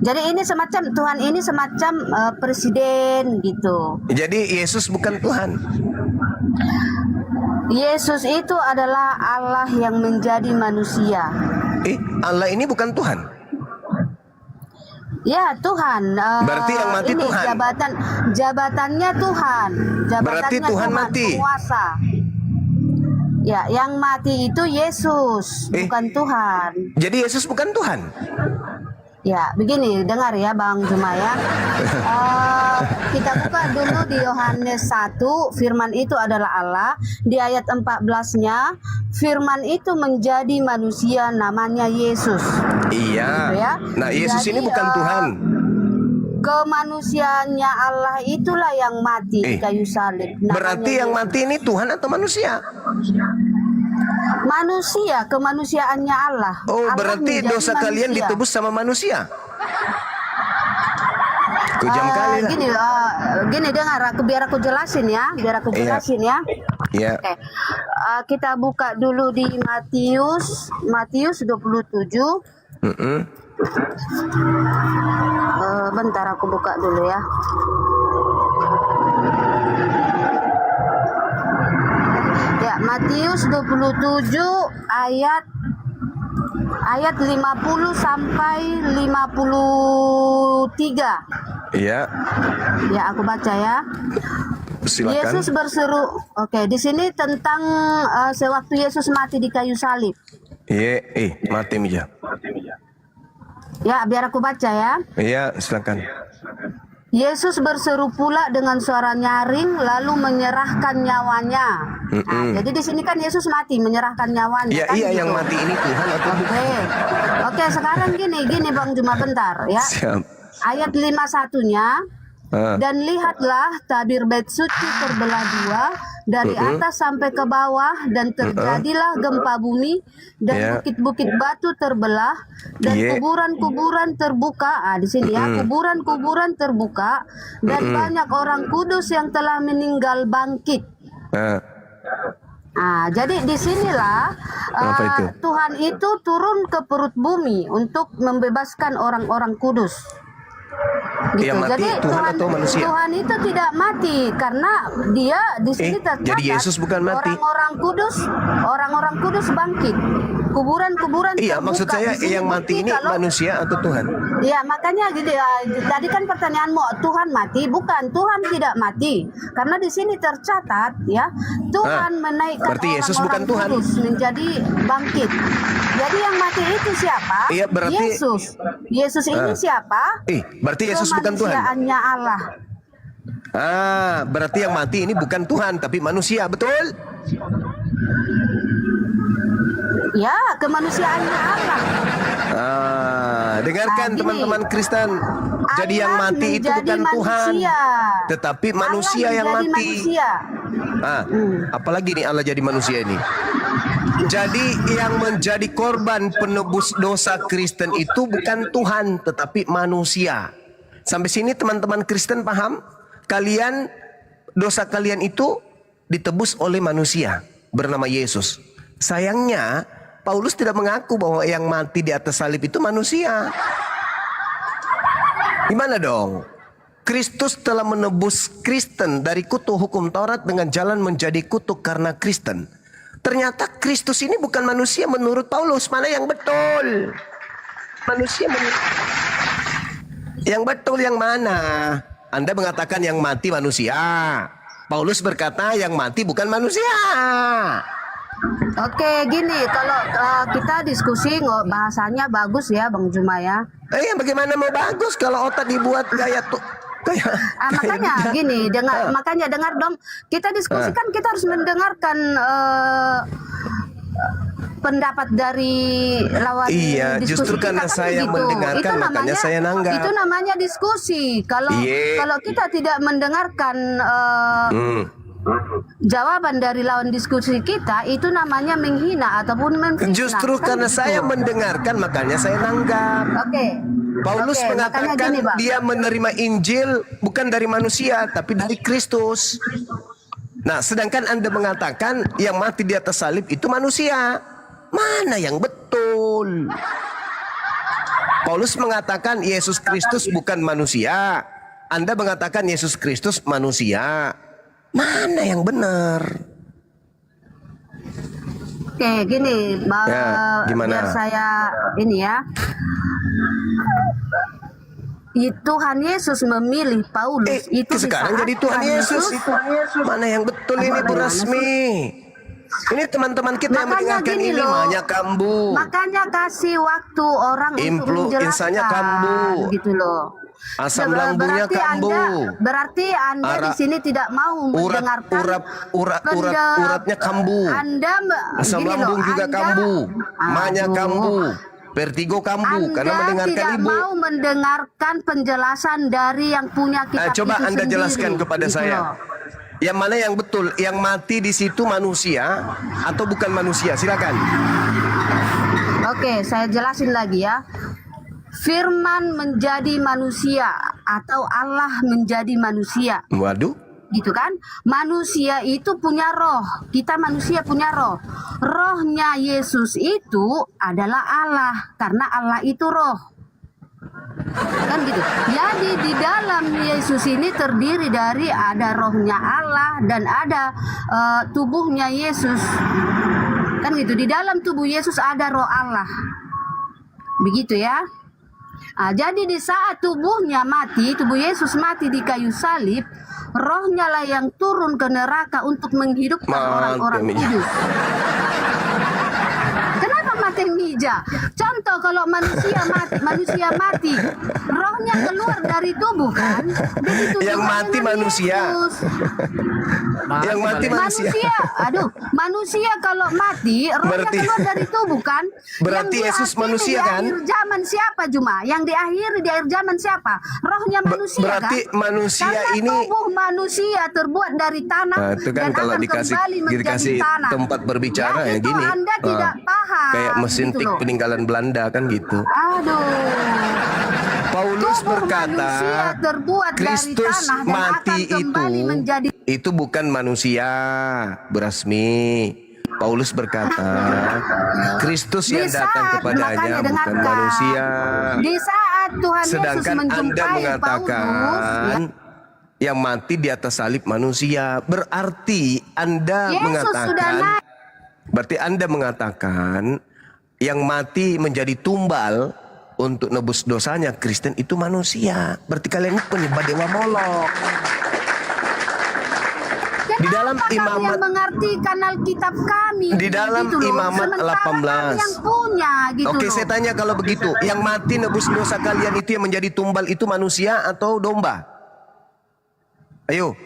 Jadi ini semacam Tuhan ini semacam presiden gitu. Jadi Yesus bukan Tuhan. Yesus itu adalah Allah yang menjadi manusia. Allah ini bukan Tuhan. Ya Tuhan. Berarti yang mati ini Tuhan. Jabatannya Tuhan. Berarti Tuhan mati. Penguasa. Ya, yang mati itu Yesus, bukan Tuhan. Jadi Yesus bukan Tuhan. Ya, begini, dengar ya Bang Juma ya. Kita buka dulu di Yohanes 1, firman itu adalah Allah. Di ayat 14-nya, firman itu menjadi manusia, namanya Yesus. Iya. Gitu ya. Nah, Yesus Jadi, ini bukan Tuhan. Kemanusiaannya Allah itulah yang mati di kayu salib. Namanya Berarti yang Yesus. mati ini Tuhan atau manusia? Manusia, kemanusiaannya Allah. Oh, Allah berarti menjadi dosa kalian manusia. ditebus sama manusia. Kejam kali lah. Gini dengar, biar aku jelasin ya, Iya. Ya. Oke. Kita buka dulu di Matius 27. Bentar aku buka dulu ya. Ya, Matius 27 ayat 50 sampai 53. Iya. Ya, aku baca ya. Silakan. Yesus berseru. Oke, di sini tentang sewaktu Yesus mati di kayu salib. Iya, mati Mija. Ya, biar aku baca ya. Iya, silakan. Yesus berseru pula dengan suara nyaring lalu menyerahkan nyawanya. Nah, jadi di sini kan Yesus mati menyerahkan nyawanya. Iya, kan iya, gitu. yang mati ini Tuhan atau bukan? Oke, sekarang gini Bang Juma bentar ya. Siap. Ayat 51-nya. Dan lihatlah tabir bait suci terbelah dua dari atas sampai ke bawah, dan terjadilah gempa bumi, dan bukit-bukit batu terbelah, dan kuburan-kuburan terbuka. Di sini ya, kuburan-kuburan terbuka, dan banyak orang kudus yang telah meninggal bangkit. Jadi disinilah Tuhan itu turun ke perut bumi untuk membebaskan orang-orang kudus. Gitu. Yang mati Jadi Tuhan atau manusia? Tuhan itu tidak mati karena dia di sini tercatat. Jadi Yesus bukan mati. Orang-orang kudus bangkit. Kuburan-kuburan Iya, terbuka. maksud saya Di sini yang mati bukti ini kalau- manusia atau Tuhan? Iya, makanya gitu ya. Tadi kan pertanyaanmu, Tuhan mati? Bukan, Tuhan tidak mati. Karena di sini tercatat ya, Tuhan menaikkan berarti Yesus orang-orang bukan Tuhan. kudus menjadi bangkit. Jadi yang mati itu siapa? Iya, berarti- Yesus. Yesus ini siapa? Berarti Yesus bukan Tuhan. Kemanusiaannya Allah. Berarti yang mati ini bukan Tuhan tapi manusia, betul? Ya, kemanusiaannya Allah. Dengarkan Gini, teman-teman Kristen. Jadi yang Allah mati itu menjadi bukan Tuhan, manusia. tetapi manusia Allah yang menjadi mati. manusia. Apalagi nih Allah jadi manusia ini. Jadi yang menjadi korban penebus dosa Kristen itu bukan Tuhan, tetapi manusia. Sampai sini teman-teman Kristen paham? Dosa kalian itu ditebus oleh manusia bernama Yesus. Sayangnya Paulus tidak mengaku bahwa yang mati di atas salib itu manusia. Gimana dong? Kristus telah menebus Kristen dari kutuk hukum Taurat dengan jalan menjadi kutuk karena Kristen. Ternyata Kristus ini bukan manusia menurut Paulus. Mana yang betul? Manusia yang betul yang mana? Anda mengatakan yang mati manusia. Paulus berkata yang mati bukan manusia. Oke, gini, kalau kita diskusi bahasanya bagus ya, Bang Juma ya. Bagaimana mau bagus kalau otak dibuat kayak tuh? Makanya gini, makanya dengar dong. Kita diskusikan, kita harus mendengarkan pendapat dari lawan Iya, diskusi justru kita, karena kan saya begitu. mendengarkan, makanya saya nanggap. Itu namanya diskusi. Kalau kita tidak mendengarkan jawaban dari lawan diskusi kita, itu namanya menghina ataupun memfitnah. Justru Kan karena begitu. saya mendengarkan, makanya saya nanggap. Oke. Paulus mengatakan makanya gini, Bang. dia menerima Injil bukan dari manusia, tapi dari Kristus. Nah, sedangkan Anda mengatakan yang mati di atas salib itu manusia. Mana yang betul? Paulus mengatakan Yesus Kristus bukan manusia. Anda mengatakan Yesus Kristus manusia. Mana yang benar? Oke, gini, gimana? biar saya ini ya. Tuhan Yesus memilih Paulus. Itu sekarang di saat jadi Tuhan Yesus. Mana yang betul ini Bu Rasmi? Ini teman-teman kita yang Makanya mendengarkan gini ini loh. banyak kambu. Makanya kasih waktu orang untuk Insanya menjelaskan, kambu. gitu loh. Asam lambungnya kambu. Berarti Anda di sini tidak mau mendengarkan uratnya kambu. Asam gini lambung loh, juga Anda- kambu. Manya Aduh. kambu. Vertigo kambu karena Anda mendengarkan tidak ibu. mau mendengarkan penjelasan dari yang punya kitab Coba itu Anda sendiri, jelaskan kepada gitu saya. loh. Yang mana yang betul? Yang mati di situ manusia atau bukan manusia? Silakan. Oke, saya jelasin lagi ya. firman menjadi manusia atau Allah menjadi manusia. Waduh. Gitu kan? Manusia itu punya roh. Kita manusia punya roh. Rohnya Yesus itu adalah Allah karena Allah itu roh. Kan gitu. Jadi di dalam Yesus ini terdiri dari ada rohnya Allah dan ada tubuhnya Yesus. Kan gitu. Di dalam tubuh Yesus ada roh Allah. Begitu ya. Jadi di saat tubuhnya mati, tubuh Yesus mati di kayu salib, rohnya lah yang turun ke neraka untuk menghidupkan orang-orang kudus. Kenapa mati mija? Contoh kalau manusia mati, rohnya keluar dari tubuh kan? Begitu Yang juga mati dengan manusia. Yesus. Yang mati manusia. Manusia kalau mati, rohnya Berarti- keluar dari tubuh kan? Berarti Yang Yesus diakhiri manusia di kan? akhir zaman siapa Juma? Yang diakhiri di akhir zaman siapa? Rohnya manusia Berarti kan? manusia Karena ini tubuh manusia terbuat dari tanah Nah, itu kan dan kalau akan kembali menjadi dikasih tanah. tempat berbicara ya itu gini. Anda tidak paham. Kayak mesin gitu tik loh. peninggalan Belanda kan gitu. Aduh. Paulus Tubuh berkata, manusia terbuat dari Kristus tanah dan mati akan kembali menjadi itu bukan manusia, Berasmi. Paulus berkata, Kristus yang Di datang saat- kepadanya makanya bukan dengarkan. manusia. Di saat Tuhan Yesus Sedangkan Anda menjumpai mengatakan Paulus, yang mati di atas salib manusia. Berarti Anda Yesus mengatakan, sudah naik. berarti Anda mengatakan yang mati menjadi tumbal untuk nebus dosanya Kristen itu manusia. Berarti kalian ini penyembah dewa Molok. Di dalam Kenapa kalian Imamat mengartikan Alkitab kami? Di dalam Gitu loh. Imamat Sementara 18. kami yang punya gitu Oke, loh. saya tanya kalau begitu, yang mati nebus dosa kalian itu yang menjadi tumbal itu manusia atau domba? Ayo.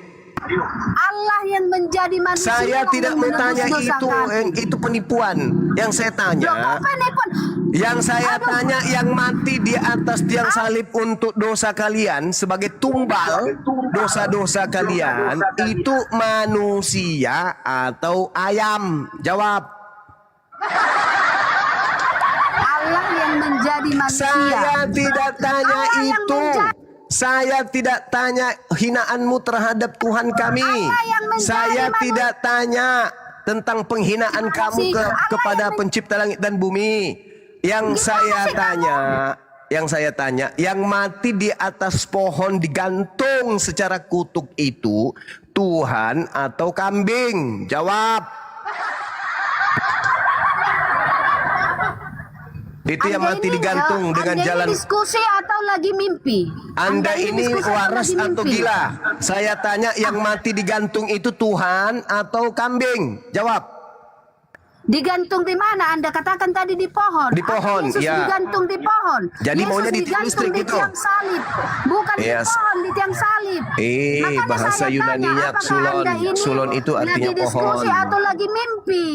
Allah yang menjadi manusia. Saya yang tidak menebus bertanya dosa itu, kami. itu penipuan. Yang saya Loh, tanya, kok penipuan? yang saya Aduh. tanya yang mati di atas tiang salib untuk dosa kalian sebagai tumbal dosa-dosa kalian itu manusia atau ayam? Jawab. Allah yang menjadi manusia. Saya tidak tanya Allah yang itu. menjadi- Saya tidak tanya hinaanmu terhadap Tuhan kami. Allah yang menjadi Saya manusia. tidak tanya tentang penghinaan kamu Allah kepada yang pencipta langit dan bumi. Yang saya tanya, yang mati di atas pohon digantung secara kutuk itu Tuhan atau kambing? Jawab. Itu yang Anda mati ini, digantung dengan Anda jalan. ini diskusi atau lagi mimpi? Anda ini diskusi waras lagi atau mimpi? gila? Saya tanya yang mati digantung itu Tuhan atau kambing? Jawab. Digantung di mana? Anda katakan tadi di pohon. Di pohon, Yesus ya. digantung di pohon. Jadi Yesus maunya di tiang digantung listrik di gitu? tiang salib, bukan Yes. di pohon, di tiang salib. Makanya Bahasa saya tanya, Yunaninya apakah sulon. Anda ini Sulon itu artinya lagi diskusi pohon. atau lagi mimpi?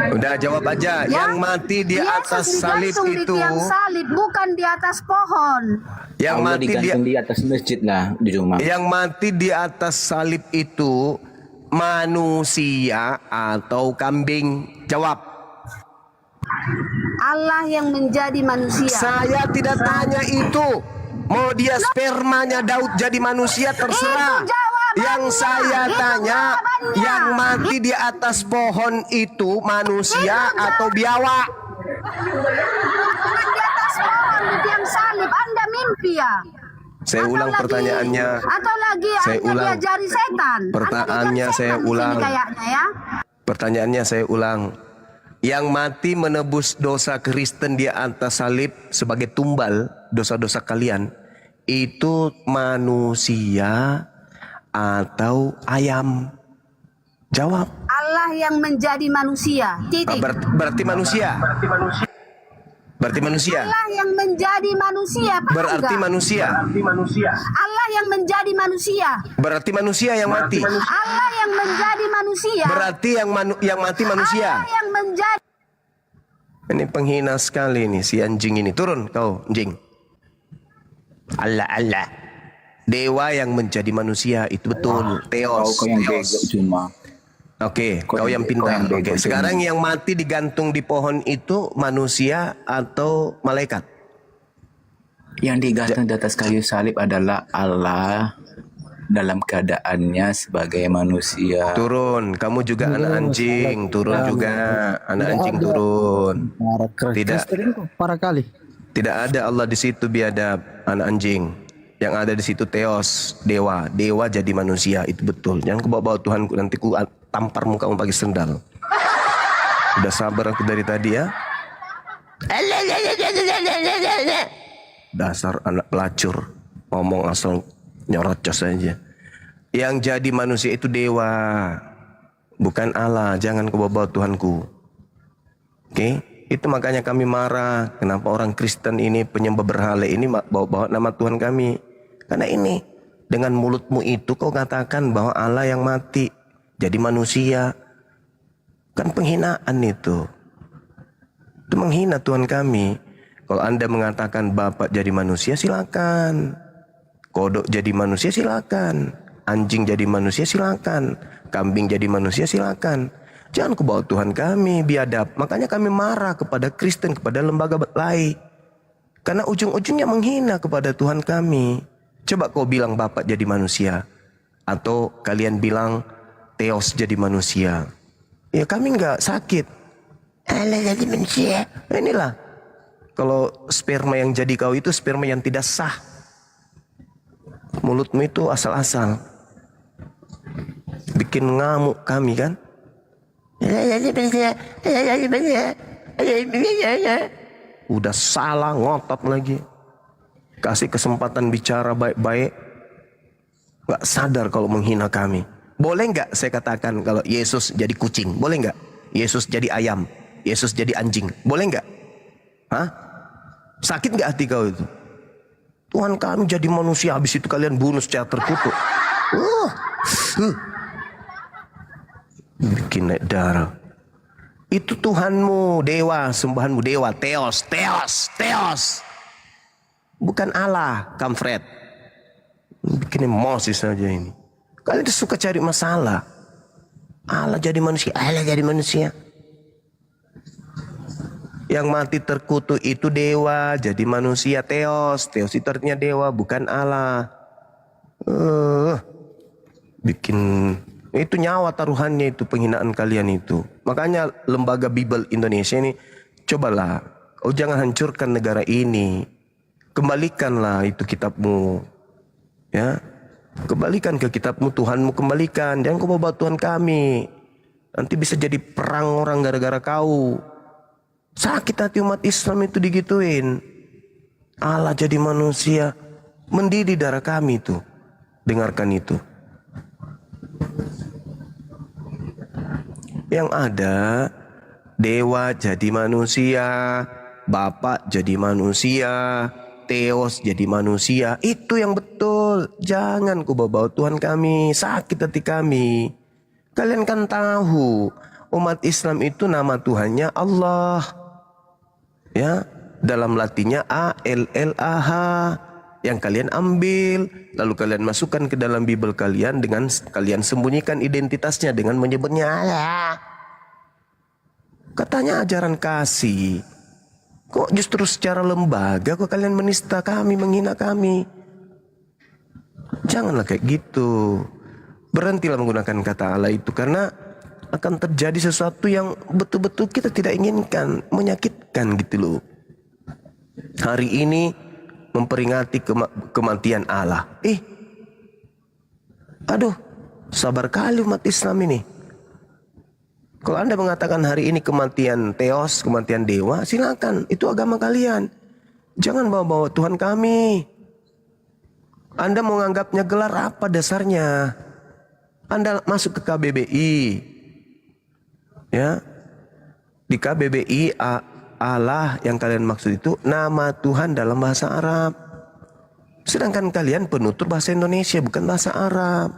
Udah jawab aja. Ya? Yang mati di Yesus atas salib digantung di itu, tiang salib, bukan di atas pohon. yang Allah mati digantung di atas masjid lah di rumah. yang mati di atas salib itu manusia atau kambing? Jawab. Allah yang menjadi manusia. Saya tidak tanya itu. Mau dia spermanya Daud jadi manusia terserah. Itu jawabannya. Yang saya Itu tanya, jawabannya. yang mati di atas pohon itu manusia atau biawak? Bukan di atas pohon, di tiang salib. Anda mimpi ya? Saya Atau ulang lagi- pertanyaannya. Atau lagi Saya Anda ulang. diajari setan. Pertanyaannya Anda diajari saya setan di sini ulang. Kayaknya ya. Pertanyaannya saya ulang. Yang mati menebus dosa Kristen di atas salib sebagai tumbal dosa-dosa kalian itu manusia atau ayam? Jawab. Allah yang menjadi manusia. Titik. Berarti manusia. Berarti manusia. Allah yang menjadi manusia. Paham Berarti nggak? manusia. Allah yang menjadi manusia. Berarti manusia yang mati. Allah yang menjadi manusia. Berarti yang mati manusia. Allah yang menjadi. Ini penghina sekali nih si anjing ini. Turun kau anjing. Allah. Dewa yang menjadi manusia itu betul. Theos. Kau yang bego cuma. Oke, Kau kau yang yang pintar. bego Oke, cuma. sekarang yang mati digantung di pohon itu manusia atau malaikat? Yang digantung di atas kayu salib adalah Allah dalam keadaannya sebagai manusia. Turun, kamu juga anak anjing, turun juga, anak anjing turun. Tidak, Parah kali. tidak ada Allah di situ biadab, anak anjing. Yang ada di situ Theos, dewa, dewa jadi manusia, itu betul. Jangan kebawa-bawa Tuhanku, nanti ku tampar mukamu pakai sendal. Udah sabar aku dari tadi ya. Dasar anak pelacur, ngomong asal nyorocos aja. Yang jadi manusia itu dewa, bukan Allah. Jangan kebawa-bawa Tuhanku. Oke, itu makanya kami marah. Kenapa orang Kristen ini penyembah berhala ini bawa-bawa nama Tuhan kami? Karena ini dengan mulutmu itu kau katakan bahwa Allah yang mati jadi manusia. Kan penghinaan itu. Itu menghina Tuhan kami. Kalau Anda mengatakan Bapak jadi manusia, silakan. Kodok jadi manusia, silakan. Anjing jadi manusia, silakan. Kambing jadi manusia, silakan. Jangan kebawa Tuhan kami, biadab. Makanya kami marah kepada Kristen, kepada lembaga lain. Karena ujung-ujungnya menghina kepada Tuhan kami. Coba kau bilang Bapak jadi manusia. Atau kalian bilang Theos jadi manusia. Ya kami nggak sakit. Allah jadi manusia. Inilah. Kalau sperma yang jadi kau itu sperma yang tidak sah. Mulutmu itu asal-asal. Bikin ngamuk kami kan. Udah salah ngotot lagi. Kasih kesempatan bicara baik-baik. Gak sadar kalau menghina kami. Boleh gak saya katakan kalau Yesus jadi kucing? Boleh gak? Yesus jadi ayam? Yesus jadi anjing? Boleh gak? Hah? Sakit gak hati kau itu? Tuhan kami jadi manusia, habis itu kalian bunuh secara terkutuk. Bikin naik darah. Itu Tuhanmu, dewa, sembahanmu dewa, Theos, Theos, Theos. Bukan Allah, Kamfred. Bikin emosi saja ini. Kalian suka cari masalah. Allah jadi manusia, Allah jadi manusia. Yang mati terkutuk itu dewa, jadi manusia, Theos. Theos itu artinya dewa, bukan Allah. Bikin itu nyawa taruhannya itu penghinaan kalian itu. Makanya lembaga Bible Indonesia ini, cobalah, kau jangan hancurkan negara ini. Kembalikanlah itu kitabmu. Ya. Kembalikan ke kitabmu, Tuhanmu kembalikan. Jangan kau bawa Tuhan kami. Nanti bisa jadi perang orang gara-gara kau. Sakit hati umat Islam itu digituin. Allah jadi manusia. Mendidih darah kami itu. Dengarkan itu. Yang ada dewa jadi manusia, Bapak jadi manusia, Theos jadi manusia. Itu yang betul. Jangan ku bawa Tuhan kami. Sakit hati kami. Kalian kan tahu umat Islam itu nama Tuhannya Allah. Ya, dalam Latinnya ALLAH. Yang kalian ambil, lalu kalian masukkan ke dalam Bible kalian dengan kalian sembunyikan identitasnya dengan menyebutnya Allah. Katanya ajaran kasih. Kok justru secara lembaga kok kalian menista kami, menghina kami? Janganlah kayak gitu. Berhentilah menggunakan kata Allah itu, karena akan terjadi sesuatu yang betul-betul kita tidak inginkan, menyakitkan gitu loh. Hari ini memperingati kematian Allah. Aduh, sabar kali umat Islam ini. Kalau Anda mengatakan hari ini kematian Theos, kematian dewa, silakan, itu agama kalian. Jangan bawa-bawa Tuhan kami. Anda mau menganggapnya gelar apa dasarnya? Anda masuk ke KBBI. Ya, di KBBI Allah yang kalian maksud itu nama Tuhan dalam bahasa Arab. Sedangkan kalian penutur bahasa Indonesia bukan bahasa Arab.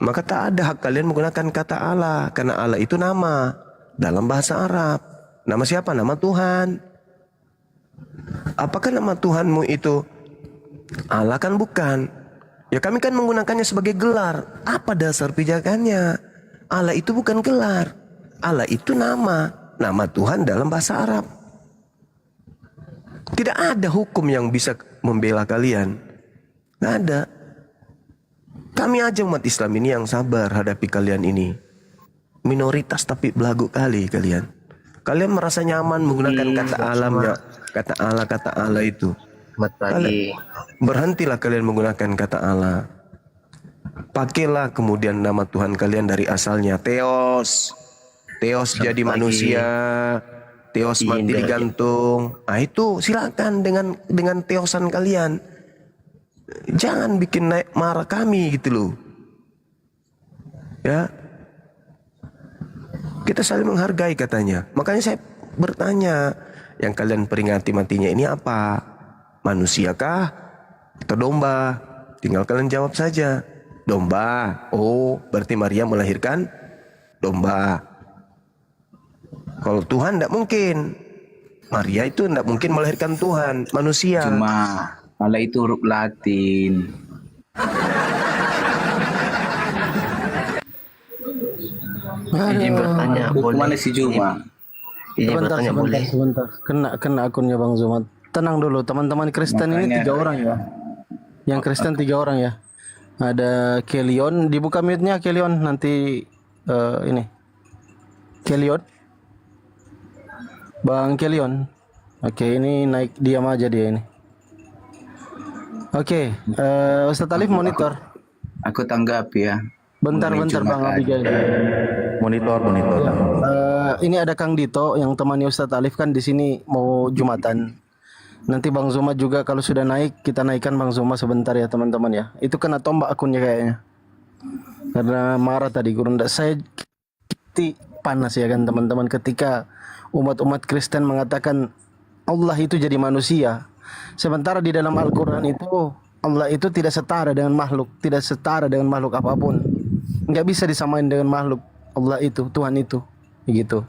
Maka tak ada hak kalian menggunakan kata Allah, karena Allah itu nama dalam bahasa Arab. Nama siapa? Nama Tuhan. Apakah nama Tuhanmu itu Allah? Kan bukan. Ya kami kan menggunakannya sebagai gelar. Apa dasar pijakannya? Allah itu bukan gelar. Allah itu nama. Nama Tuhan dalam bahasa Arab. Tidak ada hukum yang bisa membela kalian. Nggak ada. Kami aja umat Islam ini yang sabar hadapi kalian ini. Minoritas tapi belagu kali kalian. Kalian merasa nyaman menggunakan kata alam ya, kata Allah itu. Selamat pagi. Berhentilah kalian menggunakan kata Allah. Pakailah kemudian nama Tuhan kalian dari asalnya. Theos. Theos jadi manusia. Theos mati digantung. Nah itu silakan dengan theosan kalian. Jangan bikin naik marah kami gitu loh. Ya. Kita saling menghargai katanya. Makanya saya bertanya, yang kalian peringati matinya ini apa? Manusiakah atau domba? Tinggal kalian jawab saja. Domba. Oh, berarti Maria melahirkan domba. Kalau Tuhan tidak mungkin. Maria itu tidak mungkin melahirkan Tuhan, manusia. Cuma Allah itu huruf Latin. Izin bertanya, Mana si Juma? Sebentar. Kena akunnya Bang Zuma. Tenang dulu, teman-teman Kristen ini 3 orang ya. Yang Kristen 3 orang ya. Ada Kelion, dibuka mute-nya Kelion, nanti ini. Kelion. Bang Kelion. Oke, ini naik diam aja dia ini. Oke, Ustadz Alif monitor. Aku tanggapi ya. Bentar Bang Abigail. Monitor. Ini ada Kang Dito yang temani Ustadz Alif kan di sini mau Jumatan. Nanti Bang Zuma juga kalau sudah naik kita naikkan Bang Zuma sebentar ya teman-teman ya. Itu kena tombak akunnya kayaknya. Karena marah tadi guru saya panas ya kan teman-teman ketika umat-umat Kristen mengatakan Allah itu jadi manusia. Sementara di dalam Al-Quran itu Allah itu tidak setara dengan makhluk, tidak setara dengan makhluk apapun. Nggak bisa disamain dengan makhluk. Allah itu, Tuhan itu, begitu.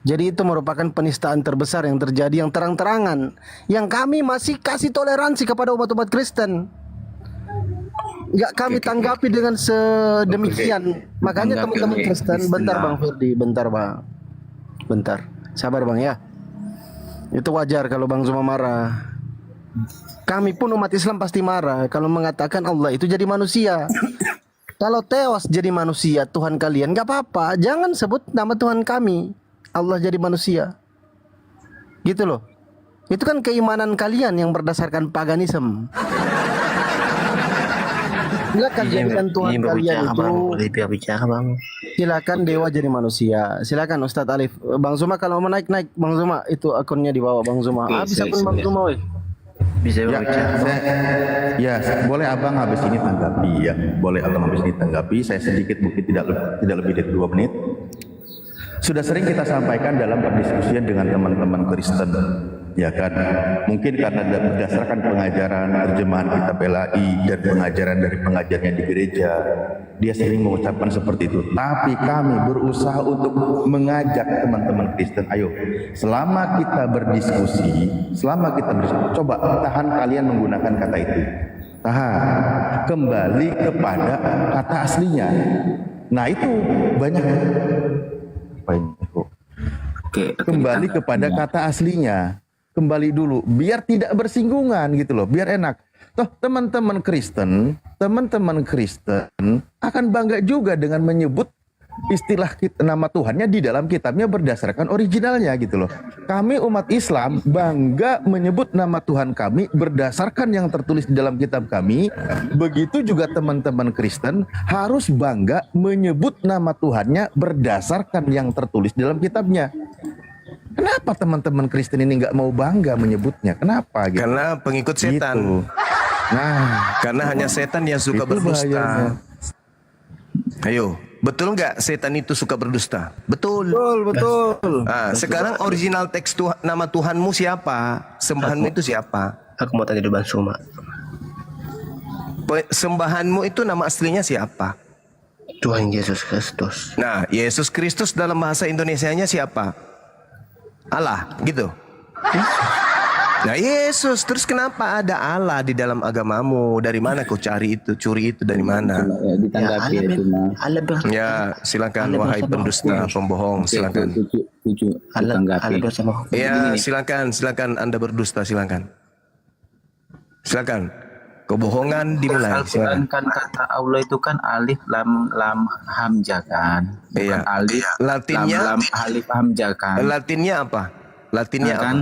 Jadi itu merupakan penistaan terbesar yang terjadi yang terang-terangan, yang kami masih kasih toleransi kepada umat-umat Kristen. Nggak kami tanggapi dengan sedemikian. Makanya teman-teman Kristen, bentar Bang Firdi, bentar. Sabar Bang ya. Itu wajar kalau Bang Zuma marah. Kami pun umat Islam pasti marah kalau mengatakan Allah itu jadi manusia. Kalau Theos jadi manusia, Tuhan kalian, nggak apa-apa. Jangan sebut nama Tuhan kami. Allah jadi manusia. Gitu loh. Itu kan keimanan kalian yang berdasarkan paganisme. Silakan jadikan Tuhan kalian itu. Bicara Bang. Silakan dewa jadi manusia. Silakan Ustadz Alif. Bang Zuma kalau mau naik Bang Zuma itu akunnya dibawa Bang Zuma. Bisa pun Bang Zuma weh. Bisa ya, boleh abang habis ini tanggapi ya. Boleh abang habis ini tanggapi. Saya sedikit mungkin tidak lebih dari 2 menit. Sudah sering kita sampaikan dalam perdiskusian dengan teman-teman Kristen, ya kan? Mungkin karena berdasarkan pengajaran terjemahan kitab LAI dan pengajaran dari pengajarnya di gereja, dia sering mengucapkan seperti itu. Tapi kami berusaha untuk mengajak teman-teman Kristen, ayo, selama kita berdiskusi, coba tahan kalian menggunakan kata itu. Tahan, kembali kepada kata aslinya. Nah itu banyak. Kembali kepada kata aslinya. Kembali dulu biar tidak bersinggungan gitu loh, biar enak. Toh teman-teman Kristen akan bangga juga dengan menyebut istilah nama Tuhannya di dalam kitabnya berdasarkan originalnya gitu loh. Kami umat Islam bangga menyebut nama Tuhan kami berdasarkan yang tertulis di dalam kitab kami. Begitu juga teman-teman Kristen harus bangga menyebut nama Tuhannya berdasarkan yang tertulis di dalam kitabnya. Kenapa teman-teman Kristen ini nggak mau bangga menyebutnya? Kenapa? Gitu? Karena pengikut setan. Gitu. Nah, karena hanya setan yang suka berdusta. Bahayanya. Ayo, betul nggak setan itu suka berdusta? Betul. Nah, sekarang original teks nama Tuhanmu siapa? Sembahanmu itu siapa? Aku mau tanya dulu Bang Zuma. Sembahanmu itu nama aslinya siapa? Tuhan Yesus Kristus. Nah, Yesus Kristus dalam bahasa Indonesianya siapa? Allah, gitu. Nah, Yesus, terus kenapa ada Allah di dalam agamamu? Dari mana kau curi itu dari mana? Ditanggapi ya, Allah Ya, silakan wahai pendusta, pembohong, silakan. setuju ditanggapi. Ya, silakan Anda berdusta, silakan. Kebohongan dimulai. Al-Quran kan kata Allah itu kan alif lam hamzah kan. Bukan alif Latinnya lam alif hamzah kan. Latinnya apa? Latinnya Kan?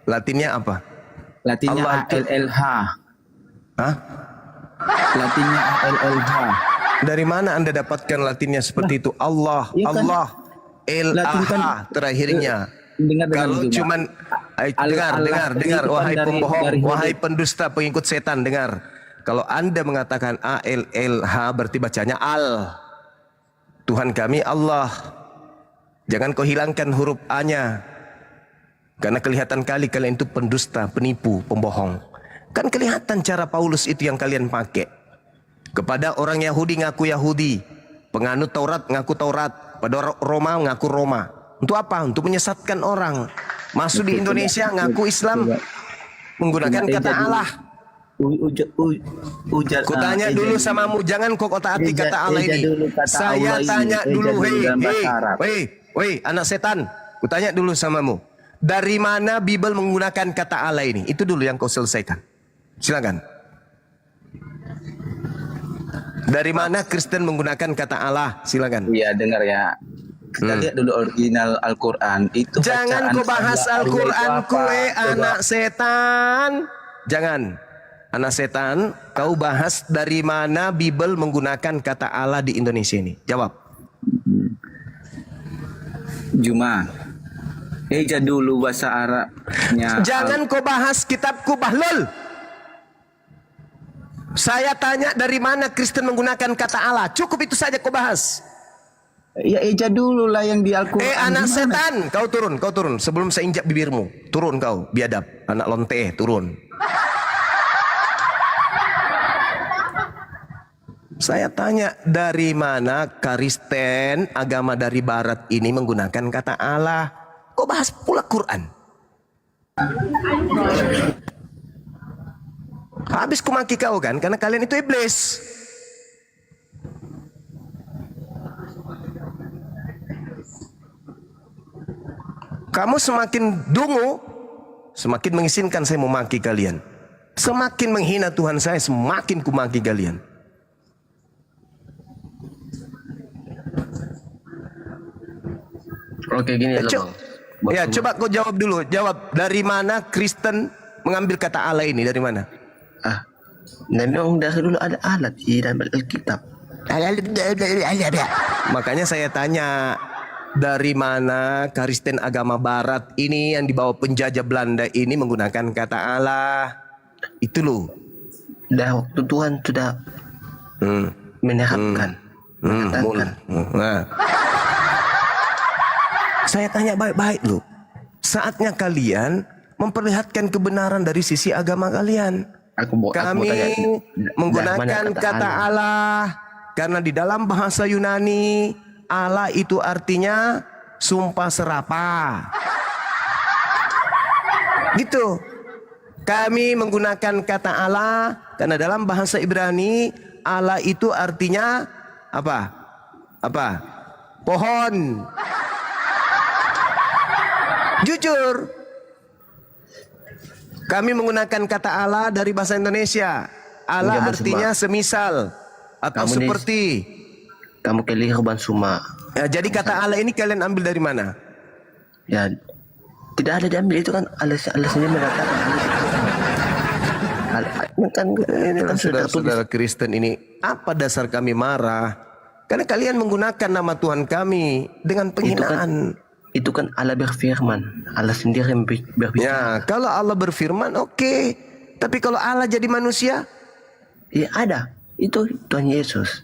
Latinnya Allah itu- ALLH. Hah? Latinnya ALLH. Dari mana Anda dapatkan Latinnya seperti itu? Allah, Iya kan? Allah, Latin kan- LAH terakhirnya. Dengar Kalau Juma. cuman dengar, itu wahai kan pembohong, dari wahai pendusta, pengikut setan, dengar. Kalau Anda mengatakan ALLH berarti bacanya al. Tuhan kami Allah. Jangan kau hilangkan huruf A-nya. Karena kelihatan kali kalian itu pendusta, penipu, pembohong. Kan kelihatan cara Paulus itu yang kalian pakai. Kepada orang Yahudi ngaku Yahudi, penganut Taurat ngaku Taurat, pada Roma ngaku Roma. Untuk apa? Untuk menyesatkan orang. Masuk di Indonesia ngaku Islam, menggunakan kata Allah. Kutanya dulu samamu, jangan kau taati kata Allah ini. Saya tanya dulu, hei, anak setan. Kutanya dulu samamu. Dari mana Bible menggunakan kata Allah ini? Itu dulu yang kau selesaikan. Silakan. Dari mana Kristen menggunakan kata Allah? Silakan. Iya, dengar ya. Kita lihat dulu original Al-Quran itu. Jangan bacaan kau bahas Allah Al-Quran itu apa? kue Coba. anak setan. Jangan. Anak setan, kau bahas dari mana Bible menggunakan kata Allah di Indonesia ini. Jawab. Juma. Eja dulu bahasa Arabnya. Jangan kau bahas kitabku, Bahlul. Saya tanya dari mana Kristen menggunakan kata Allah. Cukup itu saja kau bahas. Ya eja dulu lah yang di Al-Quran. Anak Gimana? setan, kau turun. Sebelum saya injak bibirmu. Turun kau, biadab. Anak lonte, turun. Saya tanya dari mana Kristen agama dari Barat ini menggunakan kata Allah. Kau bahas pula Quran. Habis ku maki kau kan, karena kalian itu iblis. Kamu semakin dungu, semakin mengizinkan saya memaki kalian. Semakin menghina Tuhan saya, semakin ku maki kalian. Oke, gini loh, Bang. Ya, coba kau jawab dulu. Jawab, dari mana Kristen mengambil kata Allah ini? Dari mana? Memang dari dulu ada alat di dalam Alkitab. Makanya saya tanya, dari mana Kristen agama Barat ini yang dibawa penjajah Belanda ini menggunakan kata Allah? Itu loh. Dah waktu Tuhan sudah menerapkan, mengatakan. Nah. Saya tanya baik-baik loh. Saatnya kalian memperlihatkan kebenaran dari sisi agama kalian. Kami menggunakan kata Allah karena di dalam bahasa Yunani Allah itu artinya sumpah serapah. Gitu. Kami menggunakan kata Allah karena dalam bahasa Ibrani Allah itu artinya apa? Pohon. Jujur, kami menggunakan kata Allah dari bahasa Indonesia. Allah artinya semisal atau Kamu seperti. Kamu keliru, Bang Suma. Ya, jadi kata Allah ini kalian ambil dari mana? Ya, tidak ada diambil, itu kan alasannya mengatakan. Ini kan Saudara-saudara Kristen ini, apa dasar kami marah? Karena kalian menggunakan nama Tuhan kami dengan penghinaan. Itu kan Allah berfirman, Allah sendiri yang berbicara. Ya, kalau Allah berfirman oke. Tapi kalau Allah jadi manusia, Ya ada, itu Tuhan Yesus.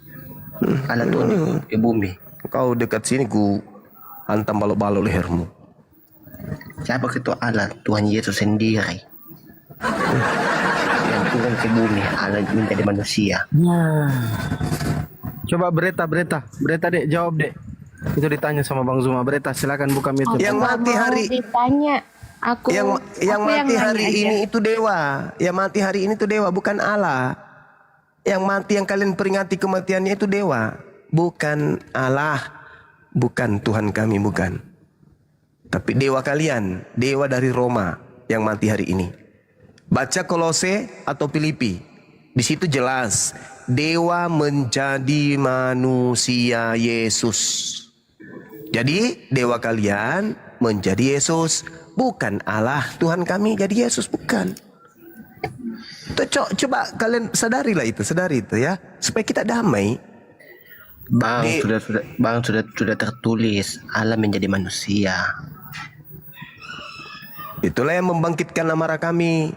Allah turun ke bumi. kau dekat sini ku hantam balok-balok lehermu. Siapa itu Allah? Tuhan Yesus sendiri. Yang turun ke bumi, Allah menjadi manusia. Coba berita dek, jawab dek. Itu ditanya sama Bang Zuma. Berita, silakan buka mic. Yang mati hari ditanya aku yang mati hari nanya ini aja. itu dewa. Yang mati hari ini itu dewa, bukan Allah. Yang mati yang kalian peringati kematiannya itu dewa, bukan Allah, bukan Tuhan kami, bukan. Tapi dewa kalian, dewa dari Roma yang mati hari ini. Baca Kolose atau Filipi. Di situ jelas, dewa menjadi manusia Yesus. Jadi dewa kalian menjadi Yesus, bukan Allah Tuhan kami jadi Yesus, bukan. Coba kalian sadari itu ya, supaya kita damai. Bang, sudah tertulis Allah menjadi manusia. Itulah yang membangkitkan amarah kami.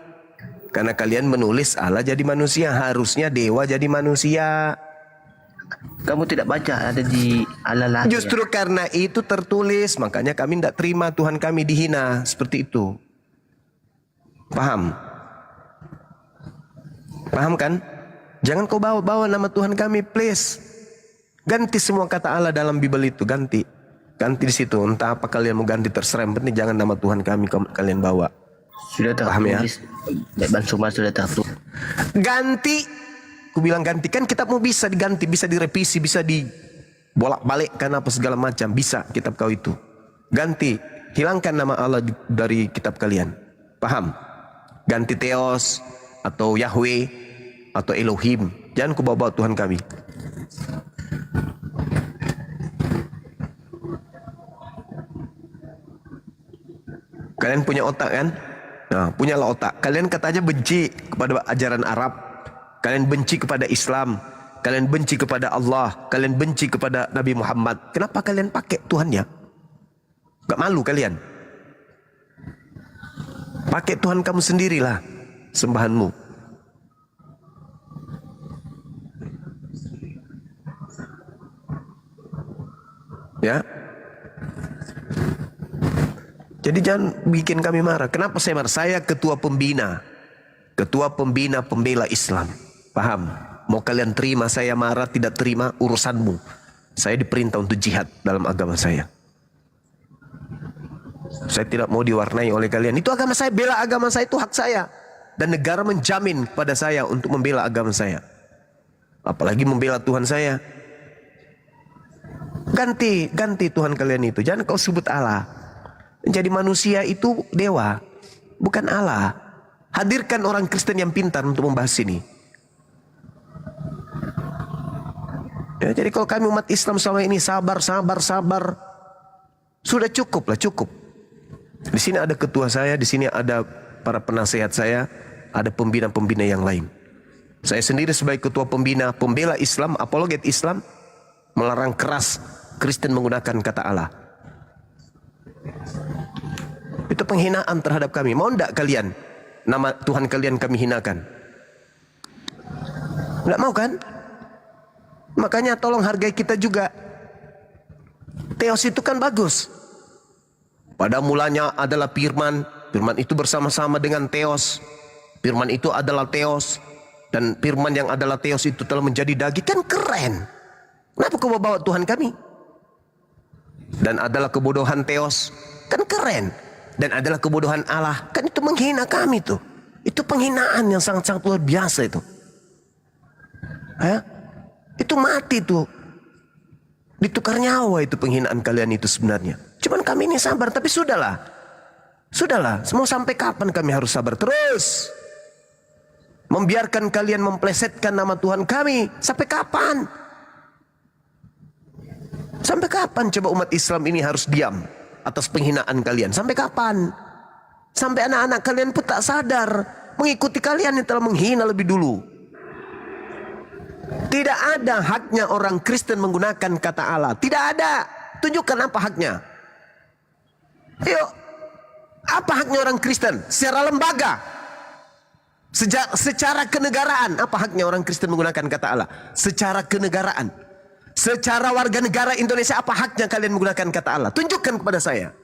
Karena kalian menulis Allah jadi manusia, harusnya dewa jadi manusia. Kamu tidak baca ada di Allah lahir. Justru karena itu tertulis, makanya kami tidak terima Tuhan kami dihina seperti itu. Paham? Paham kan? Jangan kau bawa nama Tuhan kami, please. Ganti semua kata Allah dalam Bible itu, ganti di situ. Entah apa kalian mau ganti, terserah. Yang penting jangan nama Tuhan kami kalian bawa. Sudah tertulis. Bang Suma sudah tertulis. Ganti. Ku bilang ganti, kan kitabmu bisa diganti, bisa direvisi, bisa dibolak-balik, kan apa segala macam, bisa kitab kau itu. Ganti, hilangkan nama Allah dari kitab kalian. Paham? Ganti Theos atau Yahweh atau Elohim. Jangan ku bawa Tuhan kami. Kalian punya otak kan? Nah, punyalah otak. Kalian katanya benci kepada ajaran Arab. Kalian benci kepada Islam. Kalian benci kepada Allah. Kalian benci kepada Nabi Muhammad. Kenapa kalian pakai Tuhannya? Gak malu kalian? Pakai Tuhan kamu sendirilah sembahanmu. Ya. Jadi jangan bikin kami marah. Kenapa saya marah? Saya ketua pembina. Ketua pembina pembela Islam. Paham? Mau kalian terima saya marah, tidak terima, urusanmu. Saya diperintah untuk jihad dalam agama saya. Saya tidak mau diwarnai oleh kalian. Itu agama saya, bela agama saya, itu hak saya. Dan negara menjamin kepada saya untuk membela agama saya. Apalagi membela Tuhan saya. Ganti Tuhan kalian itu. Jangan kau sebut Allah. Menjadi manusia itu dewa, bukan Allah. Hadirkan orang Kristen yang pintar untuk membahas ini. Ya, jadi kalau kami umat Islam selama ini sabar. Sudah cukup. Di sini ada ketua saya, di sini ada para penasehat saya, ada pembina-pembina yang lain. Saya sendiri sebagai ketua pembina, pembela Islam, apologet Islam, melarang keras Kristen menggunakan kata Allah. Itu penghinaan terhadap kami. Mau enggak kalian nama Tuhan kalian kami hinakan? Enggak mau kan? Makanya tolong hargai kita juga. Theos itu kan bagus. Pada mulanya adalah firman. Firman itu bersama-sama dengan Theos. Firman itu adalah Theos. Dan firman yang adalah Theos itu telah menjadi daging. Kan keren. Kenapa kau bawa Tuhan kami? Dan adalah kebodohan Theos. Kan keren. Dan adalah kebodohan Allah. Kan itu menghina kami tuh. Itu penghinaan yang sangat-sangat luar biasa itu. Itu mati tuh. Ditukar nyawa itu penghinaan kalian itu sebenarnya. Cuman kami ini sabar. Tapi sudahlah. Mau sampai kapan kami harus sabar terus? Membiarkan kalian memplesetkan nama Tuhan kami. Sampai kapan? Sampai kapan coba umat Islam ini harus diam atas penghinaan kalian? Sampai kapan? Sampai anak-anak kalian pun tak sadar mengikuti kalian yang telah menghina lebih dulu. Tidak ada haknya orang Kristen menggunakan kata Allah. Tidak ada. Tunjukkan apa haknya. Ayo. Apa haknya orang Kristen? Secara lembaga. Secara kenegaraan. Apa haknya orang Kristen menggunakan kata Allah? Secara kenegaraan. Secara warga negara Indonesia, apa haknya kalian menggunakan kata Allah? Tunjukkan kepada saya.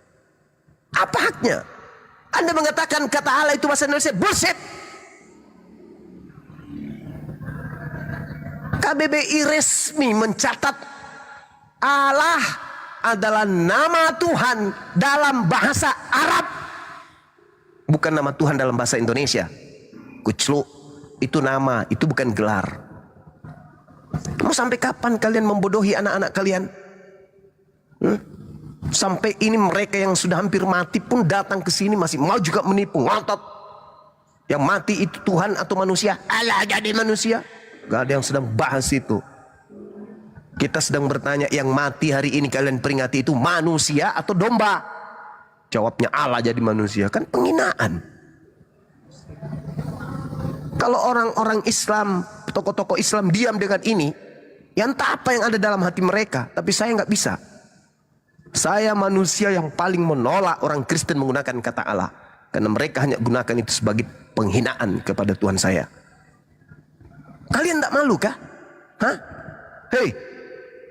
Apa haknya? Anda mengatakan kata Allah itu bahasa Indonesia, bullshit. KBBI resmi mencatat Allah adalah nama Tuhan dalam bahasa Arab. Bukan nama Tuhan dalam bahasa Indonesia. Kuclu, itu nama, itu bukan gelar. Mau sampai kapan kalian membodohi anak-anak kalian? Sampai ini mereka yang sudah hampir mati pun datang ke sini masih mau juga menipu, ngotot. Yang mati itu Tuhan atau manusia? Allah jadi manusia. Gak ada yang sedang bahas itu. Kita sedang bertanya, yang mati hari ini kalian peringati itu manusia atau domba? Jawabnya Allah jadi manusia. Kan penghinaan. Kalau orang-orang Islam, tokoh-tokoh Islam diam dengan ini, ya entah apa yang ada dalam hati mereka. Tapi saya nggak bisa. Saya manusia yang paling menolak orang Kristen menggunakan kata Allah. Karena mereka hanya gunakan itu sebagai penghinaan kepada Tuhan saya. Kalian tidak malu kah? Hah? Hei,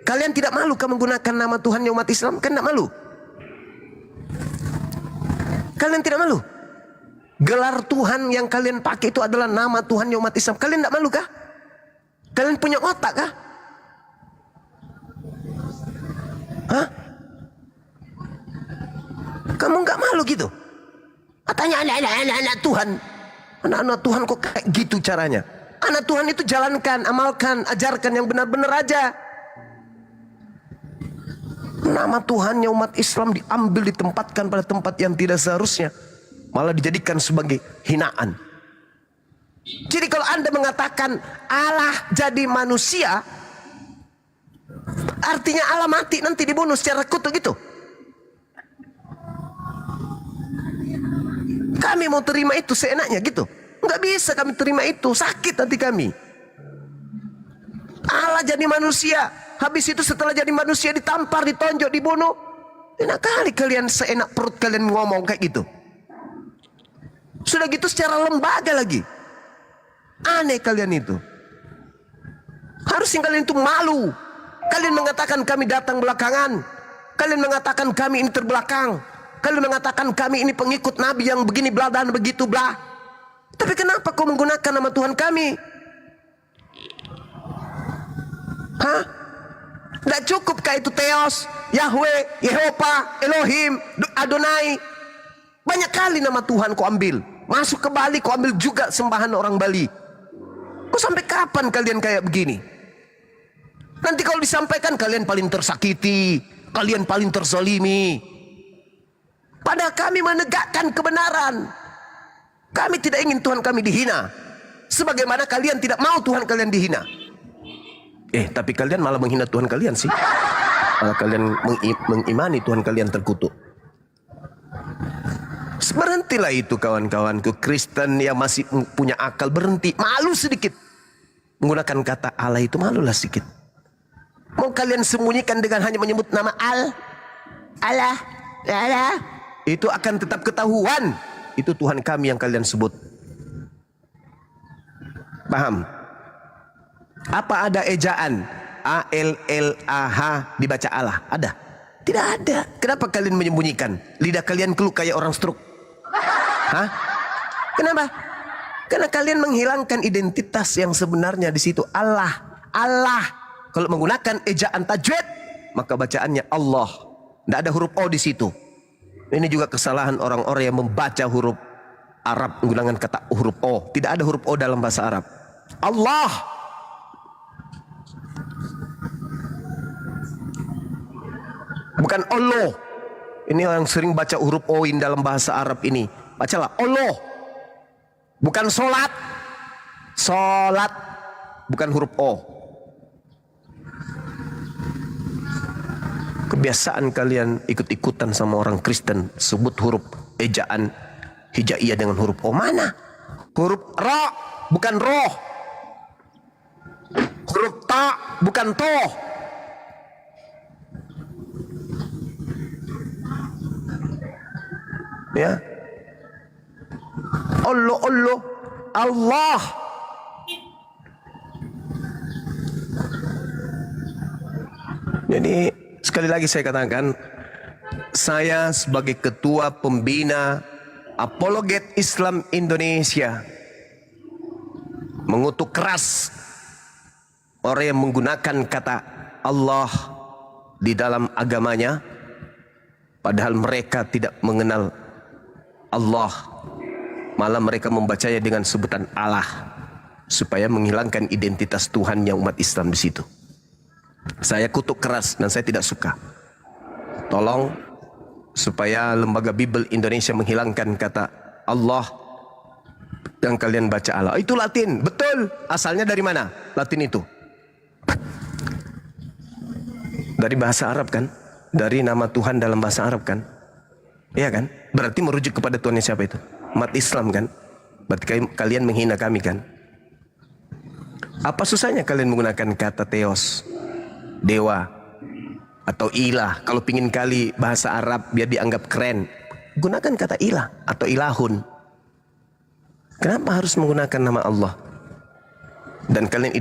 kalian tidak malu kah menggunakan nama Tuhan umat Islam? Kan tidak malu? Kalian tidak malu? Gelar Tuhan yang kalian pakai itu adalah nama Tuhan umat Islam. Kalian tidak malu kah? Kalian punya otak kah? Hah? Kamu nggak malu gitu? Katanya anak-anak Tuhan. Anak-anak Tuhan kok kayak gitu caranya? Anak Tuhan itu jalankan, amalkan, ajarkan yang benar-benar aja. Nama Tuhannya umat Islam diambil, ditempatkan pada tempat yang tidak seharusnya. Malah dijadikan sebagai hinaan. Jadi kalau Anda mengatakan Allah jadi manusia, artinya Allah mati nanti dibunuh secara kutuk gitu. Kami mau terima itu seenaknya gitu. Nggak bisa kami terima itu, sakit hati kami. Allah jadi manusia, habis itu setelah jadi manusia ditampar, ditonjok, dibunuh. Enak kali kalian seenak perut kalian ngomong kayak gitu. Sudah gitu secara lembaga lagi. Aneh kalian itu. Harusnya kalian itu malu. Kalian mengatakan kami datang belakangan. Kalian mengatakan kami ini terbelakang. Kalian mengatakan kami ini pengikut Nabi yang begini bla dan begitu bla. Tapi kenapa kau menggunakan nama Tuhan kami? Hah? Tidak cukupkah itu Theos, Yahweh, Yehova, Elohim, Adonai? Banyak kali nama Tuhan kau ambil. Masuk ke Bali kau ambil juga sembahan orang Bali. Kau sampai kapan kalian kayak begini? Nanti kalau disampaikan kalian paling tersakiti, kalian paling terzalimi. Padahal kami menegakkan kebenaran. Kami tidak ingin Tuhan kami dihina. Sebagaimana kalian tidak mau Tuhan kalian dihina. Tapi kalian malah menghina Tuhan kalian sih. Malah kalian mengimani Tuhan kalian terkutuk. Berhentilah itu kawan-kawanku Kristen yang masih punya akal, berhenti. Malu sedikit. Menggunakan kata Allah itu malulah sedikit. Mau kalian sembunyikan dengan hanya menyebut nama Allah. Itu akan tetap ketahuan. Itu Tuhan kami yang kalian sebut. Paham? Apa ada ejaan A-L-L-A-H dibaca Allah? Ada? Tidak ada. Kenapa kalian menyembunyikan? Lidah kalian keluh kayak orang stroke. Hah? Kenapa? Karena kalian menghilangkan identitas yang sebenarnya di situ. Allah. Kalau menggunakan ejaan tajwid, maka bacaannya Allah. Tidak ada huruf O di situ. Ini juga kesalahan orang-orang yang membaca huruf Arab menggunakan kata huruf O. Tidak ada huruf O dalam bahasa Arab. Allah. Bukan Allah. Ini yang sering baca huruf O in dalam bahasa Arab ini. Bacalah Allah. Bukan solat. Solat. Bukan huruf O. Kebiasaan kalian ikut-ikutan sama orang Kristen. Sebut huruf ejaan hijaiyah dengan huruf O. Mana? Huruf Ra. Bukan Roh. Huruf Ta. Bukan Toh. Ya. Allah. Jadi sekali lagi saya katakan, saya sebagai ketua pembina Apologet Islam Indonesia mengutuk keras orang yang menggunakan kata Allah di dalam agamanya, padahal mereka tidak mengenal Allah, malah mereka membacanya dengan sebutan Allah supaya menghilangkan identitas Tuhan yang umat Islam di situ. Saya kutuk keras dan saya tidak suka. tolong supaya Lembaga Bible Indonesia menghilangkan kata Allah yang kalian baca Allah. Itu Latin, betul. Asalnya dari mana? Latin itu dari bahasa Arab kan? Dari nama Tuhan dalam bahasa Arab kan? Iya kan? Berarti merujuk kepada Tuhan siapa itu? Umat Islam kan? Berarti kalian menghina kami kan? Apa susahnya kalian menggunakan kata Theos, dewa, atau ilah? Kalau pingin kali bahasa Arab biar dianggap keren, gunakan kata ilah atau ilahun. Kenapa harus menggunakan nama Allah? Dan kalian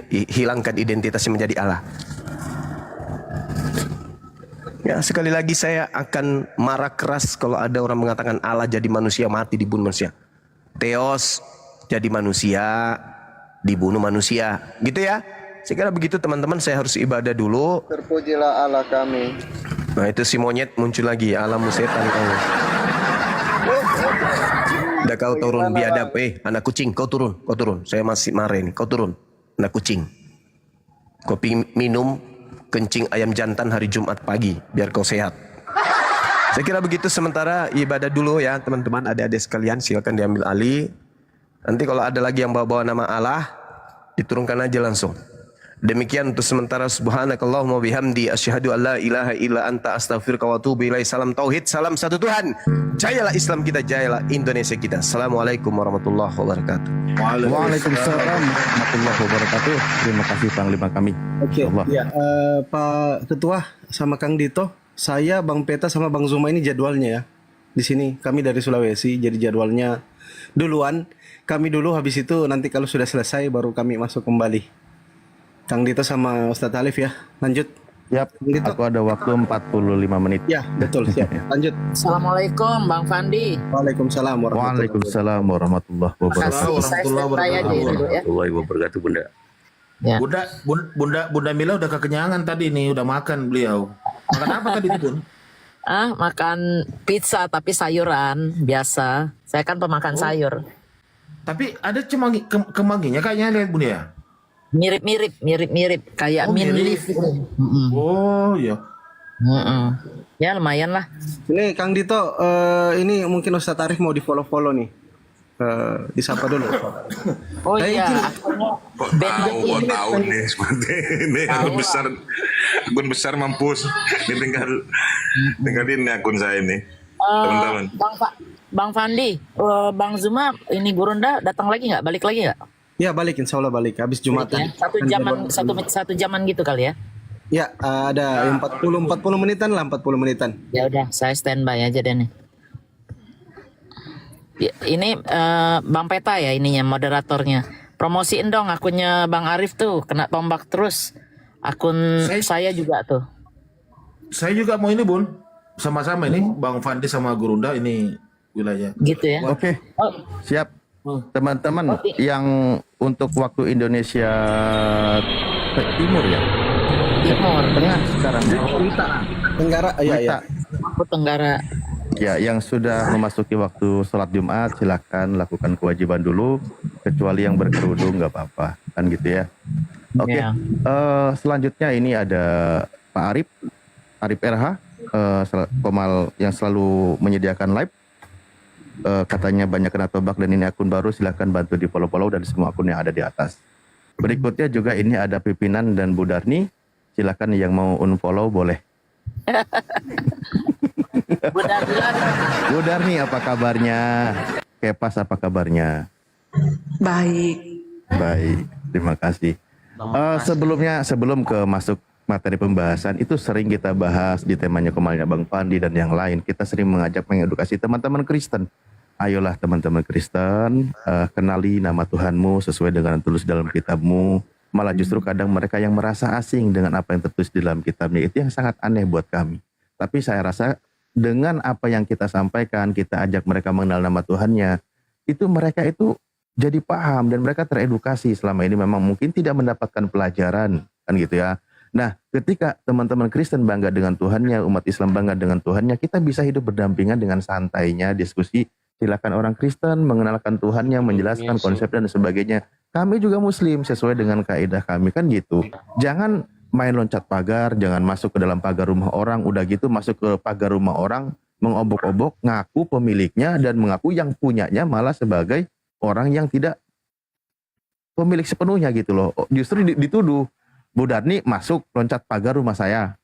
hilangkan identitasnya menjadi Allah. Ya, sekali lagi saya akan marah keras kalau ada orang mengatakan Allah jadi manusia, mati dibunuh manusia. Theos jadi manusia, dibunuh manusia. Gitu ya. Saya kira begitu teman-teman, saya harus ibadah dulu. Terpujilah Allah kami. Nah itu si monyet muncul lagi, alamu setan kau. Udah kau turun biadab, anak kucing, kau turun. Saya masih marah ini, kau turun, anak kucing. Kopi minum kencing ayam jantan hari Jumat pagi, biar kau sehat. Saya kira begitu sementara ibadah dulu ya teman-teman, adik-adik sekalian silakan diambil alih. Nanti kalau ada lagi yang bawa-bawa nama Allah, diturunkan aja langsung. Demikian untuk sementara. Subhanakallahumma bihamdi asyhadu an la ilaha illa anta astaghfiruka wa atubu ilaik. Salam tauhid, salam satu Tuhan. Jayalah Islam kita, jayalah Indonesia kita. Assalamualaikum warahmatullahi wabarakatuh. Waalaikumsalam warahmatullahi wabarakatuh. Terima kasih Panglima kami. Oke, ya Pak Ketua sama Kang Dito, saya Bang Peta sama Bang Zuma ini jadwalnya ya. Di sini kami dari Sulawesi, jadi jadwalnya duluan. Kami dulu, habis itu nanti kalau sudah selesai baru kami masuk kembali. Kang Dito sama Ustadz Alif ya, lanjut. Yap, aku ada waktu 45 menit. Ya, betul, siap. Lanjut. Assalamualaikum Bang Fandi. Waalaikumsalam warahmatullahi wabarakatuh. Bunda. Ya. Bunda Mila udah kekenyangan tadi nih, udah makan beliau. Makan apa tadi Bun? Makan pizza tapi sayuran biasa. Saya kan pemakan sayur. Tapi ada kemanginya kayaknya lihat Bunda ya. Mirip kayak mint leaf gitu. Oh iya. Ya lumayan lah. Ini Kang Dito, ini mungkin Ustadz Arif mau di follow nih. Disapa dulu. Oh iya. Kok tahu nih seperti ini. Akun besar mampus. Ini tinggalin akun saya ini. Teman-teman. Bang Fandi, Bang Zuma, ini Gurunda datang lagi nggak? Balik lagi nggak? Ya balik, insya Allah balik. Habis Jumatan. Satu jaman gitu kali ya? Ya, ada 40 menitan lah, 40 menitan. Ya udah, saya standby aja deh nih. Ya, ini Bang Peta ya ininya moderatornya. Promosiin dong akunnya Bang Arif tuh, kena tombak terus. Akun saya juga tuh. Saya juga mau ini Bun. Sama-sama ini Bang Fandi sama Gurunda ini wilayah. Gitu ya. Oke. Siap. Teman-teman yang untuk waktu Indonesia Timur ya? Timur. Tengah sekarang. Tenggara, iya. Aku Tenggara. Ya, yang sudah memasuki waktu sholat Jumat silakan lakukan kewajiban dulu, kecuali yang berkerudung nggak apa-apa, kan gitu ya. Oke. Ya. Selanjutnya ini ada Pak Arif RH, Komal yang selalu menyediakan live. Katanya banyak kena tobak dan ini akun baru, silahkan bantu di follow dan semua akun yang ada di atas. Berikutnya juga ini ada Pimpinan dan Bu Darni, silahkan yang mau unfollow boleh. Bu Darni apa kabarnya? Kepas apa kabarnya? Baik, terima kasih. Sebelum ke masuk materi pembahasan, itu sering kita bahas di temanya Komalnya Bang Fandi dan yang lain. Kita sering mengedukasi teman-teman Kristen. Ayolah teman-teman Kristen, kenali nama Tuhanmu sesuai dengan tulis dalam kitabmu. Malah justru kadang mereka yang merasa asing dengan apa yang tertulis di dalam kitabnya, itu yang sangat aneh buat kami. Tapi saya rasa dengan apa yang kita sampaikan, kita ajak mereka mengenal nama Tuhannya, itu mereka itu jadi paham dan mereka teredukasi. Selama ini memang mungkin tidak mendapatkan pelajaran, kan gitu ya. Nah, ketika teman-teman Kristen bangga dengan Tuhannya, umat Islam bangga dengan Tuhannya, kita bisa hidup berdampingan dengan santainya, diskusi. Silakan orang Kristen mengenalkan Tuhannya, menjelaskan konsep dan sebagainya. Kami juga Muslim sesuai dengan kaidah kami, kan gitu. Jangan main loncat pagar, jangan masuk ke dalam pagar rumah orang. Udah gitu masuk ke pagar rumah orang, mengobok-obok, ngaku pemiliknya dan mengaku yang punyanya malah sebagai orang yang tidak pemilik sepenuhnya gitu loh. Justru dituduh, Bu Darni masuk loncat pagar rumah saya.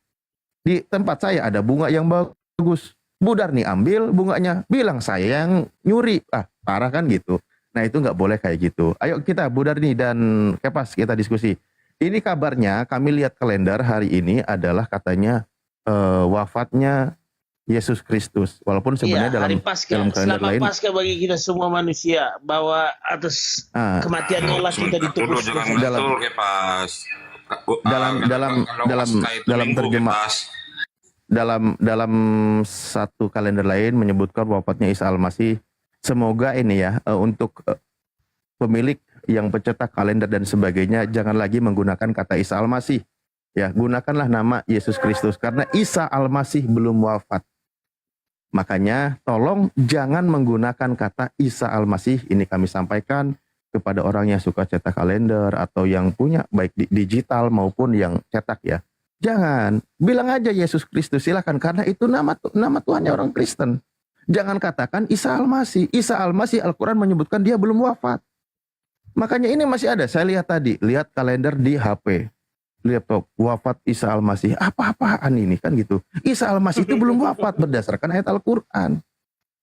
Di tempat saya ada bunga yang bagus. Bu Darni ambil bunganya, bilang saya yang nyuri. Parah kan gitu. Nah itu nggak boleh kayak gitu. Ayo kita Bu Darni dan Kepas kita diskusi. Ini kabarnya kami lihat kalender hari ini adalah katanya wafatnya Yesus Kristus. Walaupun sebenarnya dalam kalender Selamat lain. Paskah bagi kita semua manusia, bahwa atas kematiannya lah kita ditebus. Dalam terjemah dalam satu kalender lain menyebutkan wafatnya Isa Al-Masih. Semoga ini ya untuk pemilik yang pencetak kalender dan sebagainya jangan lagi menggunakan kata Isa Al-Masih. Ya, gunakanlah nama Yesus Kristus karena Isa Al-Masih belum wafat. Makanya tolong jangan menggunakan kata Isa Al-Masih. Ini kami sampaikan kepada orang yang suka cetak kalender atau yang punya baik digital maupun yang cetak ya. Jangan, bilang aja Yesus Kristus silakan karena itu nama Tuhannya orang Kristen. Jangan katakan Isa Al-Masih. Isa Al-Masih Al-Quran menyebutkan dia belum wafat. Makanya ini masih ada. Saya lihat tadi, lihat kalender di HP. Lihat wafat Isa Al-Masih. Apa-apaan ini kan gitu. Isa Al-Masih itu belum wafat berdasarkan ayat Al-Quran.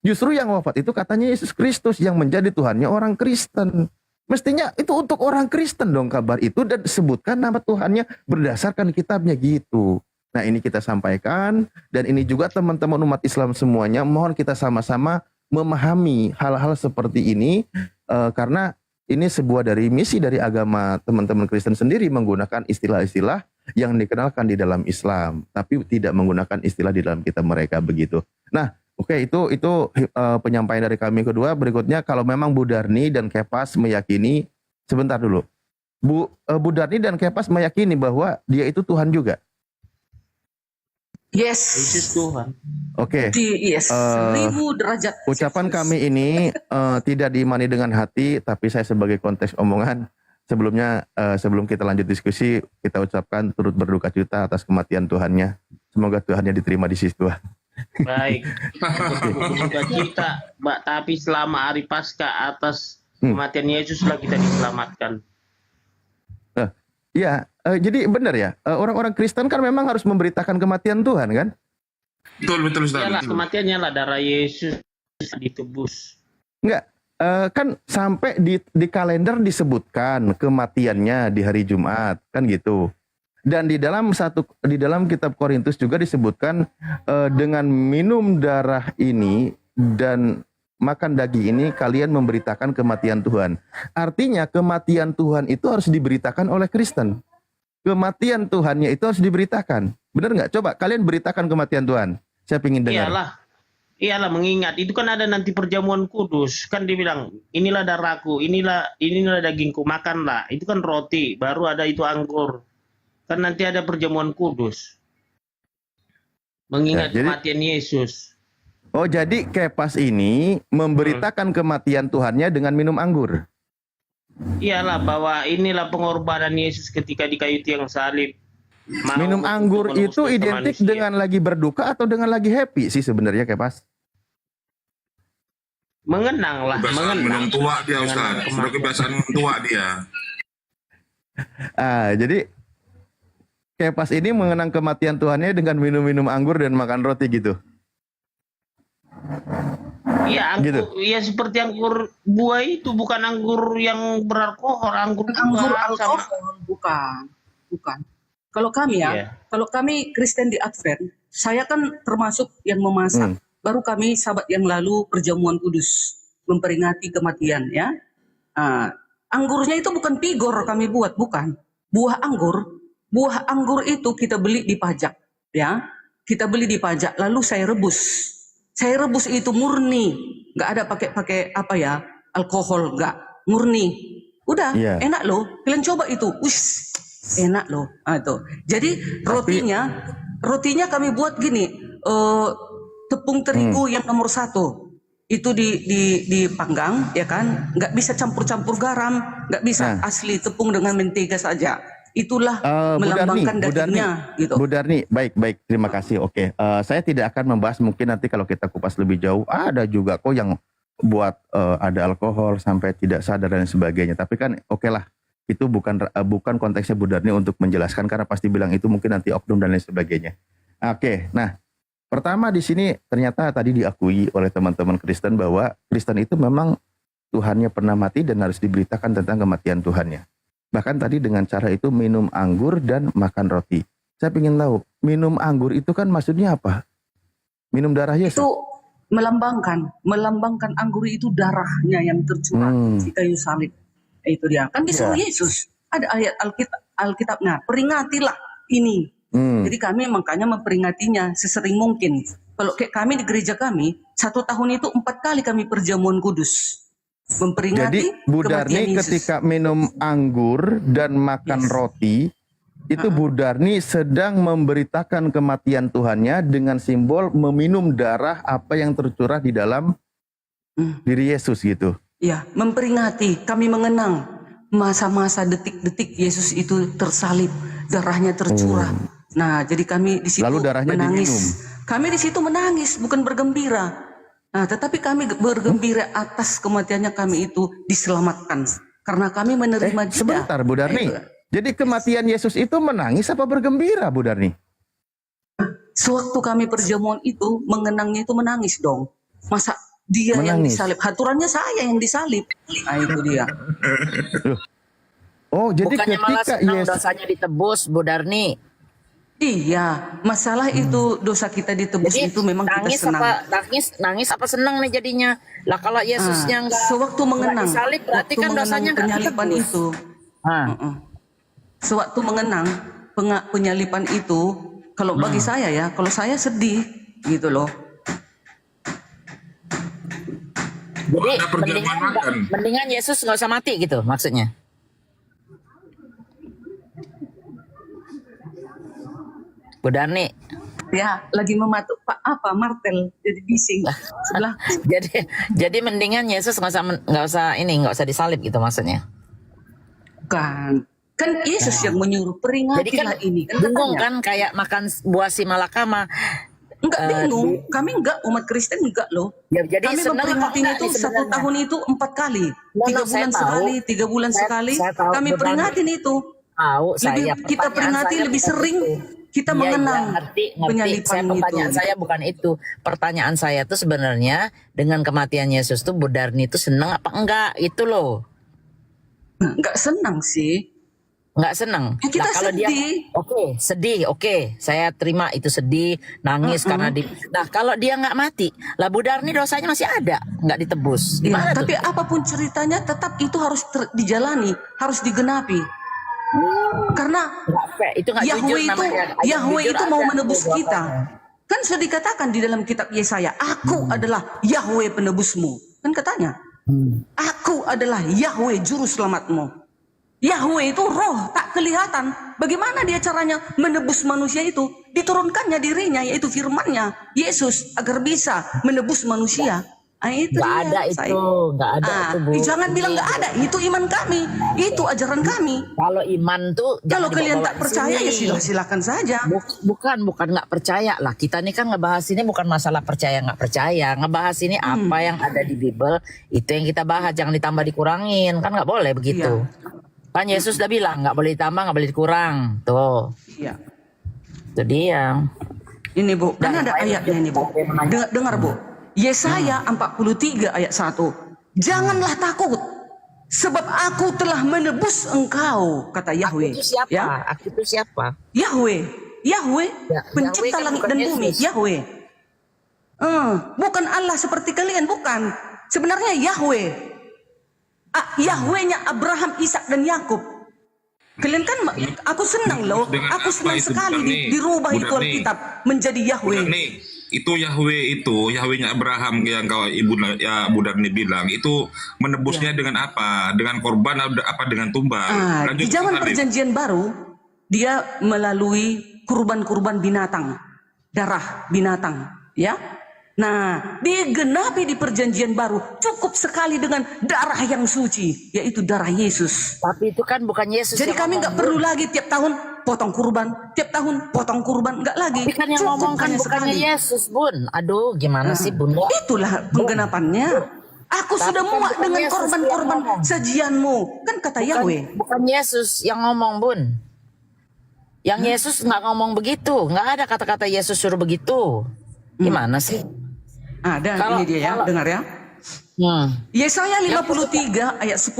Justru yang wafat itu katanya Yesus Kristus yang menjadi Tuhannya orang Kristen. Mestinya itu untuk orang Kristen dong kabar itu dan disebutkan nama Tuhannya berdasarkan kitabnya gitu. Nah ini kita sampaikan dan ini juga teman-teman umat Islam semuanya mohon kita sama-sama memahami hal-hal seperti ini karena ini sebuah dari misi dari agama teman-teman Kristen sendiri menggunakan istilah-istilah yang dikenalkan di dalam Islam tapi tidak menggunakan istilah di dalam kitab mereka begitu. Nah oke, itu penyampaian dari kami. Kedua, berikutnya kalau memang Bu Darni dan Kepas meyakini, sebentar dulu. Bu Darni dan Kepas meyakini bahwa dia itu Tuhan juga. Yes. Yesus Tuhan. Oke. Yes. 1000 derajat. Ucapan kami ini tidak diimani dengan hati, tapi saya sebagai konteks omongan sebelumnya sebelum kita lanjut diskusi, kita ucapkan turut berduka cita atas kematian Tuhannya. Semoga Tuhannya diterima di sisi Tuhan. Baik. Berduka cita, tapi selama hari Paskah atas kematian Yesus lah kita diselamatkan. Ya, jadi benar ya. Orang-orang Kristen kan memang harus memberitakan kematian Tuhan kan? Betul Ustaz. Iyalah kematiannya lah darah Yesus ditebus. Enggak, kan sampai di kalender disebutkan kematiannya di hari Jumat kan gitu. Dan di dalam kitab Korintus juga disebutkan dengan minum darah ini dan makan daging ini kalian memberitakan kematian Tuhan. Artinya kematian Tuhan itu harus diberitakan oleh Kristen. Kematian Tuhannya itu harus diberitakan. Benar nggak? Coba kalian beritakan kematian Tuhan. Saya ingin dengar. Iyalah mengingat itu kan ada nanti perjamuan kudus kan dibilang inilah darahku, inilah dagingku makanlah. Itu kan roti, baru ada itu anggur. Kan nanti ada perjamuan kudus. Mengingat kematian Yesus. Oh jadi Kepas ini memberitakan kematian Tuhannya dengan minum anggur. Iyalah bahwa inilah pengorbanan Yesus ketika di kayu tiang salib. Minum anggur itu identik dengan lagi berduka atau dengan lagi happy sih sebenarnya Kepas? Mengenang lah. Minum tua dia Ustaz. Sudah kebiasaan tua dia. Jadi Kepas ini mengenang kematian Tuhannya dengan minum-minum anggur dan makan roti gitu. Iya, anggur, gitu. Ya seperti anggur buah itu bukan anggur yang beralkohol, anggur alkohol bukan. Kalau kami kalau kami Kristen di Advent, saya kan termasuk yang memasak. Baru kami Sabat yang lalu perjamuan kudus memperingati kematian ya. Anggurnya itu bukan pigor kami buat, bukan. Buah anggur itu kita beli di pajak ya. Kita beli di pajak lalu saya rebus. Saya rebus itu murni, nggak ada pakai alkohol, nggak murni. Udah, enak loh. Kalian coba itu, enak loh. Tuh. Jadi rotinya kami buat gini, tepung terigu yang nomor 1 itu dipanggang, ya kan? Nggak bisa campur-campur garam, nggak bisa asli tepung dengan mentega saja. itulah Bu Darni, melambangkan Bu Darni, dagingnya gitu. Bu Darni, baik, terima kasih. Oke, saya tidak akan membahas, mungkin nanti kalau kita kupas lebih jauh, ada juga kok yang buat ada alkohol sampai tidak sadar dan sebagainya. Tapi kan oke lah, itu bukan konteksnya Bu Darni untuk menjelaskan, karena pasti bilang itu mungkin nanti oknum dan lain sebagainya. Oke, nah pertama di sini ternyata tadi diakui oleh teman-teman Kristen bahwa Kristen itu memang Tuhannya pernah mati dan harus diberitakan tentang kematian Tuhannya. Bahkan tadi dengan cara itu minum anggur dan makan roti. Saya ingin tahu, minum anggur itu kan maksudnya apa? Minum darah Yesus? Itu melambangkan anggur itu darahnya yang tercurah di kayu salib. Itu dia. Kan disuruh Yesus. Ada ayat Alkitabnya, peringatilah ini. Jadi kami makanya memperingatinya sesering mungkin. Kalau kayak kami di gereja kami, 1 tahun itu 4 kali kami perjamuan kudus. Memperingati Jadi Bu kematian Darni Yesus. ketika minum anggur dan makan roti, itu Bu Darni sedang memberitakan kematian Tuhannya dengan simbol meminum darah apa yang tercurah di dalam diri Yesus gitu. Ya, memperingati, kami mengenang masa-masa detik-detik Yesus itu tersalib, darahnya tercurah. Nah, jadi kami di situ Lalu darahnya menangis. diminum. Kami di situ menangis, bukan bergembira. Nah, tetapi kami bergembira atas kematiannya kami itu diselamatkan. Karena kami menerima dia. Sebentar Bu Darni. Jadi kematian Yesus itu menangis apa bergembira Bu Darni? Sewaktu kami perjamuan itu, mengenangnya itu menangis dong. Masa dia yang Menangis. disalib? Haturannya saya yang disalib. Nah, itu dia. Oh, jadi Bukannya malah ketika senang Yesus dosanya ditebus, Bu Darni. Iya, masalah itu dosa kita ditebus Jadi itu memang kita nangis senang. nangis apa senang nih jadinya? Lah kalau Yesusnya enggak sewaktu mengenang, disalib berarti waktu kan mengenang dosanya enggak penyaliban ditebus. itu. Sewaktu mengenang penyaliban itu, kalau bagi saya ya, kalau saya sedih gitu loh. Jadi mendingan Yesus nggak usah mati gitu maksudnya. Bu Darni. Ya, lagi mematuk martel jadi bising sebelah. jadi mendingan Yesus nggak usah disalib gitu maksudnya. Bukan. Kan Yesus yang menyuruh Jadi kan peringatilah ini. bingung katanya. kan kayak makan buah si malakama. Enggak bingung. Kami enggak, umat Kristen enggak loh. Ya, jadi kami senang memperingatinya apa itu enggak nih 1 sebenarnya? tahun itu 4 kali. 3 saya bulan tahu. sekali, 3 bulan sekali. Saya tahu, Kami benar. peringatin itu. Tahu Lebih saya. kita Pertanyaan peringati saya lebih bukan sering. itu. Kita Iya, mengenang ngerti. penyaliban Pertanyaan itu. saya bukan itu. Pertanyaan saya tuh sebenarnya dengan kematian Yesus tuh Bu Darni tuh senang apa enggak? Itu loh. Enggak senang sih. Enggak senang. Ya, kita Nah, kalau dia sedih. sedih, saya terima itu sedih, nangis karena Nah, kalau dia nggak mati, lah Bu Darni dosanya masih ada, nggak ditebus. Ya, Gimana tuh? tapi apapun ceritanya tetap itu harus dijalani, harus digenapi. Karena itu nggak jujur Yahweh itu, namanya. Ayat Yahweh jujur itu mau ada menebus tuh kita. Kan sudah dikatakan di dalam kitab Yesaya, Aku adalah Yahweh penebusmu. Kan katanya, Aku adalah Yahweh juru selamatmu. Yahweh itu roh tak kelihatan. Bagaimana dia caranya menebus manusia itu? Diturunkannya dirinya, yaitu firman-Nya, Yesus, agar bisa menebus manusia. Itu Nggak dia, ada saya. itu, nggak ada itu, Bu. Jangan bilang nggak ada, itu iman kami, itu ajaran kami. Kalau iman tuh Kalau jangan kalian dibawa-bawa tak ke percaya ya sini. silakan saja. Bukan nggak percaya lah. Kita nih kan ngebahas ini bukan masalah percaya nggak percaya. Ngebahas ini apa yang ada di Bible, itu yang kita bahas. Jangan ditambah dikurangin, kan nggak boleh begitu. Kan Yesus udah bilang nggak boleh ditambah, nggak boleh dikurang. Tuh. Iya. Itu dia. Ini Bu, dan ada ayatnya ini Bu. Dengar Bu. Yesaya 43 ayat 1. Janganlah takut, sebab aku telah menebus engkau, kata Yahweh. Aku itu siapa? Ya? Aku itu siapa? Yahweh, pencipta Yahweh kan langit bukan dan bumi, Yesus. Yahweh. Bukan Allah seperti kalian, bukan. Sebenarnya Yahweh. Yahwehnya Abraham, Ishak dan Yakub. Kalian kan, aku senang loh. Aku senang sekali dirubah itu Alkitab menjadi Yahweh. Itu Yahweh itu, Yahwehnya Abraham yang kau ibu ya Bu Darni bilang itu menebusnya dengan apa? Dengan korban apa dengan tumbal? Di zaman perjanjian baru dia melalui kurban-kurban binatang, darah binatang, ya. Nah, digenapi di perjanjian baru cukup sekali dengan darah yang suci, yaitu darah Yesus. Tapi itu kan bukan Yesus. Jadi yang kami ngomong, nggak perlu lagi tiap tahun potong kurban, tiap tahun potong kurban, nggak lagi. Tapi kan yang ngomong kan hanya bukannya sekali. Yesus, Bun. Aduh, gimana sih, Bun? Itulah penggenapannya. Aku Tapi sudah kan muak bukan dengan Yesus yang korban-korban ngomong. sajianmu, kan kata Yahweh. Bukan Yesus yang ngomong, Bun. Yang Yesus nggak ngomong begitu. Nggak ada kata-kata Yesus suruh begitu. Gimana sih? Dan ini dia ya, dengar ya. Yesaya 53 ayat 10.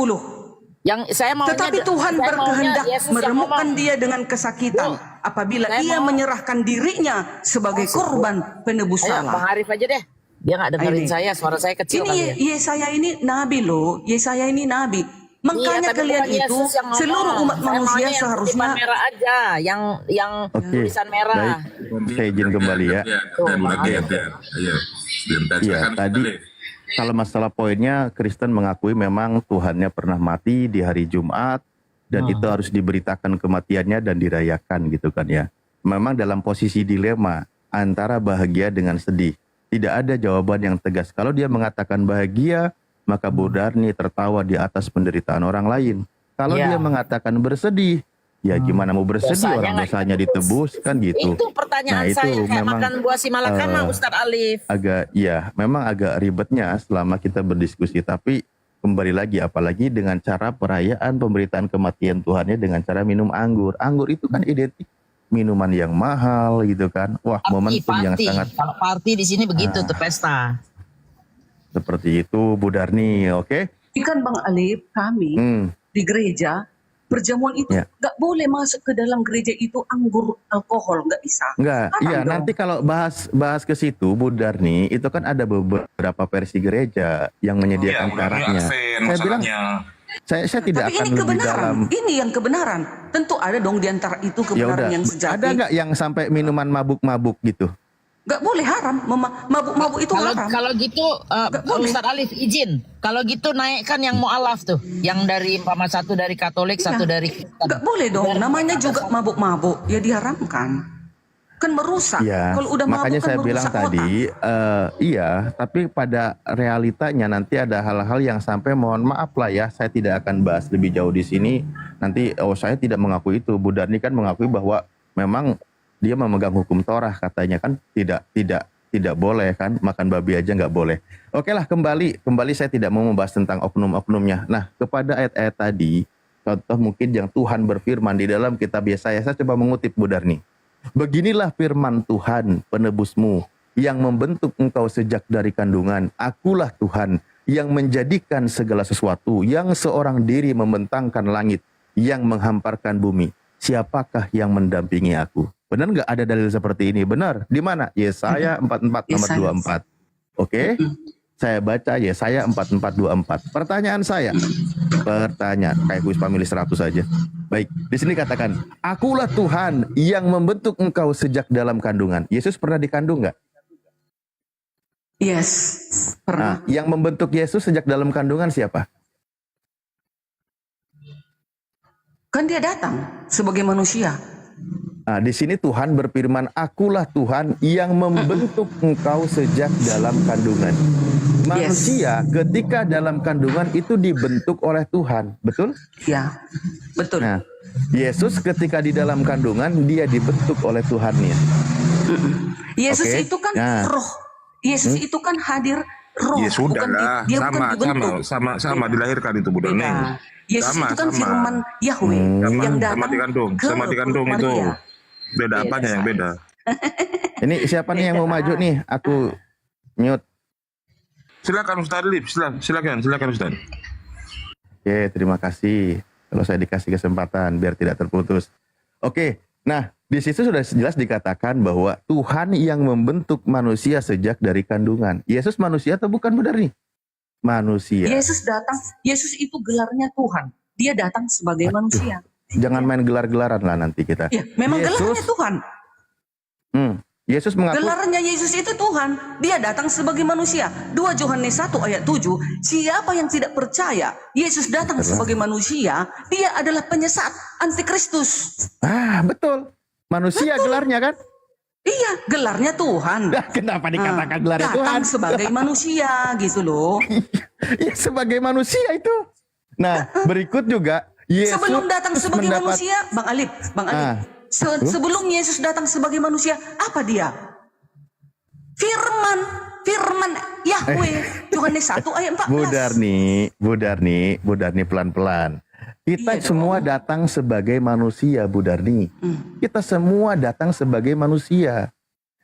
Yang saya maunya, Tetapi Tuhan saya berkehendak maunya Yesus yang meremukkan ngomong. dia dengan kesakitan apabila saya ia mau- menyerahkan dirinya sebagai korban penebus Ayo, salah. Bang Arif aja deh. Dia nggak dengerin Ini. saya, suara saya kecil Ini kali ya. Yesaya ini nabi loh, Yesaya ini nabi. Makanya tapi kalian bukan itu Yesus yang ngomong. seluruh umat Saya manusia maunya yang seharusnya tulisan merah aja, yang Oke, tulisan merah. baik. Saya izin kembali ya. Iya, tadi kalau masalah poinnya, Kristen mengakui memang Tuhannya pernah mati di hari Jumat, dan itu harus diberitakan kematiannya dan dirayakan gitu kan ya. Memang dalam posisi dilema antara bahagia dengan sedih. Tidak ada jawaban yang tegas. Kalau dia mengatakan bahagia, maka Bu Darni tertawa di atas penderitaan orang lain. Kalau Ya. dia mengatakan bersedih, ya gimana mau bersedih, Dosanya orang nggak dosanya ditebus kan gitu. Itu pertanyaan Nah, itu saya kayak memang, makan buah si malakama, Ustadz Alif. memang agak ribetnya selama kita berdiskusi, tapi kembali lagi apalagi dengan cara perayaan pemberitaan kematian Tuhannya dengan cara minum anggur. Anggur itu kan identik minuman yang mahal gitu kan. Wah, momentum yang sangat Kalau party di sini begitu tuh pesta. seperti itu Bu Darni, oke? Ikan Bang Alif, kami di gereja perjamuan itu Ya. nggak boleh masuk ke dalam gereja itu anggur alkohol, nggak bisa. Enggak, Haram iya dong. nanti kalau bahas ke situ Bu Darni, itu kan ada beberapa versi gereja yang menyediakan caranya. Saya bilang saya tidak Tapi akan ini lebih kebenaran, dalam. ini yang kebenaran. Tentu ada dong di antara itu Ya kebenaran udah, yang sejati. ada nggak yang sampai minuman mabuk-mabuk gitu? Nggak boleh haram, mabuk-mabuk itu haram. Kalau gitu, Ustadz Alif izin. Kalau gitu naikkan yang mu'alaf tuh, yang dari satu dari Katolik, satu dari Kristen. Nggak boleh dong, namanya juga mabuk-mabuk, ya diharamkan. Kan merusak. Ya, Kalau udah mabuk makanya kan saya bilang merusak tadi, iya, tapi pada realitanya nanti ada hal-hal yang sampai mohon maaf lah ya, saya tidak akan bahas lebih jauh di sini. Nanti, saya tidak mengakui itu. Bu Darni kan mengakui bahwa memang dia memegang hukum Torah, katanya kan tidak boleh kan, makan babi aja nggak boleh. Oke lah, kembali saya tidak mau membahas tentang oknum-oknumnya. Nah, kepada ayat-ayat tadi, contoh mungkin yang Tuhan berfirman di dalam kitab Yesaya, saya coba mengutip Bu Darni. Beginilah firman Tuhan penebusmu yang membentuk engkau sejak dari kandungan. Akulah Tuhan yang menjadikan segala sesuatu, yang seorang diri membentangkan langit, yang menghamparkan bumi. Siapakah yang mendampingi aku? Benar nggak ada dalil seperti ini? Benar. Di mana? Yesaya 44 nomor 24. Oke? Saya baca Yesaya 44:24. Pertanyaan kayak kuis pamili 100 saja. Baik, di sini katakan, akulah Tuhan yang membentuk engkau sejak dalam kandungan. Yesus pernah dikandung nggak? Yes, pernah. Nah, yang membentuk Yesus sejak dalam kandungan siapa? Kan dia datang sebagai manusia. Nah, di sini Tuhan berfirman, akulah Tuhan yang membentuk engkau sejak dalam kandungan. Manusia ketika dalam kandungan itu dibentuk oleh Tuhan, betul? Ya, betul. Nah, Yesus ketika di dalam kandungan dia dibentuk oleh Tuhannya. Yesus Oke. itu kan Nah. roh. Yesus itu kan hadir roh. Ya sudah lah, dia bukan dibentuk. sama dilahirkan itu Bu Darni. Beda. Yesus Sama, itu kan sama. firman Yahweh yang datang sama dikandung itu. Maria. Beda apanya yang beda? Ini siapa nih yang mau maju nih? Aku mute. Silakan Ustaz Lip, silakan Ustaz. Oke, terima kasih. Kalau saya dikasih kesempatan biar tidak terputus. Oke, nah di situ sudah jelas dikatakan bahwa Tuhan yang membentuk manusia sejak dari kandungan. Yesus manusia atau bukan Bu Darni? Manusia. Yesus datang. Yesus itu gelarnya Tuhan. Dia datang sebagai manusia. Jangan main gelar-gelaran lah nanti kita. Ya, memang gelarnya Tuhan. Yesus mengaku Gelarnya Yesus itu Tuhan. Dia datang sebagai manusia. 2 Yohanes 1 ayat 7. Siapa yang tidak percaya Yesus datang sebagai manusia, dia adalah penyesat, antikristus. betul. Manusia gelarnya kan? Iya, gelarnya Tuhan. Kenapa dikatakan gelarnya Tuhan? Datang sebagai manusia gitu loh. Ya sebagai manusia itu. Nah, berikut juga Yesus Sebelum datang sebagai manusia, Bang Alip, sebelum Yesus datang sebagai manusia, apa dia? Firman Yahweh. Yohanes 1 ayat 14. Bu Darni pelan-pelan. Kita semua datang sebagai manusia, Bu Darni. Kita semua datang sebagai manusia.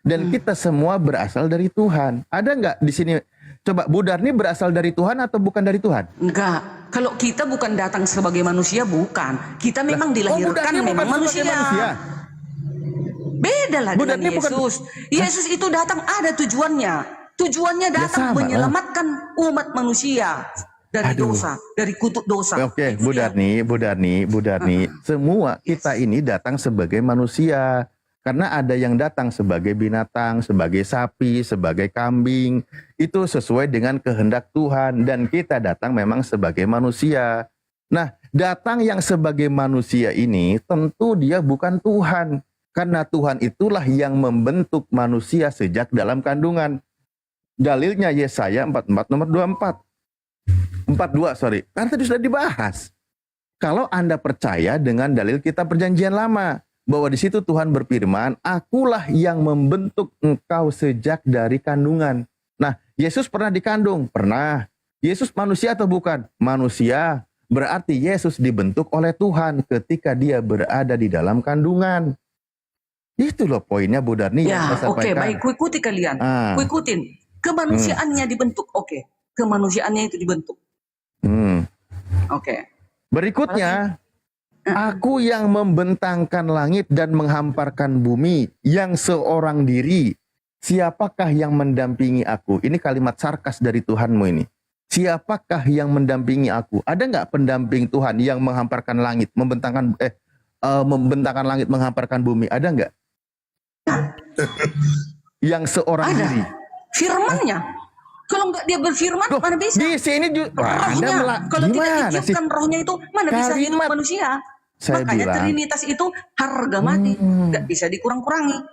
Dan kita semua berasal dari Tuhan. Ada nggak di sini? Coba, Bu Darni berasal dari Tuhan atau bukan dari Tuhan? Enggak. Kalau kita bukan datang sebagai manusia, bukan. Kita memang dilahirkan memang manusia. Beda lah dengan Yesus. Yesus itu datang ada tujuannya. Tujuannya datang menyelamatkan umat manusia dari dosa, dari kutuk dosa. Oke, Bu Darni, semua kita ini datang sebagai manusia. Karena ada yang datang sebagai binatang, sebagai sapi, sebagai kambing. Itu sesuai dengan kehendak Tuhan. Dan kita datang memang sebagai manusia. Nah, datang yang sebagai manusia ini tentu dia bukan Tuhan. Karena Tuhan itulah yang membentuk manusia sejak dalam kandungan. Dalilnya Yesaya 44 nomor 42, sorry. Karena tadi sudah dibahas. Kalau Anda percaya dengan dalil kitab perjanjian lama, bahwa di situ Tuhan berfirman, akulah yang membentuk engkau sejak dari kandungan. Nah, Yesus pernah dikandung? Pernah. Yesus manusia atau bukan? Manusia. Berarti Yesus dibentuk oleh Tuhan ketika dia berada di dalam kandungan. Itu loh poinnya, Bu Darni. Ya, oke, baik. Ku ikuti kalian. Ku ikutin. Kemanusiaannya dibentuk. Oke. Kemanusiaannya itu dibentuk. Oke. Berikutnya, aku yang membentangkan langit dan menghamparkan bumi, yang seorang diri. Siapakah yang mendampingi aku? Ini kalimat sarkas dari Tuhanmu ini. Siapakah yang mendampingi aku? Ada nggak pendamping Tuhan yang menghamparkan langit, membentangkan langit, menghamparkan bumi? Ada nggak? Yang seorang diri. Firmannya. Kalau nggak dia berfirman, mana bisa? Di sini rohnya. Kalau tidak ditiupkan rohnya itu, mana bisa hidup manusia? Makanya bilang, Trinitas itu harga mati, nggak bisa dikurang-kurangi.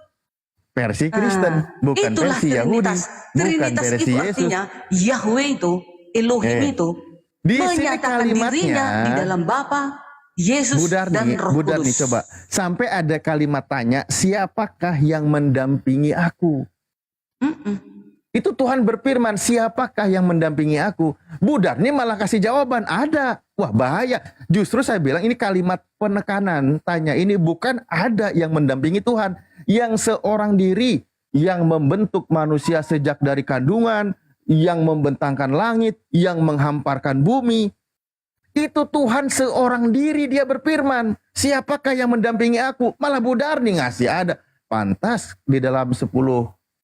Versi Kristen, bukan versi Yahudi, bukan versi Yesus. Artinya Yahweh itu, Elohim itu menyatakan dirinya di dalam Bapa, Yesus dan Roh Kudus. Budarni, coba sampai ada kalimat tanya, siapakah yang mendampingi aku? Itu Tuhan berfirman, siapakah yang mendampingi aku? Budarni malah kasih jawaban, ada. Wah, bahaya. Justru saya bilang ini kalimat penekanan. Tanya ini bukan ada yang mendampingi Tuhan. Yang seorang diri yang membentuk manusia sejak dari kandungan, yang membentangkan langit, yang menghamparkan bumi. Itu Tuhan seorang diri, dia berfirman. Siapakah yang mendampingi aku? Malah Budarni ngasih ada. Pantas di dalam 10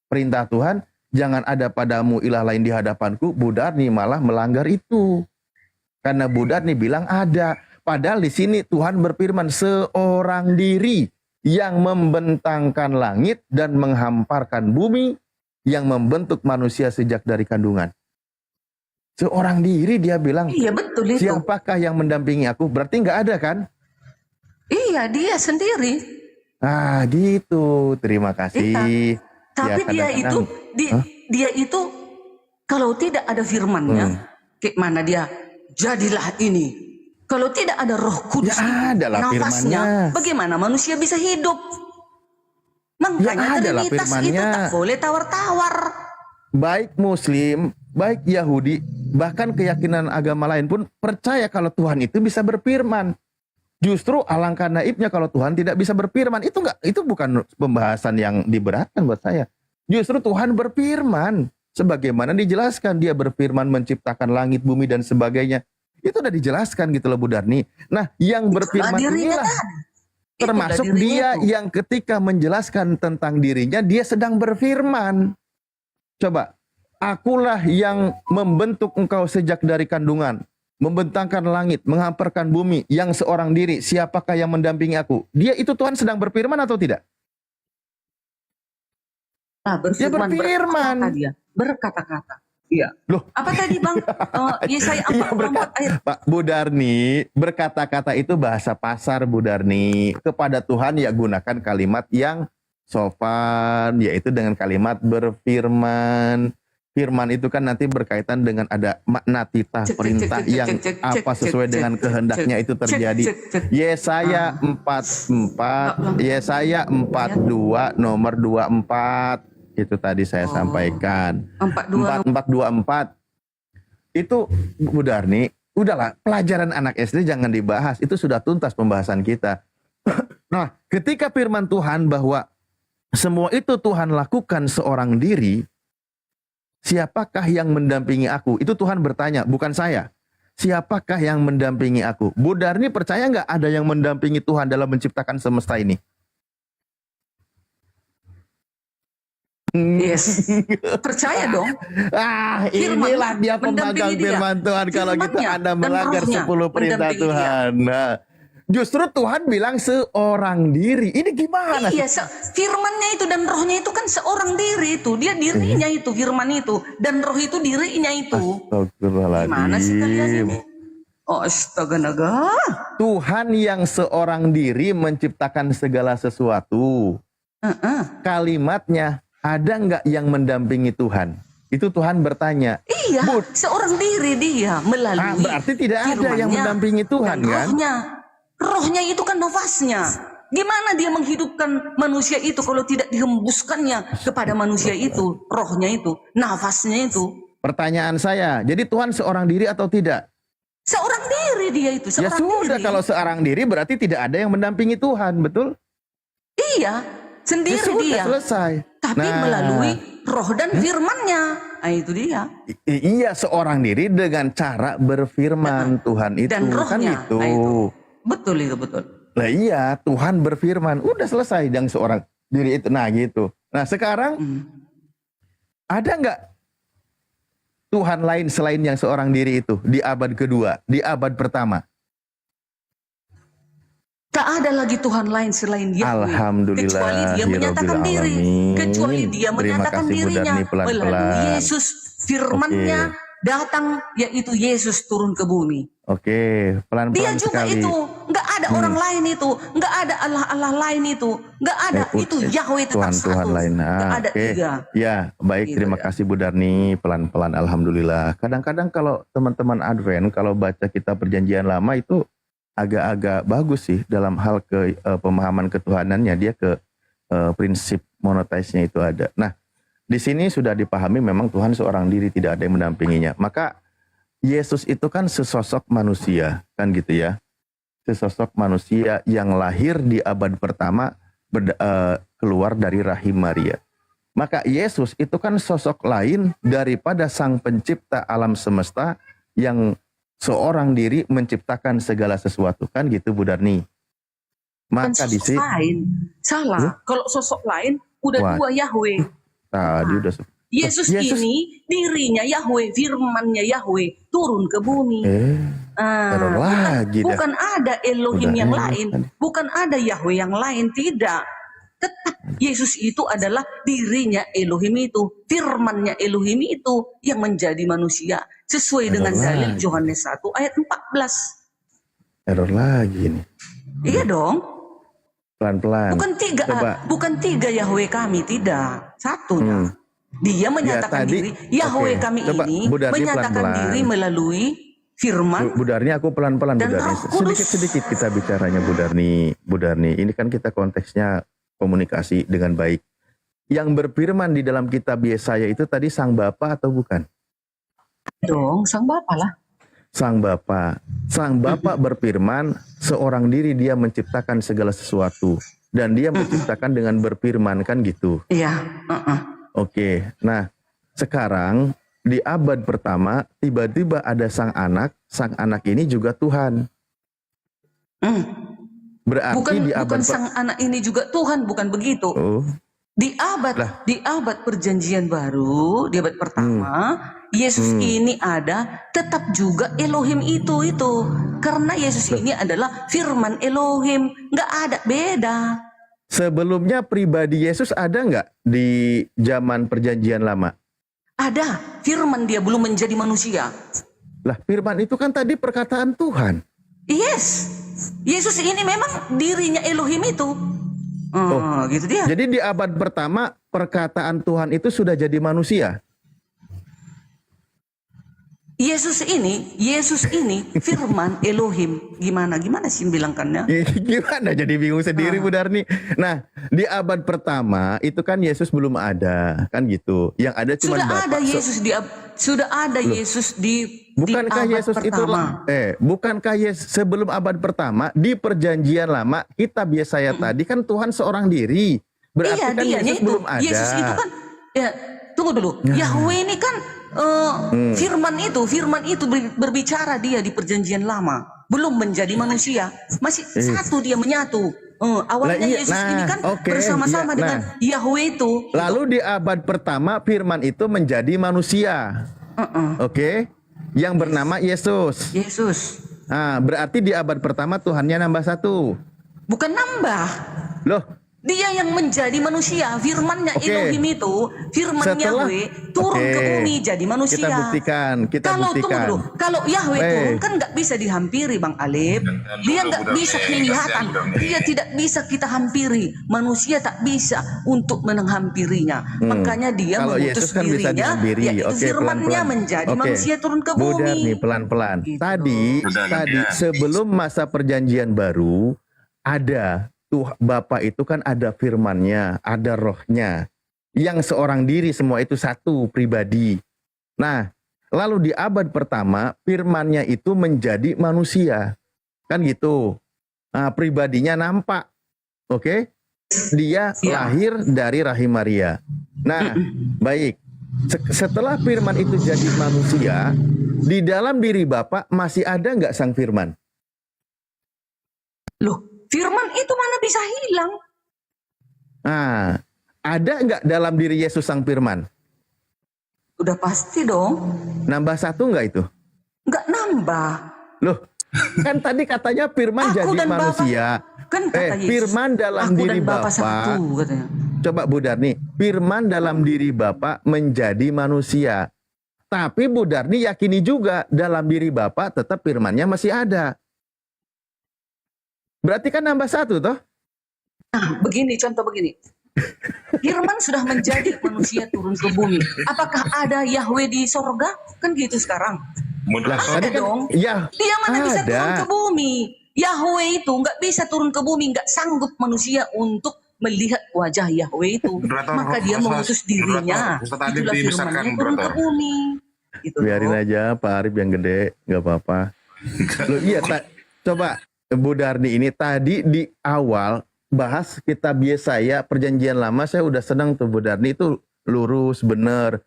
perintah Tuhan, jangan ada padamu ilah lain di hadapanku. Budarni malah melanggar itu. Karena Budarni bilang ada. Padahal di sini Tuhan berfirman seorang diri yang membentangkan langit dan menghamparkan bumi, yang membentuk manusia sejak dari kandungan. Seorang diri dia bilang. Iya betul itu. Siapakah yang mendampingi aku? Berarti nggak ada kan? Iya, dia sendiri. Ah gitu. Terima kasih. Tapi ya, dia itu kalau tidak ada firman-Nya, kayak mana dia jadilah ini. Kalau tidak ada Roh Kudus, nafasnya, bagaimana manusia bisa hidup? Makanya Trinitas itu tak boleh tawar-tawar. Baik Muslim, baik Yahudi, bahkan keyakinan agama lain pun percaya kalau Tuhan itu bisa berfirman. Justru alangkah naibnya kalau Tuhan tidak bisa berfirman. Itu bukan pembahasan yang diberatkan buat saya. Justru Tuhan berfirman. Sebagaimana dijelaskan, dia berfirman menciptakan langit, bumi, dan sebagainya. Itu udah dijelaskan gitu loh Budarni. Nah, yang berfirman inilah termasuk dia yang ketika menjelaskan tentang dirinya, dia sedang berfirman. Coba, akulah yang membentuk engkau sejak dari kandungan, membentangkan langit, menghamparkan bumi, yang seorang diri, siapakah yang mendampingi aku? Dia itu Tuhan sedang berfirman atau tidak? Dia berfirman. Berkata-kata. Iya. Loh. Apa tadi Bang? Yesaya 44 ayat. Pak Budarni, berkata-kata itu bahasa pasar Budarni. Kepada Tuhan ya gunakan kalimat yang sopan, yaitu dengan kalimat berfirman. Firman itu kan nanti berkaitan dengan ada makna titah perintah yang apa sesuai dengan kehendaknya itu terjadi. Yesaya 44, Yesaya 42 nomor 24 itu tadi saya sampaikan. 4424 itu Bu Darni, udahlah pelajaran anak SD jangan dibahas, itu sudah tuntas pembahasan kita. Nah, ketika firman Tuhan bahwa semua itu Tuhan lakukan seorang diri, siapakah yang mendampingi aku? Itu Tuhan bertanya, bukan saya. Siapakah yang mendampingi aku? Bu Darni percaya nggak ada yang mendampingi Tuhan dalam menciptakan semesta ini? Yes, percaya dong. Inilah dia pemegang firman Tuhan. Kalau kita Anda melanggar 10 perintah Tuhan. Nah, justru Tuhan bilang seorang diri. Ini gimana? Iya, firmannya itu dan rohnya itu kan seorang diri itu. Dia dirinya itu, firman itu. Dan roh itu dirinya itu. Gimana sih kalian ini? Oh, astaga naga. Tuhan yang seorang diri menciptakan segala sesuatu. Kalimatnya, ada nggak yang mendampingi Tuhan? Itu Tuhan bertanya. Iya, seorang diri dia melalui. Berarti tidak ada yang mendampingi Tuhan kan? Rohnya itu kan nafasnya. Gimana dia menghidupkan manusia itu kalau tidak dihembuskannya kepada manusia itu, rohnya itu, nafasnya itu. Pertanyaan saya, jadi Tuhan seorang diri atau tidak? Seorang diri dia itu, Ya sudah, kalau seorang diri berarti tidak ada yang mendampingi Tuhan, betul? Iya, sendiri dia. Selesai. Tapi melalui roh dan firmannya. Nah, itu dia. Iya, seorang diri dengan cara berfirman Tuhan itu. Dan rohnya. Kan itu. Nah, itu. Betul itu, betul. Lah iya, Tuhan berfirman. Udah selesai yang seorang diri itu. Nah gitu. Nah sekarang ada nggak Tuhan lain selain yang seorang diri itu di abad kedua, di abad pertama? Tak ada lagi Tuhan lain selain Yahweh. Alhamdulillah. Kecuali dia menyatakan diri. Kecuali dia menyatakan dirinya melalui Yesus, firmannya datang, yaitu Yesus turun ke bumi. Oke, pelan-pelan Dia juga sekali. itu, nggak ada orang lain itu, nggak ada Allah lain itu, nggak ada itu Yahweh tetap Tuhan satu. lain. Nggak ada tiga. Ya, baik. Gitu, Terima kasih Bu Darni. Pelan-pelan, alhamdulillah. Kadang-kadang kalau teman-teman Advent, kalau baca kitab Perjanjian Lama itu agak-agak bagus sih dalam hal pemahaman ketuhanannya. Dia ke prinsip monoteisnya itu ada. Nah, di sini sudah dipahami memang Tuhan seorang diri, tidak ada yang mendampinginya. Maka Yesus itu kan sesosok manusia, kan gitu ya. Sesosok manusia yang lahir di abad pertama keluar dari rahim Maria. Maka Yesus itu kan sosok lain daripada Sang Pencipta alam semesta yang seorang diri menciptakan segala sesuatu, kan gitu Bu Darni. Maka di sini lain salah. Kalau sosok lain udah dua Yahweh. Tadi udah Yesus ini dirinya Yahweh, firmannya Yahweh turun ke bumi. Bukan ada Elohim yang lain, bukan ada Yahweh yang lain, tidak. Tetap Yesus itu adalah dirinya Elohim itu, firmannya Elohim itu yang menjadi manusia sesuai dengan dalil Yohanes 1 ayat 14. Error lagi nih. Iya dong. Pelan-pelan. Bukan tiga Yahweh kami, tidak. Satunya. Dia menyatakan diri, Yahweh kami ini menyatakan diri melalui firman. Bu Darni, aku pelan-pelan Bu Darni. Sedikit-sedikit kita bicaranya Bu Darni. Bu Darni, ini kan kita konteksnya komunikasi dengan baik. Yang berfirman di dalam kitab Yesaya itu tadi Sang Bapa atau bukan? Dong, Sang Bapa lah. Sang Bapa. Sang Bapa berfirman, seorang diri dia menciptakan segala sesuatu. Dan dia menciptakan dengan berfirman, kan gitu? Iya. Oke, nah sekarang di abad pertama tiba-tiba ada sang anak ini juga Tuhan. Berarti di abad sang anak ini juga Tuhan, bukan begitu. Di abad perjanjian baru, di abad pertama, Yesus ini ada tetap juga Elohim itu. Karena Yesus ini adalah firman Elohim, nggak ada beda. Sebelumnya pribadi Yesus ada nggak di zaman perjanjian lama? Ada, firman dia belum menjadi manusia. Lah firman itu kan tadi perkataan Tuhan. Yes, Yesus ini memang dirinya Elohim itu. Gitu dia. Jadi di abad pertama perkataan Tuhan itu sudah jadi manusia. Yesus ini firman Elohim. Gimana sih bilangkannya? Gimana jadi bingung sendiri Bu Darni. Nah, di abad pertama itu kan Yesus belum ada, kan gitu. Yang ada cuma Sudah ada Yesus di Bukankah abad Yesus pertama. bukankah Yesus sebelum abad pertama di perjanjian lama kitab Yesaya tadi kan Tuhan seorang diri. Berarti kan Yesus belum ada. Yesus itu kan ya, tunggu dulu. Yahweh ini kan firman itu berbicara dia di perjanjian lama, belum menjadi manusia, masih satu dia menyatu. Awalnya Yesus ini kan bersama-sama dengan Yahweh itu. Lalu di abad pertama firman itu menjadi manusia. Yang bernama Yesus. Nah, berarti di abad pertama Tuhannya nambah satu. Bukan nambah. Loh, dia yang menjadi manusia, firmannya Elohim itu, firman Yahweh turun ke bumi jadi manusia. Kita buktikan. Tunggu dulu, kalau Yahweh turun kan nggak bisa dihampiri Bang Alif. Dia nggak bisa kelihatan, dia tidak bisa kita hampiri. Manusia tak bisa untuk menghampirinya. Makanya dia kalau mengutus Yesus kan bisa dirinya, dihampiri. yaitu firmannya menjadi manusia turun ke bumi. Mudah nih pelan-pelan. Gitu. Tadi sebelum masa perjanjian baru ada Bapa itu kan ada firmannya, ada rohnya. Yang seorang diri semua itu satu pribadi. Nah, lalu di abad pertama firmannya itu menjadi manusia. Kan gitu. Nah, pribadinya nampak. Dia lahir dari rahim Maria. Nah, baik. Setelah firman itu jadi manusia, di dalam diri Bapa masih ada nggak sang firman? Loh, firman itu mana bisa hilang? Nah, ada nggak dalam diri Yesus sang firman? Udah pasti dong. Nambah satu nggak itu? Nggak nambah. Loh, kan tadi katanya firman jadi manusia. Kan kata Yesus, firman dalam diri Bapa. Coba Bu Darni, firman dalam diri Bapa menjadi manusia. Tapi Bu Darni yakini juga dalam diri Bapa tetap firmannya masih ada. Berarti kan nambah satu toh? Nah, contoh begini. Firman sudah menjadi manusia turun ke bumi. Apakah ada Yahweh di sorga? Kan gitu sekarang. Ada dong. Ya, dia mana bisa turun ke bumi? Yahweh itu nggak bisa turun ke bumi, nggak sanggup manusia untuk melihat wajah Yahweh itu. Maka dia mengutus dirinya. Itulah firmannya turun ke bumi. Gitu biarin aja Pak Arif yang gede, nggak apa-apa. Loh, iya, coba Bu Darni ini tadi di awal bahas kitab Yesaya perjanjian lama, saya udah senang tuh Bu Darni, itu lurus bener.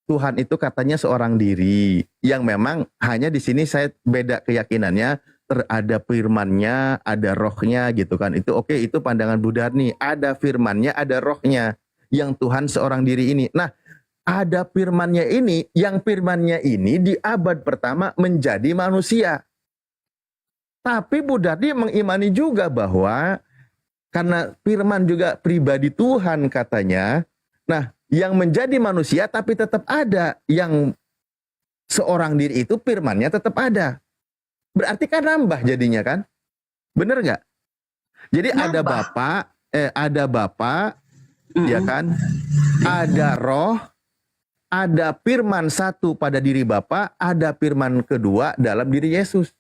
Tuhan itu katanya seorang diri yang memang hanya di sini saya beda keyakinannya, ada firmannya, ada rohnya gitu kan. Itu oke, itu pandangan Bu Darni. Ada firmannya, ada rohnya yang Tuhan seorang diri ini. Nah, ada firmannya ini, yang firmannya ini di abad pertama menjadi manusia. Tapi Bu Darni mengimani juga bahwa karena firman juga pribadi Tuhan katanya. Nah, yang menjadi manusia tapi tetap ada. Yang seorang diri itu firmannya tetap ada. Berarti kan nambah jadinya kan? Bener nggak? Jadi nambah. ada Bapa, ya kan? Ada roh, ada firman satu pada diri Bapa, ada firman kedua dalam diri Yesus.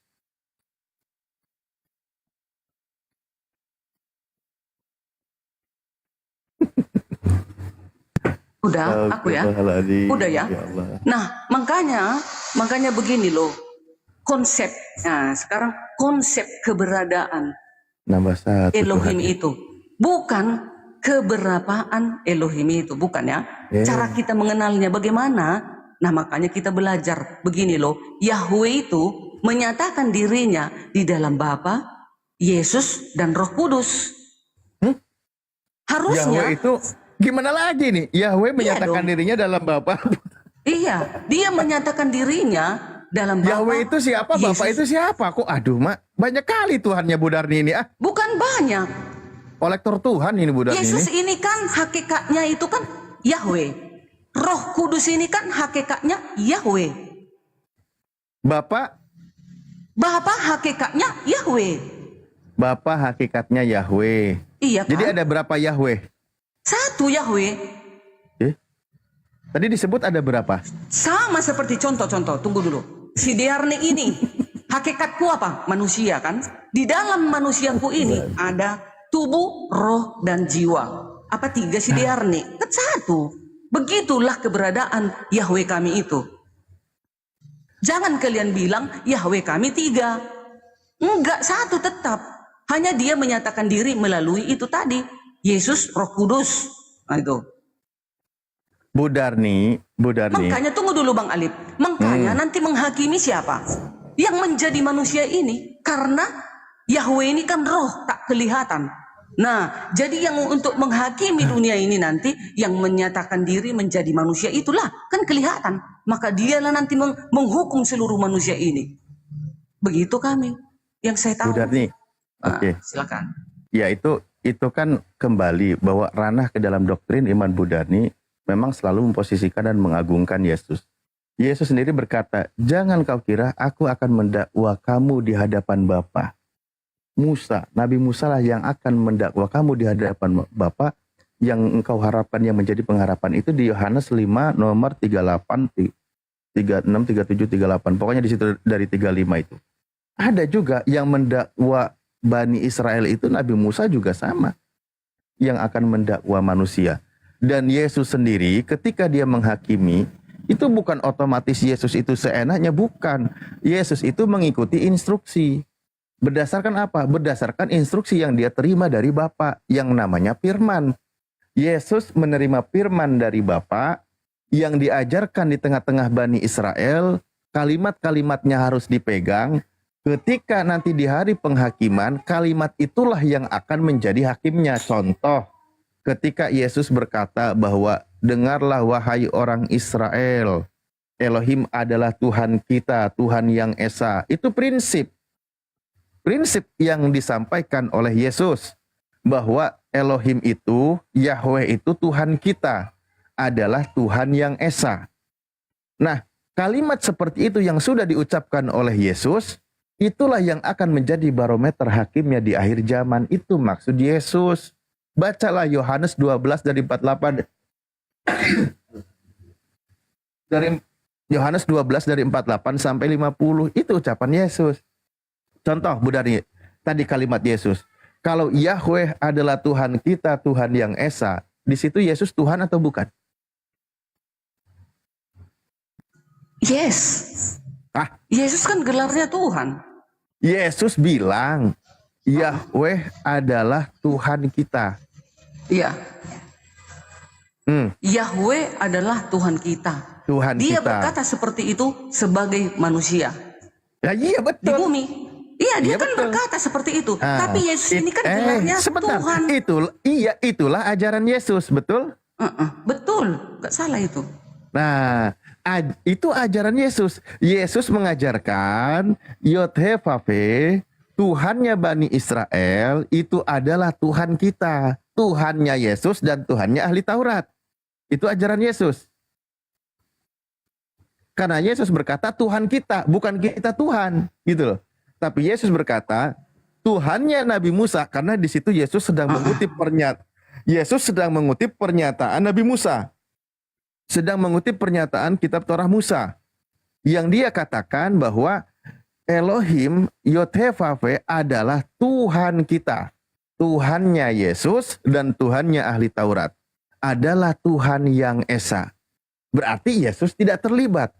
Udah, aku ya. Udah ya. Nah, makanya begini loh. Konsep. Nah, sekarang konsep keberadaan nambah satu Elohim Tuhan. itu bukan keberapaan Elohim itu, bukan ya. Cara kita mengenalnya bagaimana? Nah, makanya kita belajar begini loh. Yahweh itu menyatakan dirinya di dalam Bapa, Yesus dan Roh Kudus. Harusnya Yahweh itu gimana lagi nih? Yahweh menyatakan dirinya dalam Bapa. Iya, dia menyatakan dirinya dalam Bapa. Yahweh itu siapa? Yesus. Bapak itu siapa? Kok aduh Mak, banyak kali Tuhannya Bu Darni ini ah. Bukan banyak. Kolektor Tuhan ini Bu Darni. Yesus ini kan hakikatnya itu kan Yahweh. Roh Kudus ini kan hakikatnya Yahweh. Bapak hakikatnya Yahweh. Bapak hakikatnya Yahweh. Iya kan? Jadi ada berapa Yahweh? Satu Yahweh. Tadi disebut ada berapa? Sama seperti contoh-contoh, tunggu dulu. Si Diarne ini, hakikatku apa? Manusia kan? Di dalam manusiaku ini ada tubuh, roh, dan jiwa. Apa 3 si Diarne? Kan 1. Begitulah keberadaan Yahweh kami itu. Jangan kalian bilang Yahweh kami 3. Enggak, 1 tetap. Hanya dia menyatakan diri melalui itu tadi. Yesus, Roh Kudus. Nah itu. Bu Darni. Makanya tunggu dulu Bang Alip. Makanya nanti menghakimi siapa? Yang menjadi manusia ini. Karena Yahweh ini kan roh, tak kelihatan. Nah, jadi yang untuk menghakimi dunia ini nanti, yang menyatakan diri menjadi manusia itulah, kan kelihatan. Maka dialah nanti menghukum seluruh manusia ini. Begitu kami, yang saya tahu. Bu Darni. Oke. Silakan. Ya itu kan kembali bahwa ranah ke dalam doktrin iman Bu Darni memang selalu memposisikan dan mengagungkan Yesus. Yesus sendiri berkata, jangan kau kira aku akan mendakwa kamu di hadapan Bapa. Nabi Musa lah yang akan mendakwa kamu di hadapan Bapa, yang engkau harapkan yang menjadi pengharapan itu di Yohanes 5 nomor 38, 36, 37, 38. Pokoknya di situ dari 35 itu. Ada juga yang mendakwa Bani Israel itu Nabi Musa juga sama. Yang akan mendakwa manusia. Dan Yesus sendiri ketika dia menghakimi, itu bukan otomatis Yesus itu seenaknya, bukan. Yesus itu mengikuti instruksi. Berdasarkan apa? Berdasarkan instruksi yang dia terima dari Bapa yang namanya firman. Yesus menerima firman dari Bapa yang diajarkan di tengah-tengah Bani Israel, kalimat-kalimatnya harus dipegang. Ketika nanti di hari penghakiman, kalimat itulah yang akan menjadi hakimnya. Contoh, ketika Yesus berkata bahwa dengarlah wahai orang Israel, Elohim adalah Tuhan kita, Tuhan yang Esa. Itu prinsip yang disampaikan oleh Yesus. Bahwa Elohim itu, Yahweh itu Tuhan kita, adalah Tuhan yang Esa. Nah, kalimat seperti itu yang sudah diucapkan oleh Yesus, itulah yang akan menjadi barometer hakimnya di akhir zaman. Itu maksud Yesus. Bacalah Yohanes 12 dari 48. Dari Yohanes 12 dari 48 sampai 50. Itu ucapan Yesus. Contoh, Bu Darni, tadi kalimat Yesus. Kalau Yahweh adalah Tuhan kita, Tuhan yang Esa, di situ Yesus Tuhan atau bukan? Yes. Yesus kan gelarnya Tuhan. Yesus bilang, Yahweh adalah Tuhan kita. Iya. Yahweh adalah Tuhan kita. Dia berkata seperti itu sebagai manusia. Ya, iya betul. Di bumi. Iya, dia kan berkata seperti itu. Tapi Yesus ini kan gelarnya Tuhan. Itulah ajaran Yesus, betul? Betul, gak salah itu. Nah, itu ajaran Yesus. Yesus mengajarkan Yod-He-Vav-He, Tuhannya Bani Israel, itu adalah Tuhan kita. Tuhannya Yesus dan Tuhannya ahli Taurat. Itu ajaran Yesus. Karena Yesus berkata Tuhan kita, bukan kita Tuhan, gitu loh. Tapi Yesus berkata Tuhannya Nabi Musa, karena di situ Yesus sedang mengutip pernyataan Nabi Musa. Sedang mengutip pernyataan kitab Torah Musa. Yang dia katakan bahwa Elohim Yod-He-Vav-He adalah Tuhan kita. Tuhannya Yesus dan Tuhannya ahli Taurat. Adalah Tuhan yang Esa. Berarti Yesus tidak terlibat.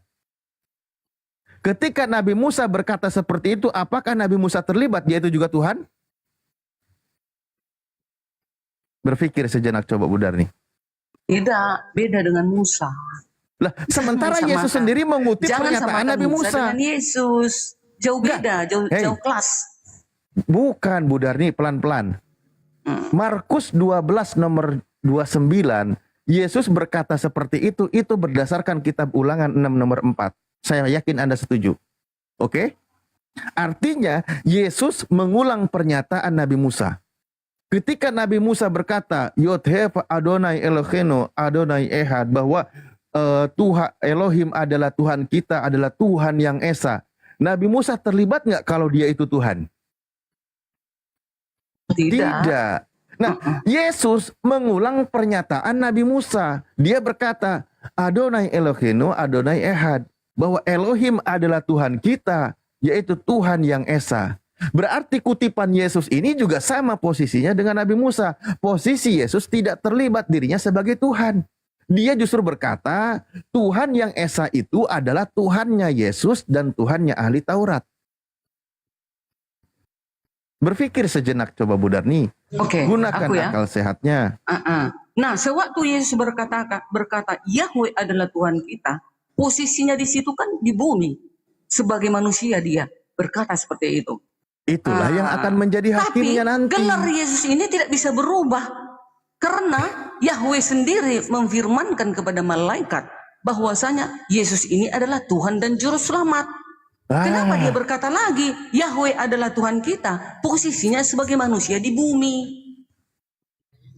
Ketika Nabi Musa berkata seperti itu, apakah Nabi Musa terlibat? Dia itu juga Tuhan? Berpikir sejenak coba Bu Darni. Tidak, beda dengan Musa. Lah, sementara Yesus sendiri mengutip pernyataan Nabi Musa. Dengan Yesus. Jauh beda, jauh kelas. Bukan Bu Darni, pelan-pelan. Markus 12 nomor 29, Yesus berkata seperti itu berdasarkan kitab Ulangan 6 nomor 4. Saya yakin Anda setuju. Oke? Artinya Yesus mengulang pernyataan Nabi Musa. Ketika Nabi Musa berkata, Yod-He Adonai Eloheinu Adonai Ehad, bahwa Tuhan Elohim adalah Tuhan kita, adalah Tuhan yang Esa. Nabi Musa terlibat nggak kalau dia itu Tuhan? Tidak. Nah, Yesus mengulang pernyataan Nabi Musa. Dia berkata, Adonai Eloheinu, Adonai Ehad. Bahwa Elohim adalah Tuhan kita, yaitu Tuhan yang Esa. Berarti kutipan Yesus ini juga sama posisinya dengan Nabi Musa. Posisi Yesus tidak terlibat dirinya sebagai Tuhan. Dia justru berkata, Tuhan yang Esa itu adalah Tuhannya Yesus dan Tuhannya ahli Taurat. Berpikir sejenak coba Bu Darni. Oke, Gunakan aku ya. akal sehatnya. Nah, sewaktu Yesus berkata Yahweh adalah Tuhan kita, posisinya di situ kan di bumi. Sebagai manusia dia berkata seperti itu. Itulah yang akan menjadi hakimnya nanti. Gelar Yesus ini tidak bisa berubah. Karena Yahweh sendiri memfirmankan kepada malaikat bahwasanya Yesus ini adalah Tuhan dan Juru Selamat. Kenapa dia berkata lagi Yahweh adalah Tuhan kita? Posisinya sebagai manusia di bumi.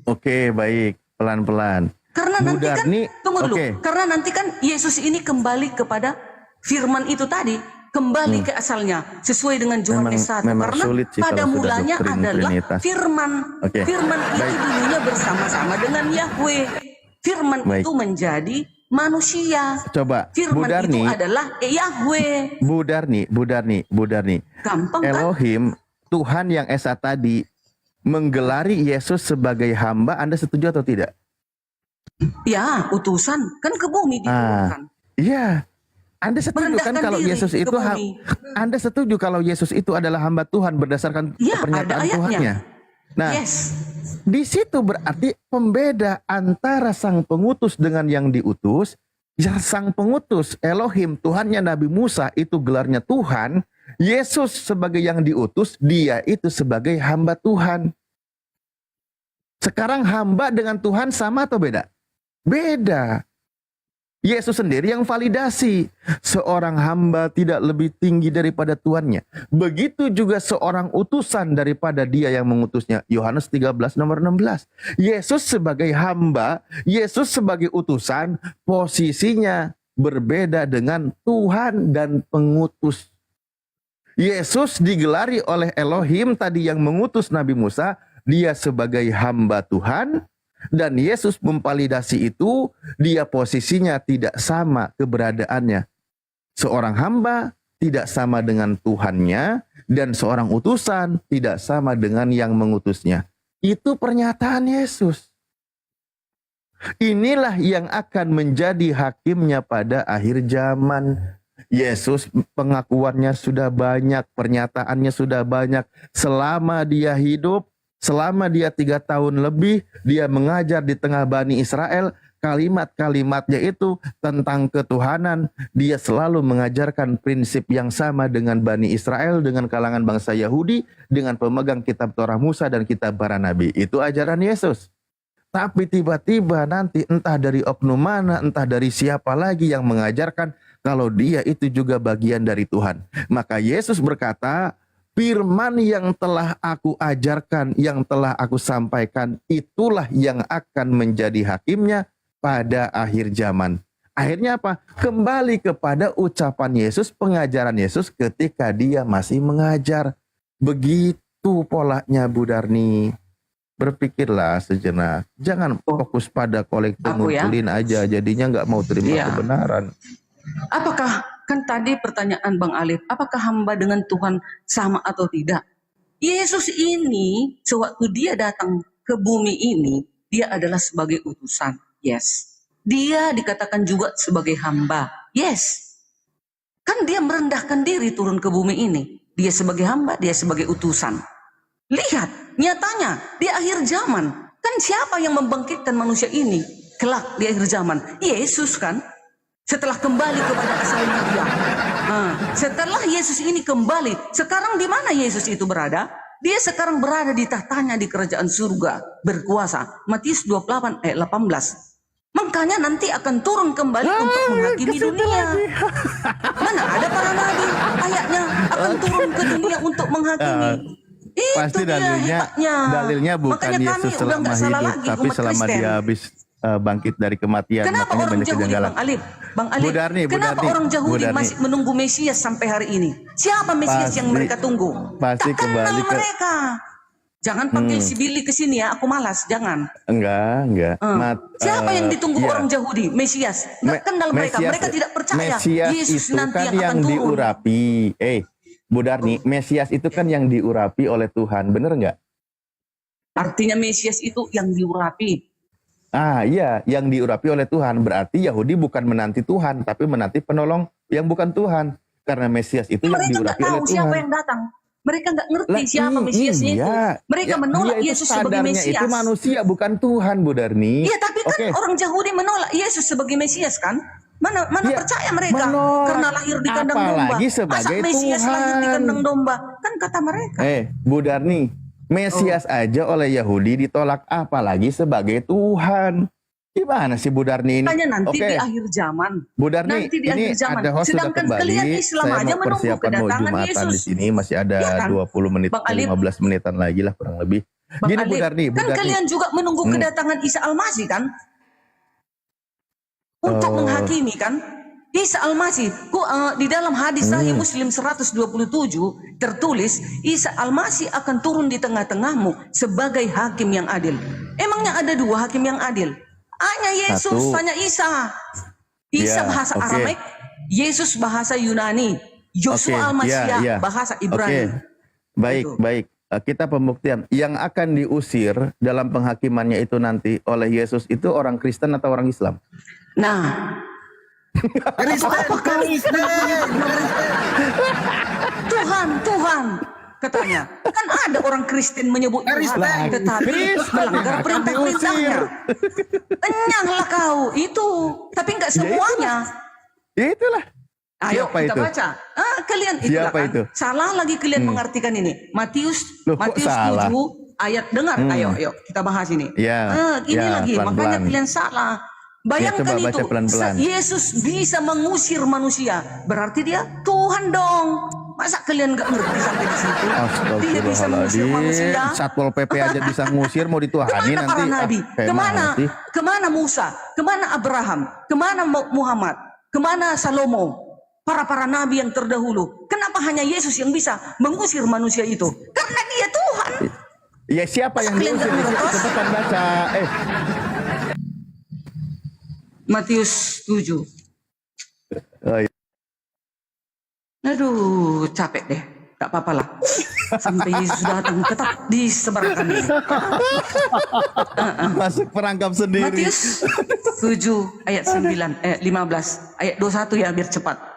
Oke, baik. Pelan-pelan. Karena Bu nanti Darni, kan, tunggu dulu. Karena nanti kan Yesus ini kembali kepada firman itu tadi. Kembali ke asalnya. Sesuai dengan Yohanes 1. memang Karena sulit sih pada kalau sudah mulanya doktrin adalah Trinitas. firman. Oke. Firman itu Baik. dulunya bersama-sama dengan Yahweh. Firman Baik. itu menjadi manusia. Coba, Bu Firman Darni, itu adalah Yahweh. Bu Darni. Gampang kan? Elohim, Tuhan yang Esa tadi, menggelari Yesus sebagai hamba, Anda setuju atau tidak? Ya, utusan. Kan ke bumi diturunkan. Iya. Anda setuju kan Merendahkan kalau diri Yesus ke itu bumi. Anda setuju kalau Yesus itu adalah hamba Tuhan berdasarkan Ya, ada pernyataan ayatnya. Tuhannya. Nah, Yes. di situ berarti pembeda antara sang pengutus dengan yang diutus. Ya, sang pengutus Elohim, Tuhannya Nabi Musa itu gelarnya Tuhan. Yesus sebagai yang diutus, dia itu sebagai hamba Tuhan. Sekarang hamba dengan Tuhan sama atau beda? Beda. Yesus sendiri yang validasi. Seorang hamba tidak lebih tinggi daripada tuannya. Begitu juga seorang utusan daripada dia yang mengutusnya. Yohanes 13 nomor 16. Yesus sebagai hamba, Yesus sebagai utusan, posisinya berbeda dengan Tuhan dan pengutus. Yesus digelari oleh Elohim tadi yang mengutus Nabi Musa. Dia sebagai hamba Tuhan. Dan Yesus memvalidasi itu, dia posisinya tidak sama keberadaannya. Seorang hamba tidak sama dengan Tuhannya, dan seorang utusan tidak sama dengan yang mengutusnya. Itu pernyataan Yesus. Inilah yang akan menjadi hakimnya pada akhir zaman. Yesus pengakuannya sudah banyak, pernyataannya sudah banyak. Selama dia hidup, selama dia 3 tahun lebih, dia mengajar di tengah Bani Israel, kalimat-kalimatnya itu tentang ketuhanan. Dia selalu mengajarkan prinsip yang sama dengan Bani Israel, dengan kalangan bangsa Yahudi, dengan pemegang kitab Torah Musa dan kitab para nabi. Itu ajaran Yesus. Tapi tiba-tiba nanti entah dari oknum mana, entah dari siapa lagi yang mengajarkan kalau dia itu juga bagian dari Tuhan. Maka Yesus berkata, firman yang telah aku ajarkan, yang telah aku sampaikan, itulah yang akan menjadi hakimnya pada akhir zaman. Akhirnya apa? Kembali kepada ucapan Yesus, pengajaran Yesus ketika dia masih mengajar. Begitu polanya Bu Darni. Berpikirlah sejenak. Jangan fokus pada kolektor ngumpulin aja, jadinya nggak mau terima kebenaran. Apakah, kan tadi pertanyaan Bang Alif, apakah hamba dengan Tuhan sama atau tidak? Yesus ini, sewaktu dia datang ke bumi ini, dia adalah sebagai utusan. Yes. Dia dikatakan juga sebagai hamba. Yes. Kan dia merendahkan diri turun ke bumi ini. Dia sebagai hamba, dia sebagai utusan. Lihat, nyatanya di akhir zaman, kan siapa yang membangkitkan manusia ini? Kelak di akhir zaman, Yesus kan? Setelah kembali kepada asalnya dia. Setelah Yesus ini kembali, sekarang di mana Yesus itu berada? Dia sekarang berada di tahtanya di kerajaan surga, berkuasa. Matius 28 ayat 18. Makanya nanti akan turun kembali untuk menghakimi dunia. Mana ada para nabi ayatnya akan turun ke dunia untuk menghakimi. Itu Pasti dalilnya bukan makanya Yesus selama hidup, tapi selama dia habis bangkit dari kematian. Kenapa Makanya orang banyak Yahudi, kejanggalan. Bang Alif, Bu Darni, kenapa orang Yahudi masih menunggu Mesias sampai hari ini? Siapa Mesias yang mereka tunggu? Pasti Tak kembali kenal ke mereka. Jangan panggil si Billy ke sini ya, aku malas, jangan. Enggak. Siapa yang ditunggu orang Yahudi? Mesias. Nggak kenal mereka. Mereka tidak percaya Mesias Yesus itu nanti kan akan yang turun. diurapi. Bu Darni, Mesias itu kan yang diurapi oleh Tuhan, bener nggak? Artinya Mesias itu yang diurapi. Iya, yang diurapi oleh Tuhan. Berarti Yahudi bukan menanti Tuhan, tapi menanti penolong yang bukan Tuhan. Karena Mesias itu yang Mereka nggak diurapi tahu oleh Tuhan. siapa yang datang. Mereka nggak ngerti siapa Mesiasnya itu. Mereka menolak dia itu Yesus sebagai sadarnya Mesias. itu manusia, bukan Tuhan, Bu Darni. Iya, tapi kan orang Yahudi menolak Yesus sebagai Mesias kan? Mana percaya mereka karena lahir di kandang domba. Apalagi Masa sebagai Mesias Tuhan. lahir di kandang domba? Kan kata mereka. Bu Darni, Mesias aja oleh Yahudi ditolak, apalagi sebagai Tuhan. Gimana sih Bu Darni ini? Hanya nanti di akhir zaman. Bu Darni, Nanti di ini akhir zaman. ada host sudah Sedangkan kembali. kalian Islam Saya aja mau menunggu persiapan mau kedatangan Jumatan Yesus. di sini. Masih ada Iya kan? 20 menit, Bang Alif? 15 menitan lagi lah kurang lebih. Bang Gini Bu Alif, Darni, kan kalian juga menunggu kedatangan Isa Al-Masih kan? Untuk menghakimi kan? Isa Al-Masih, di dalam hadis Sahih Muslim 127 tertulis Isa Al-Masih akan turun di tengah-tengahmu sebagai hakim yang adil. Emangnya ada dua hakim yang adil? Hanya Yesus, hanya Isa. Isa bahasa Aramaik, Yesus bahasa Yunani, Yosua Al-Masih bahasa Ibrani. Baik. Kita pembuktian. Yang akan diusir dalam penghakimannya itu nanti oleh Yesus itu orang Kristen atau orang Islam? Nah, Tuhan katanya. Kan ada orang Kristen menyebut Tuhan, tetapi melanggar perintah-perintahnya. Enyanglah kau itu, tapi nggak semuanya. Itulah. Ayo Siapa kita itu? baca. Kalian Siapa kan? itu? Salah lagi kalian mengartikan ini. Matius Loh, kok 7 salah? ayat dengar. Ayo kita bahas ini. Ini lagi pelan-pelan. makanya kalian salah. Bayangkan coba baca itu, pelan-pelan. Yesus bisa mengusir manusia, berarti dia Tuhan dong. Masa kalian nggak ngerti sampai di situ? Dia bisa mengusir manusia. Satpol PP aja bisa ngusir, mau dituhani Kemana nanti. para nabi? Kemana? Kemana Musa? Kemana Abraham? Kemana Muhammad? Kemana Salomo? Para nabi yang terdahulu. Kenapa hanya Yesus yang bisa mengusir manusia itu? Karena dia Tuhan. Ya siapa yang kalian diusir? nggak ngertos? Cepetan baca. Matius 7. Aduh, capek deh. Gak apa-apa lah. Sampai Yesus datang, tetap disebarkan. Masuk perangkap sendiri. Matius 7 ayat 15 ayat 21 ya biar cepat.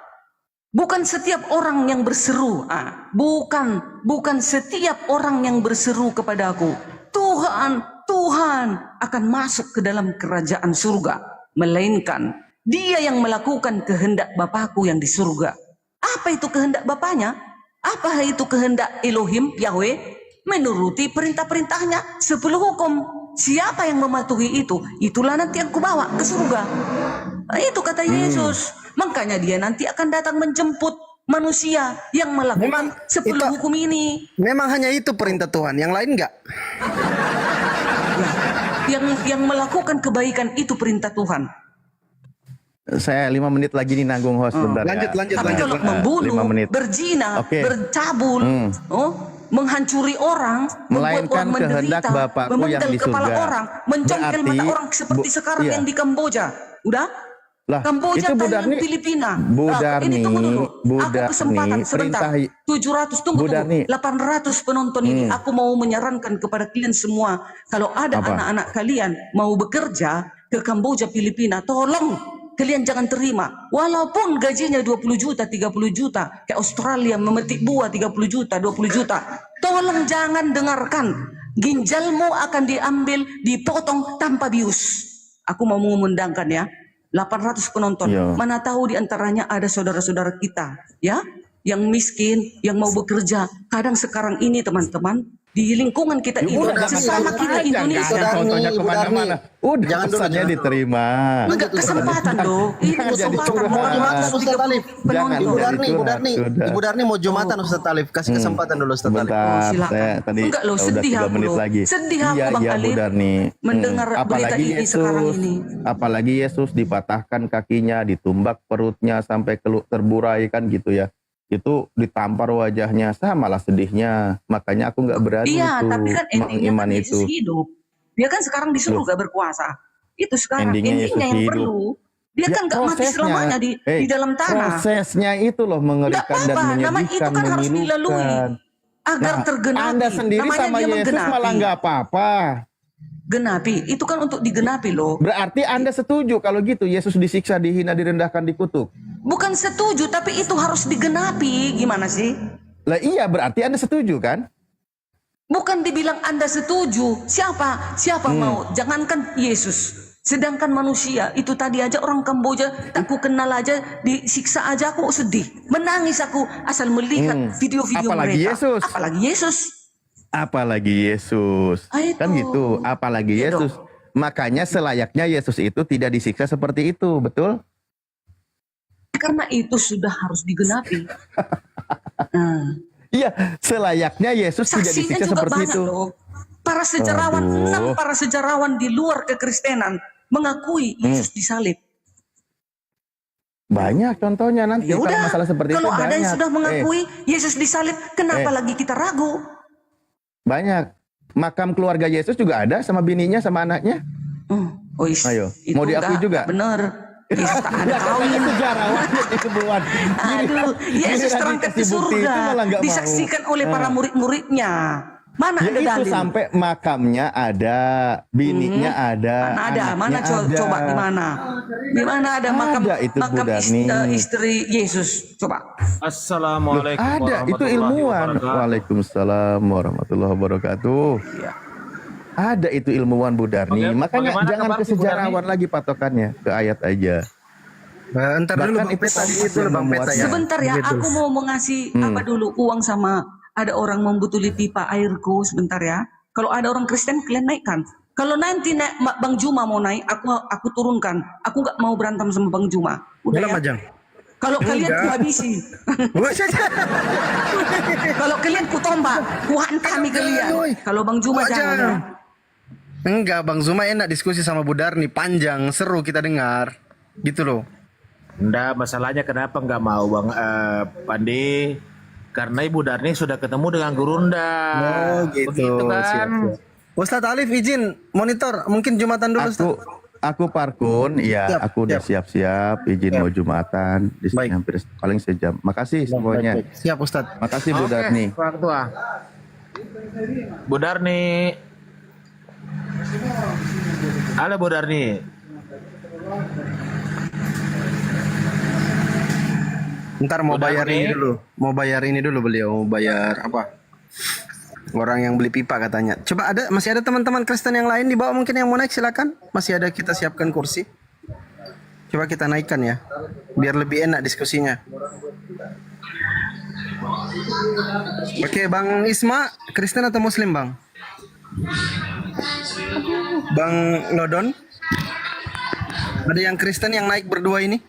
Bukan setiap orang yang berseru, bukan setiap orang yang berseru kepadaku, Tuhan akan masuk ke dalam kerajaan surga, melainkan dia yang melakukan kehendak Bapakku yang di surga. Apa itu kehendak Bapaknya? Apa itu kehendak Elohim, Yahweh? Menuruti perintah-perintahnya, 10 hukum. Siapa yang mematuhi itu, itulah nanti aku bawa ke surga. Itu kata Yesus. Makanya dia nanti akan datang menjemput manusia yang melakukan 10 hukum ini. Memang hanya itu perintah Tuhan, yang lain enggak? Yang melakukan kebaikan itu perintah Tuhan. Saya 5 menit lagi nih nanggung host bentar Lanjut. Tapi kalau membunuh, 5 menit. berzina, bercabul, menghancuri orang, membuat Melainkan orang kehendak menderita, Bapakku yang memenggal di kepala surga. orang, mencongkel mata orang seperti sekarang yang di Kamboja. Udah? Lah, Kamboja, itu Bu Thailand, Darni, Filipina. Bu Ini Darni, tunggu dulu. Bu Aku Darni, kesempatan sebentar. perintah 700 tunggu. 800 penonton ini. Aku mau menyarankan kepada kalian semua, kalau ada anak-anak kalian mau bekerja ke Kamboja, Filipina, tolong kalian jangan terima. Walaupun gajinya 20 juta, 30 juta, ke Australia memetik buah 30 juta, 20 juta. Tolong jangan dengarkan. Ginjalmu akan diambil, dipotong tanpa bius. Aku mau mengundangkan ya. 800 penonton. Mana tahu di antaranya ada saudara-saudara kita, ya, yang miskin, yang mau bekerja. Kadang sekarang ini teman-teman, di lingkungan kita ini, sesama kita Indonesia. Contohnya kemana-mana. Udah Jangan dulu, pesannya jangan diterima. Enggak kesempatan loh. Ini Jangan jadi kesempatan. curhat. Ustaz Talib. Jangan Ibu jadi Darni, curhat. Udah. Ibu Darni mau Jumatan Ustaz Talib. Kasih kesempatan dulu Ustaz Talib. Bentar, silakan. saya tadi Enggak loh, udah sedih 3 aku menit loh. lagi. Sedih aku, Bang Iya, Bu Alif, Darni. mendengar berita ini sekarang ini. Apalagi Yesus dipatahkan kakinya, ditumbak perutnya sampai terburai kan gitu ya. itu ditampar wajahnya, samalah sedihnya. Makanya aku nggak berani Iya, itu tapi kan endingnya kan mengimani Yesus itu. hidup. Dia kan sekarang di surga berkuasa. Itu sekarang Endingnya endingnya Yesus yang hidup. perlu. Dia Ya, kan nggak mati selamanya di dalam tanah. Prosesnya itu loh Nggak mengerikan dan apa-apa, nama itu menyedihkan, kan harus dilalui memilukan. agar tergenapi. Anda sendiri Namanya sama dia Yesus menggenapi. malah nggak apa-apa. Genapi, itu kan untuk digenapi loh. Berarti Anda setuju kalau gitu Yesus disiksa, dihina, direndahkan, dikutuk? Bukan setuju, tapi itu harus digenapi. Gimana sih? Lah iya, berarti Anda setuju kan? Bukan dibilang Anda setuju. Siapa mau? Jangankan Yesus. Sedangkan manusia itu tadi aja orang Kamboja tak ku kenal aja disiksa aja aku sedih. Menangis aku asal melihat video-video Apalagi mereka. Yesus. Apalagi Yesus. Apalagi Yesus. Itu. Kan gitu, apalagi Iya Yesus. Makanya selayaknya Yesus itu tidak disiksa seperti itu, betul? Karena itu sudah harus digenapi. Iya, selayaknya Yesus tidak Saksinya disiksa juga seperti banyak itu. loh. Para sejarawan, Aduh. 6 para sejarawan di luar kekristenan mengakui Yesus disalib. Banyak contohnya nanti Ya kalau udah, masalah seperti kalau itu ada yang banyak. sudah mengakui Yesus disalib, kenapa lagi kita ragu? Banyak. Makam keluarga Yesus juga ada sama bininya sama anaknya. Ayo, mau diakui juga? Bener. Yesus tak ada kawin. Sejarawan dikebuan. Aduh, Yesus terangkat ke surga, disaksikan oleh para murid-muridnya. Mana Ya ada itu dalil? sampai makamnya ada, bininya ada, Mana ada? Mana anaknya ada. coba di mana? Di mana ada makam Ada itu, Bu makam Darni. istri Yesus? Coba. Assalamualaikum Ada, itu warahmatullahi ilmuwan. wabarakatuh. Waalaikumsalam warahmatullahi wabarakatuh. Ada itu ilmuwan Bu Darni. Makanya bagaimana jangan kabar, ke Bu sejarawan lagi patokannya, ke ayat aja. Entar dulu Bahkan Bang itu Peta tadi itu Bang Peta ya. Sebentar ya, Begitu. aku mau mengasih apa dulu uang sama ada orang membutuli pipa airku sebentar ya. Kalau ada orang Kristen kalian naikkan. Kalau nanti Bang Juma mau naik, aku turunkan. Aku nggak mau berantem sama Bang Juma. Udah ya. Majang. Kalau kalian Enggak. kuhabisi. Kalau kalian kutombak, kuhantam kalian. Kalau Bang Juma jangan ya. Enggak, Bang Zuma enak diskusi sama Bu Darni, panjang, seru kita dengar. Gitu loh. Nggak, masalahnya kenapa nggak mau Bang Pandi? Karena Ibu Darni sudah ketemu dengan Gurunda. Oh gitu. Begitu kan? Siap. Ustadz Alif izin monitor, mungkin Jumatan dulu Ustadz. Aku Parkun, ya Siap, aku udah siap-siap izin mau Jumatan di sini hampir paling sejam. Makasih semuanya. Siap Ustadz. Makasih Bu Oke, Darni. Pak Ketua. Bu Darni. Halo Bu Darni. Ntar mau Bu bayar Darni. ini dulu. Mau bayar ini dulu beliau, mau bayar apa? Orang yang beli pipa katanya. Coba masih ada teman-teman Kristen yang lain di bawah mungkin yang mau naik silakan. Masih ada, kita siapkan kursi. Coba kita naikkan ya. Biar lebih enak diskusinya. Oke, Bang Isma, Kristen atau Muslim, Bang? Bang Lodon? Ada yang Kristen yang naik berdua ini?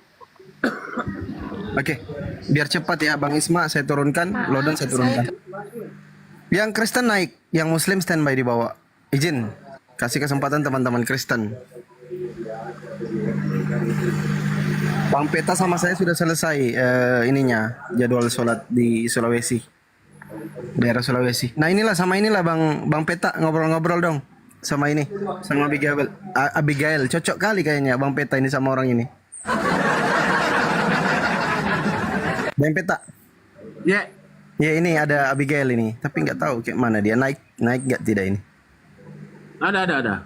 Oke, biar cepat ya Bang Isma, saya turunkan, Lodon saya turunkan. Yang Kristen naik, yang Muslim standby di bawah. Izin, kasih kesempatan teman-teman Kristen. Bang Peta sama saya sudah selesai ininya, jadwal sholat di Sulawesi, daerah Sulawesi. Nah inilah Bang Peta ngobrol-ngobrol dong sama ini, sama Abigail. Cocok kali kayaknya Bang Peta ini sama orang ini. Bang Peta. Ya. Ya ini ada Abigail ini, tapi nggak tahu kayak mana dia naik nggak tidak ini. Ada.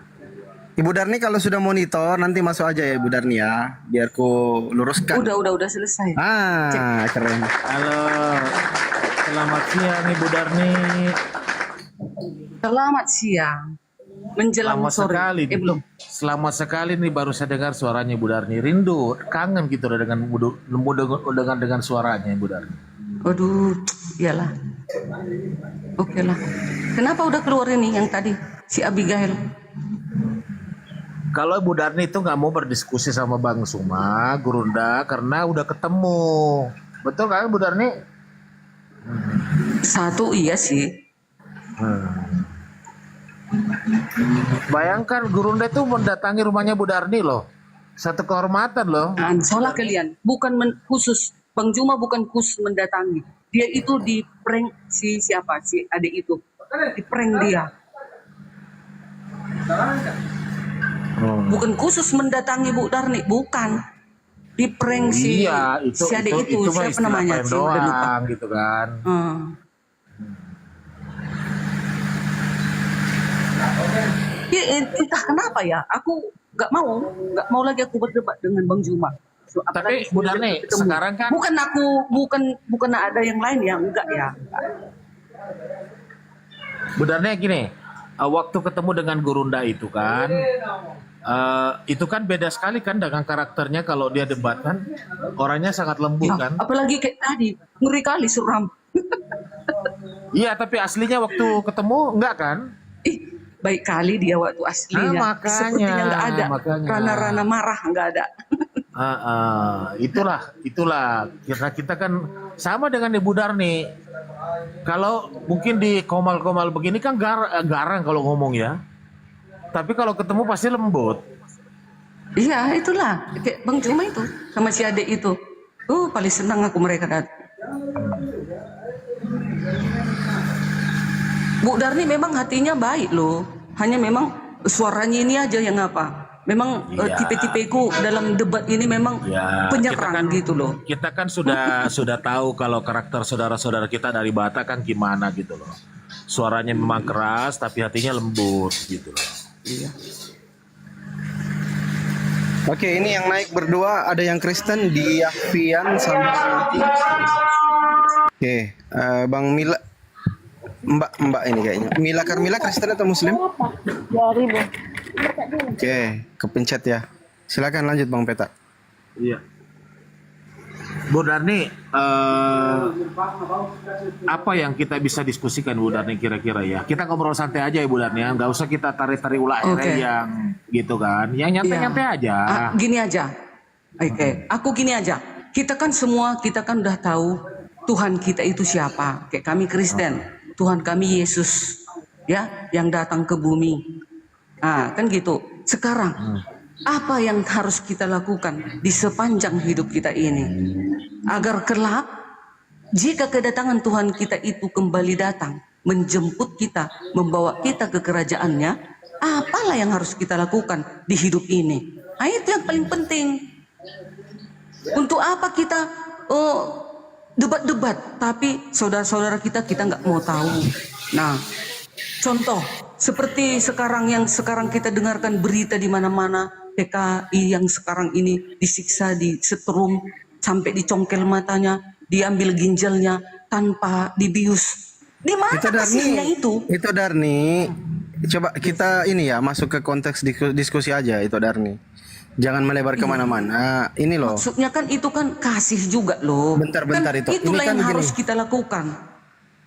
Ibu Darni kalau sudah monitor nanti masuk aja ya Ibu Darni ya, biar ku luruskan. Udah selesai. Keren. Halo. Selamat siang Ibu Darni. Selamat siang. Menjelang Lama sore. sekali. Belum. Selama sekali nih baru saya dengar suaranya Ibu Darni. Rindu, kangen gitu dengan suaranya Ibu Darni. Aduh, iyalah. Oke lah. Kenapa udah keluar ini yang tadi si Abigail? Kalau Ibu Darni itu nggak mau berdiskusi sama Bang Suma, Gurunda, karena udah ketemu. Betul kan Bu Darni? Satu iya sih. Bayangkan Gurunda itu mendatangi rumahnya Bu Darni loh. Satu kehormatan loh. Salah kalian. Bukan khusus Bang Juma bukan khusus mendatangi. Dia itu di prank si siapa? Si adik itu. Di prank dia. Bukan khusus mendatangi Bu Darni, bukan. Di prank si adik itu mah siapa namanya? istilah Udah lupa. doang gitu kan. Ya, entah kenapa ya, aku nggak mau lagi aku berdebat dengan Bang Juma. So, Tapi Bu Darni, sekarang kan bukan ada yang lain ya, enggak ya. Bu Darni gini, waktu ketemu dengan Gurunda itu kan, itu kan beda sekali kan dengan karakternya kalau dia debat kan, orangnya sangat lembut kan. Apalagi kayak tadi, ngeri kali suram. Iya, tapi aslinya waktu ketemu enggak kan? Baik kali dia waktu aslinya. Makanya, sepertinya nggak ada. makanya. Rana-rana marah nggak ada. Itulah kita kan sama dengan Ibu Darni. Kalau mungkin di komal-komal begini kan garang kalau ngomong ya. Tapi kalau ketemu pasti lembut. Iya, itulah kayak Bang Juma itu sama si adik itu. Paling senang aku mereka datang. Bu Darni memang hatinya baik loh. Hanya memang suaranya ini aja yang apa. Memang tipe-tipeku dalam debat ini memang penyerang gitu loh. Kita kan sudah tahu kalau karakter saudara-saudara kita dari Batak kan gimana gitu loh. Suaranya memang keras tapi hatinya lembut gitu loh. Iya. Oke, ini yang naik berdua ada yang Kristen, Diafian sama Oke, Bang Mila, Mbak ini kayaknya. Mila Karmila Kristen atau Muslim? Oke, kepencet ya. Silakan lanjut Bang Peta. Iya. Bu Darni, apa yang kita bisa diskusikan Bu Darni kira-kira ya? Kita ngobrol santai aja ya Bu Darni ya, nggak usah kita tarik-tarik ulah yang gitu kan, yang nyantai-nyantai aja. Gini aja, aku gini aja. Kita kan udah tahu Tuhan kita itu siapa. Kayak kami Kristen, Tuhan kami Yesus, ya, yang datang ke bumi. Kan gitu. Sekarang apa yang harus kita lakukan di sepanjang hidup kita ini agar kelak jika kedatangan Tuhan kita itu kembali datang menjemput kita, membawa kita ke kerajaannya, apalah yang harus kita lakukan di hidup ini? Itu yang paling penting. Untuk apa kita debat-debat tapi saudara-saudara kita nggak mau tahu. Nah, contoh seperti sekarang kita dengarkan berita di mana-mana, PKI yang sekarang ini disiksa, disetrum sampai dicongkel matanya, diambil ginjalnya tanpa dibius. Di mana kasihnya itu? Itu Darni. Coba kita ini ya masuk ke konteks diskusi aja itu Darni. Jangan melebar kemana-mana. Ini loh. Maksudnya kan itu kan kasih juga loh. Bentar itu. Itulah Ini kan yang gini. harus kita lakukan.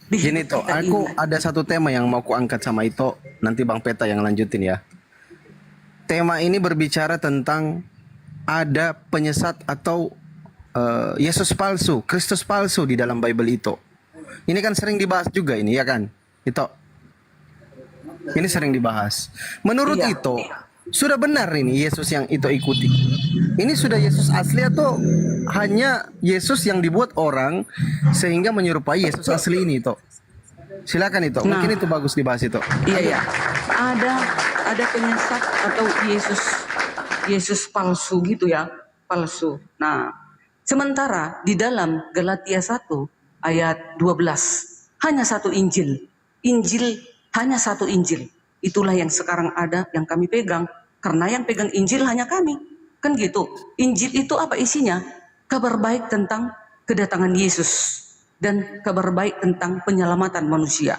Gini toh, aku ada satu tema yang mau ku angkat sama Ito. Nanti Bang Peta yang lanjutin ya. Tema ini berbicara tentang ada penyesat atau Yesus palsu, Kristus palsu di dalam Bible itu. Ini kan sering dibahas juga ini ya kan, Ito. Ini sering dibahas. Menurut Ito, sudah benar ini Yesus yang Ito ikuti. Ini sudah Yesus asli atau hanya Yesus yang dibuat orang sehingga menyerupai Yesus asli ini Ito? Silakan Ito. Mungkin itu bagus dibahas Ito. Iya. Ada penyesat atau Yesus palsu gitu ya, palsu. Nah, sementara di dalam Galatia 1 ayat 12 hanya satu Injil. Hanya satu Injil. Itulah yang sekarang ada yang kami pegang karena yang pegang Injil hanya kami. Kan gitu. Injil itu apa isinya? Kabar baik tentang kedatangan Yesus dan kabar baik tentang penyelamatan manusia.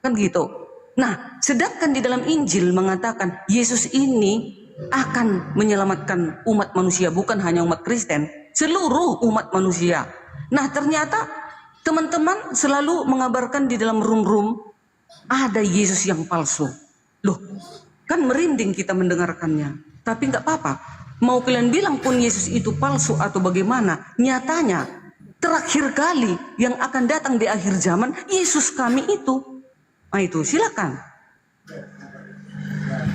Kan gitu. Nah, sedangkan di dalam Injil mengatakan Yesus ini akan menyelamatkan umat manusia, bukan hanya umat Kristen, seluruh umat manusia. Nah, ternyata teman-teman selalu mengabarkan di dalam room-room ada Yesus yang palsu. Loh, kan merinding kita mendengarkannya. Tapi nggak apa-apa. Mau kalian bilang pun Yesus itu palsu atau bagaimana, nyatanya terakhir kali yang akan datang di akhir zaman Yesus kami itu. Nah itu silakan.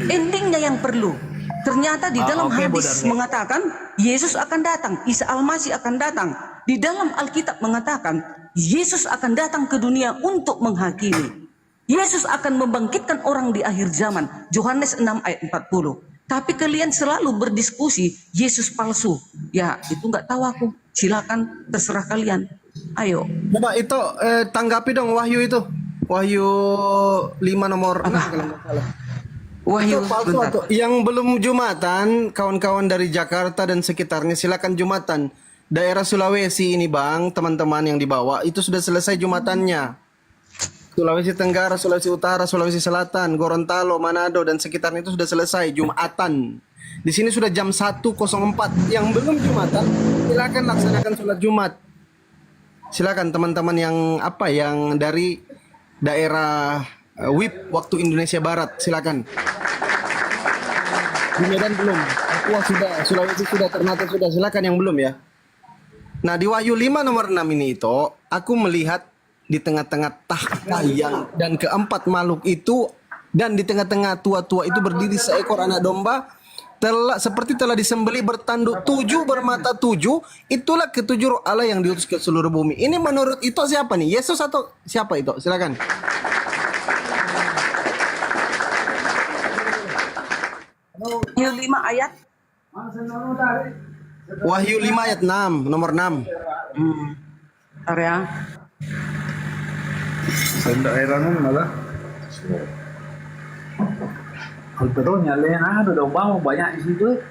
Endingnya yang perlu. Ternyata di dalam hadis mengatakan Yesus akan datang, Isa Al-Masih akan datang. Di dalam Alkitab mengatakan Yesus akan datang ke dunia untuk menghakimi. Yesus akan membangkitkan orang di akhir zaman. Yohanes 6 ayat 40. Tapi kalian selalu berdiskusi Yesus palsu. Ya itu nggak tahu aku. Silakan terserah kalian. Ayo. Coba itu tanggapi dong Wahyu itu. Wahyu 5 nomor 6 kalau nggak salah. Wahyu Itu palsu atau yang belum Jumatan, kawan-kawan dari Jakarta dan sekitarnya silakan Jumatan. Daerah Sulawesi ini Bang, teman-teman yang dibawa itu sudah selesai Jumatannya. Sulawesi Tenggara, Sulawesi Utara, Sulawesi Selatan, Gorontalo, Manado dan sekitarnya itu sudah selesai Jumatan. Di sini sudah jam 1.04. Yang belum Jumatan, silakan laksanakan sholat Jumat. Silakan teman-teman yang yang dari daerah WIB waktu Indonesia Barat, silakan. Di Medan belum, Papua sudah, Sulawesi sudah, Ternate sudah, silakan yang belum ya. Nah di Wahyu 5 nomor 6 ini itu, aku melihat di tengah-tengah tahta yang dan keempat makhluk itu dan di tengah-tengah tua-tua itu berdiri seekor anak domba seperti telah disembelih bertanduk 7 bermata 7. Itulah ketujuh roh Allah yang diutus ke seluruh bumi. Ini menurut itu siapa nih? Yesus atau siapa itu? Silakan. Wahyu 5 ayat. Wahyu 5 ayat 6, nomor 6. Bentar ya. Daerahnya malah. Kalau nyalain ada domba banyak di situ.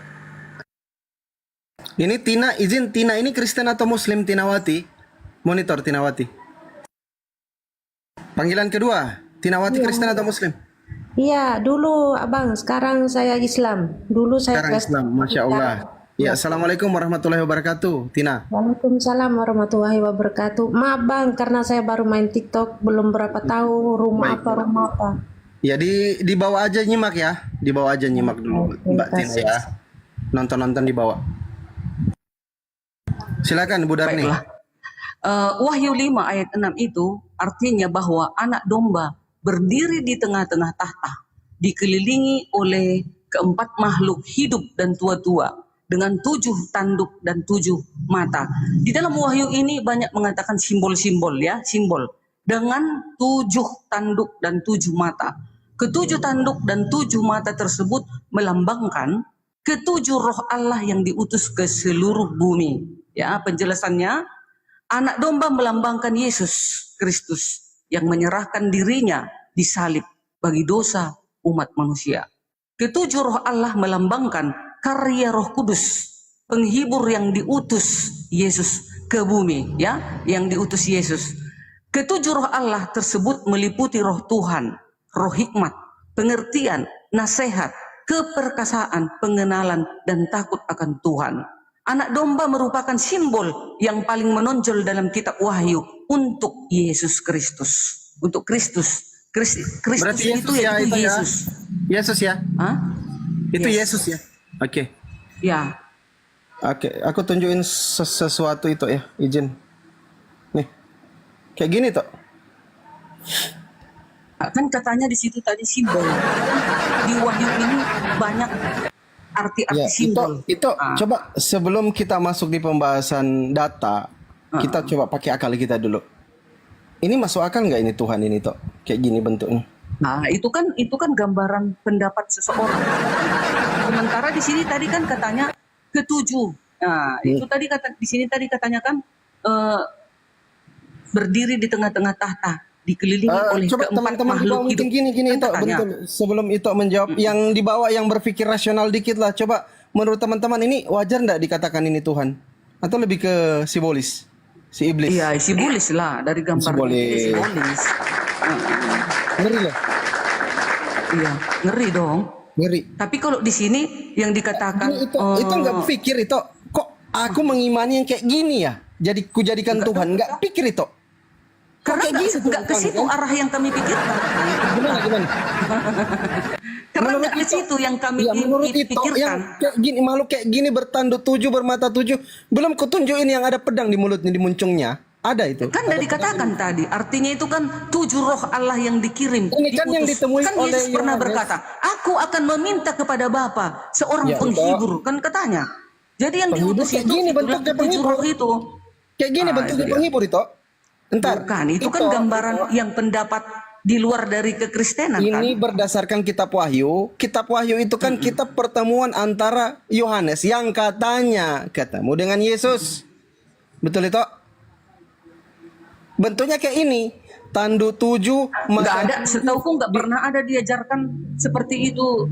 Ini Tina, izin Tina ini Kristen atau Muslim Tinawati? Monitor Tinawati. Panggilan kedua, Tinawati Kristen atau Muslim? Iya, dulu Abang, sekarang saya Islam. Dulu saya Sekarang Islam, Masya Allah. Ya, Assalamualaikum warahmatullahi wabarakatuh, Tina. Waalaikumsalam warahmatullahi wabarakatuh. Maaf Bang, karena saya baru main TikTok, belum berapa tahu rumah apa. Ya dibawa aja nyimak ya, dibawa aja nyimak dulu Mbak Tina ya. Nonton-nonton dibawa. Silakan Bu Darni. Wahyu 5 ayat 6 itu artinya bahwa anak domba berdiri di tengah-tengah tahta, dikelilingi oleh keempat makhluk hidup dan tua-tua dengan 7 tanduk dan 7 mata. Di dalam wahyu ini banyak mengatakan simbol-simbol ya, simbol dengan 7 tanduk dan 7 mata. Ketujuh tanduk dan 7 mata tersebut melambangkan ketujuh roh Allah yang diutus ke seluruh bumi. Ya, penjelasannya, anak domba melambangkan Yesus Kristus yang menyerahkan dirinya disalib bagi dosa umat manusia. Ketujuh roh Allah melambangkan karya Roh Kudus, penghibur yang diutus Yesus ke bumi, ya, yang diutus Yesus. Ketujuh roh Allah tersebut meliputi roh Tuhan, roh hikmat, pengertian, nasihat, keperkasaan, pengenalan, dan takut akan Tuhan. Anak domba merupakan simbol yang paling menonjol dalam kitab Wahyu untuk Yesus Kristus. Untuk Kristus. Kristus itu ya, itu Yesus. Yesus ya? Hah? Itu Yesus ya? Oke. Ya. Oke, aku tunjukin sesuatu itu ya, izin. Nih. Kayak gini toh. Kan katanya di situ tadi simbol. Di Wahyu ini banyak arti-arti simbol. Itu coba sebelum kita masuk di pembahasan data, kita coba pakai akal kita dulu. Ini masuk akal nggak ini Tuhan ini toh? Kayak gini bentuknya. Nah, itu kan gambaran pendapat seseorang. Sementara di sini tadi kan katanya ketujuh. Nah, itu tadi di sini tadi katanya kan berdiri di tengah-tengah tahta, dikelilingi oleh coba teman-teman makhluk hidup. Gini itu bentuk. Sebelum itu menjawab yang dibawa yang berpikir rasional dikit lah. Coba menurut teman-teman ini wajar nggak dikatakan ini Tuhan? Atau lebih ke simbolis? Si iblis? Iya, simbolis lah dari gambar simbolis. Ngeri loh. Iya, ngeri dong. Ngeri. Tapi kalau di sini yang dikatakan itu nggak pikir itu kok aku mengimani yang kayak gini ya? Jadi kujadikan Tuhan nggak pikir itu. Karena nggak ke situ arah yang kami pikirkan. Gimana? Karena nggak ke situ yang kami menurut itu pikirkan. Yang kayak gini, makhluk kayak gini bertanduk 7 bermata 7. Belum kutunjukin yang ada pedang di mulutnya, di muncungnya. Ada itu. Kan udah dikatakan tadi, artinya itu kan 7 roh Allah yang dikirim. Ini kan yang ditemui kan oleh Yesus pernah Yohanes. berkata, aku akan meminta kepada Bapa seorang penghibur, kan katanya. Jadi yang diutus itu gini, itulah bentuknya 7 roh itu. Kayak gini bentuknya penghibur itu. Entar. Bukan, itu kan gambaran yang pendapat di luar dari kekristenan kan. Ini berdasarkan kitab Wahyu. Kitab Wahyu itu kan kitab pertemuan antara Yohanes yang katanya ketemu dengan Yesus. Betul itu? Bentuknya kayak ini. Tanduk 7. Nggak ada, setauku nggak pernah ada diajarkan seperti itu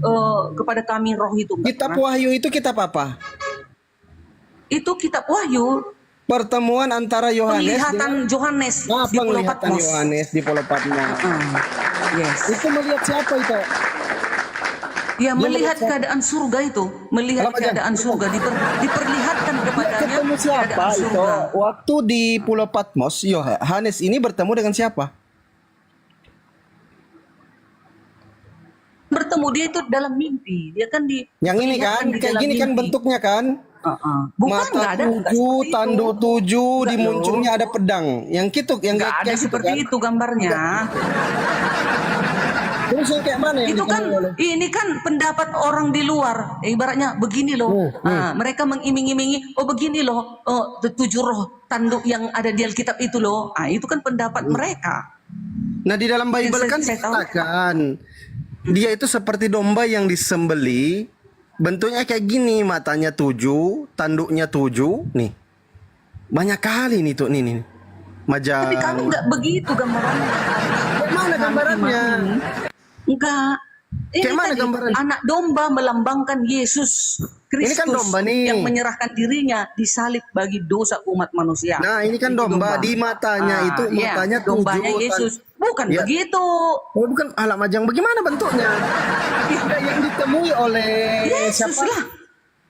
kepada kami roh itu. Kitab Wahyu itu kitab apa? Itu kitab Wahyu. Pertemuan antara Yohanes. Penglihatan Yohanes di Pulau Penglihatan Patmos. Yohanes di Pulau Patmos. Yes. Itu melihat siapa itu? Ya, melihat keadaan surga itu, melihat keadaan surga diperlihatkan kepadanya. Ketemu siapa keadaan itu? surga. Waktu di Pulau Patmos, Yohanes ini bertemu dengan siapa? Bertemu dia itu dalam mimpi. Dia kan di Yang ini kan, kayak gini kan bentuknya kan? Bukan, Mata nggak ada, nggak 7, seperti tanduk itu. 7, di Nggak munculnya loh. ada pedang. Yang gitu, yang Nggak ada kayak gitu seperti kan? itu gambarnya. Terus yang kayak mana yang Itu kan dikenal oleh? ini kan pendapat orang di luar. Ibaratnya begini loh. Mereka mengiming-imingi, oh begini loh, 7 roh tanduk yang ada di Alkitab itu loh. Itu kan pendapat mereka. Nah di dalam Bible Yang kan saya tahu. dikatakan dia itu seperti domba yang disembeli, bentuknya kayak gini, matanya 7, tanduknya 7, nih. Banyak kali nih tuh, nih. Majang. Tapi kami nggak begitu gambarannya. Mana gambarannya? Enggak. Ini Kayak mana tadi, gambarannya? anak domba melambangkan Yesus Kristus Ini kan domba nih. yang menyerahkan dirinya disalib bagi dosa umat manusia. Nah ini kan Itu domba, di matanya itu, iya, matanya 7. dombanya Yesus. Bukan Ya. begitu. Oh bukan, alam majang, bagaimana bentuknya? Yang ditemui oleh Yesus siapa? lah.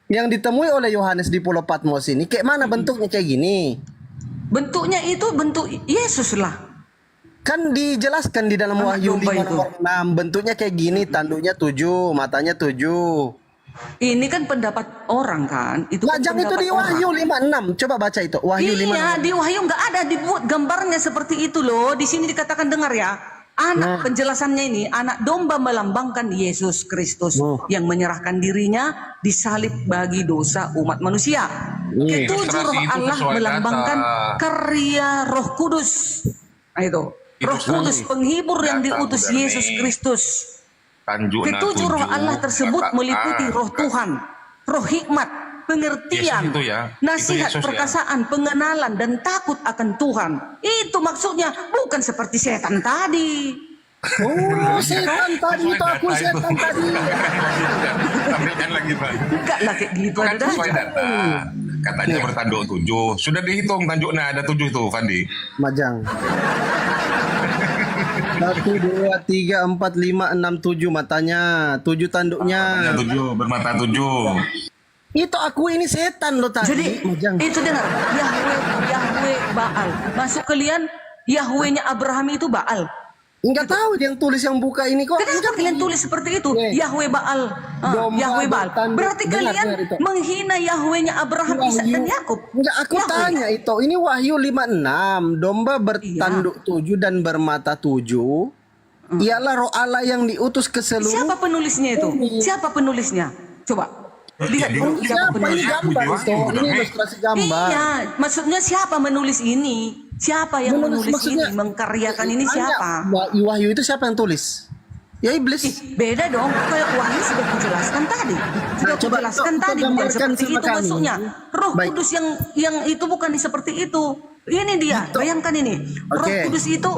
Yang ditemui oleh Yohanes di Pulau Patmos ini, kayak mana bentuknya kayak gini? Bentuknya itu bentuk Yesus lah. Kan dijelaskan di dalam Anak Wahyu domba 5 itu. nomor 6, bentuknya kayak gini, tanduknya 7, matanya 7. Ini kan pendapat orang kan. Itu kan Majang itu pendapat di orang. Wahyu 56. Coba baca itu. Wahyu 56. Iya, di Wahyu nggak ada dibuat gambarnya seperti itu loh. Di sini dikatakan, dengar ya. Anak penjelasannya ini, anak domba melambangkan Yesus Kristus yang menyerahkan dirinya disalib bagi dosa umat manusia. Ketujuh roh Ilustrasi itu Allah sesuai melambangkan data. karya Roh Kudus. Nah, itu. Roh Kudus penghibur yang Data diutus Budarni. Yesus Kristus. Ketujuh roh Allah tersebut meliputi roh Tuhan, roh hikmat, pengertian, Yesus itu ya. nasihat, Itu Yesus ya. perkasaan, pengenalan, dan takut akan Tuhan. Itu maksudnya, bukan seperti setan tadi. Oh, setan tadi itu, aku setan tadi. Tampilkan lagi Pak. Enggak lah kayak gitu. Kan Ada sesuai data. Katanya bertanduk 7. Sudah dihitung tanduknya ada 7 tuh, Fandi. Majang. 1, 2, 3, 4, 5, 6, 7 matanya, 7 tanduknya. Ada 7, bermata 7. Itu aku ini setan loh tadi. Jadi Majang. itu dengar, Yahweh Baal. Masuk kalian, Yahwehnya Abraham itu Baal. Enggak tahu yang tulis yang buka ini kok. Kenapa kalian tulis seperti itu? Yahweh Baal. Domba Yahweh Baal. bertanduk. Berarti Dengar, kalian dengar itu. menghina Yahwehnya Abraham, Ishak dan Yakub. Enggak, aku Yahweh. tanya itu. Ini Wahyu 56. Domba bertanduk 7 dan bermata 7. Ialah roh Allah yang diutus ke seluruh. Siapa penulisnya itu? Siapa penulisnya? Coba. Lihat dulu siapa Siapa ini penulisnya. gambar itu? Ini ilustrasi gambar. Iya, maksudnya siapa menulis ini? Siapa yang menulis maksudnya- ini? Mengkaryakan ini Tanya, siapa? Wahyu itu siapa yang tulis? Ya iblis. Beda dong. Kayak Wahyu sudah kujelaskan tadi. Sudah coba, kujelaskan Tok, tadi bukan gambarkan seperti sama itu kami. maksudnya. Roh Baik. Kudus yang itu bukan seperti itu. Ini dia. Bayangkan ini. Roh Oke. Kudus itu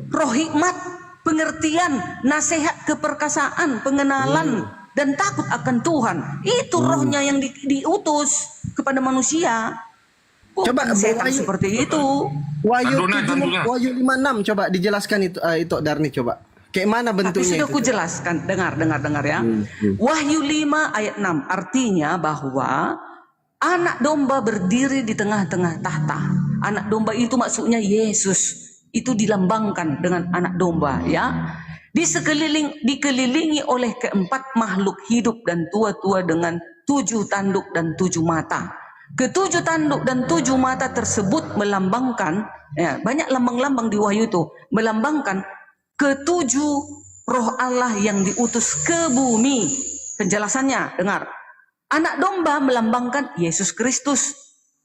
roh hikmat, pengertian, nasihat, keperkasaan, pengenalan, dan takut akan Tuhan. Itu rohnya yang diutus kepada manusia. Bukan Coba setan Wahyu- seperti itu. Wahyu Tanduknya. 7, Wahyu 56 coba dijelaskan itu Darni coba. Kayak mana Tapi bentuknya sudah itu? kujelaskan, dengar ya. Wahyu 5 ayat 6 artinya bahwa anak domba berdiri di tengah-tengah tahta. Anak domba itu maksudnya Yesus. Itu dilambangkan dengan anak domba ya. Dikelilingi oleh keempat makhluk hidup dan tua-tua dengan 7 tanduk dan 7 mata. Ketujuh tanduk dan 7 mata tersebut melambangkan, ya, banyak lambang-lambang di Wahyu itu, melambangkan ketujuh roh Allah yang diutus ke bumi. Penjelasannya, dengar. Anak domba melambangkan Yesus Kristus,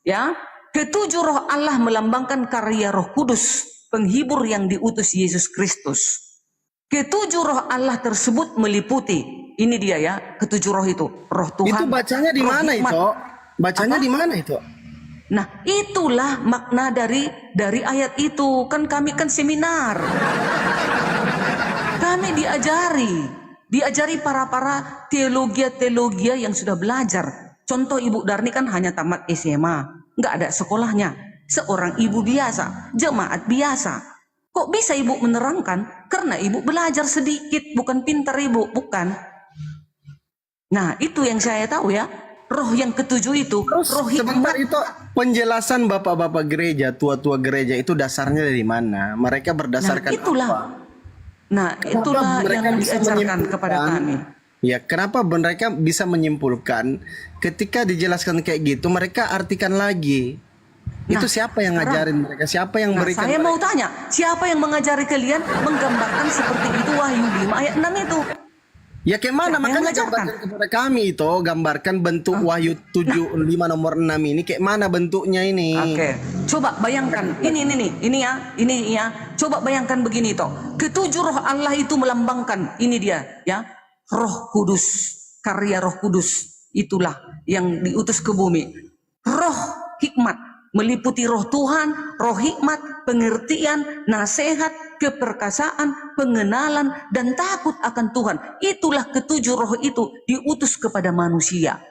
ya. Ketujuh roh Allah melambangkan karya Roh Kudus, penghibur yang diutus Yesus Kristus. Ketujuh roh Allah tersebut meliputi, ini dia ya, ketujuh roh itu, roh Tuhan. Itu bacanya di roh mana hikmat. itu? Bacanya di mana itu? Nah, itulah makna dari ayat itu. Kan kami kan seminar. Kami diajari para teologia yang sudah belajar. Contoh Ibu Darni kan hanya tamat SMA, nggak ada sekolahnya. Seorang ibu biasa, jemaat biasa. Kok bisa Ibu menerangkan? Karena Ibu belajar sedikit, bukan pintar Ibu, bukan. Nah, itu yang saya tahu ya. Roh yang ketujuh itu, roh Sebentar, hikmat. itu penjelasan bapak-bapak gereja, tua-tua gereja itu dasarnya dari mana? Mereka berdasarkan itulah. apa? Nah, itulah mereka yang bisa diajarkan kepada kami. Ya, kenapa mereka bisa menyimpulkan ketika dijelaskan kayak gitu, mereka artikan lagi. Itu siapa yang ngajarin mereka? Siapa yang berikan? Saya mau tanya, siapa yang mengajari kalian menggambarkan seperti itu Wahyu 5 ayat 6 itu? Ya kayak mana? Makanya gambarkan kepada kami itu, gambarkan bentuk Wahyu 75 nomor 6 ini kayak mana bentuknya ini. Oke. Coba bayangkan, ini ya. Coba bayangkan begini toh. Ketujuh roh Allah itu melambangkan, ini dia ya, Roh Kudus, karya Roh Kudus. Itulah yang diutus ke bumi. Roh hikmat meliputi roh Tuhan, roh hikmat, pengertian, nasihat, keperkasaan, pengenalan, dan takut akan Tuhan. Itulah ketujuh roh itu diutus kepada manusia.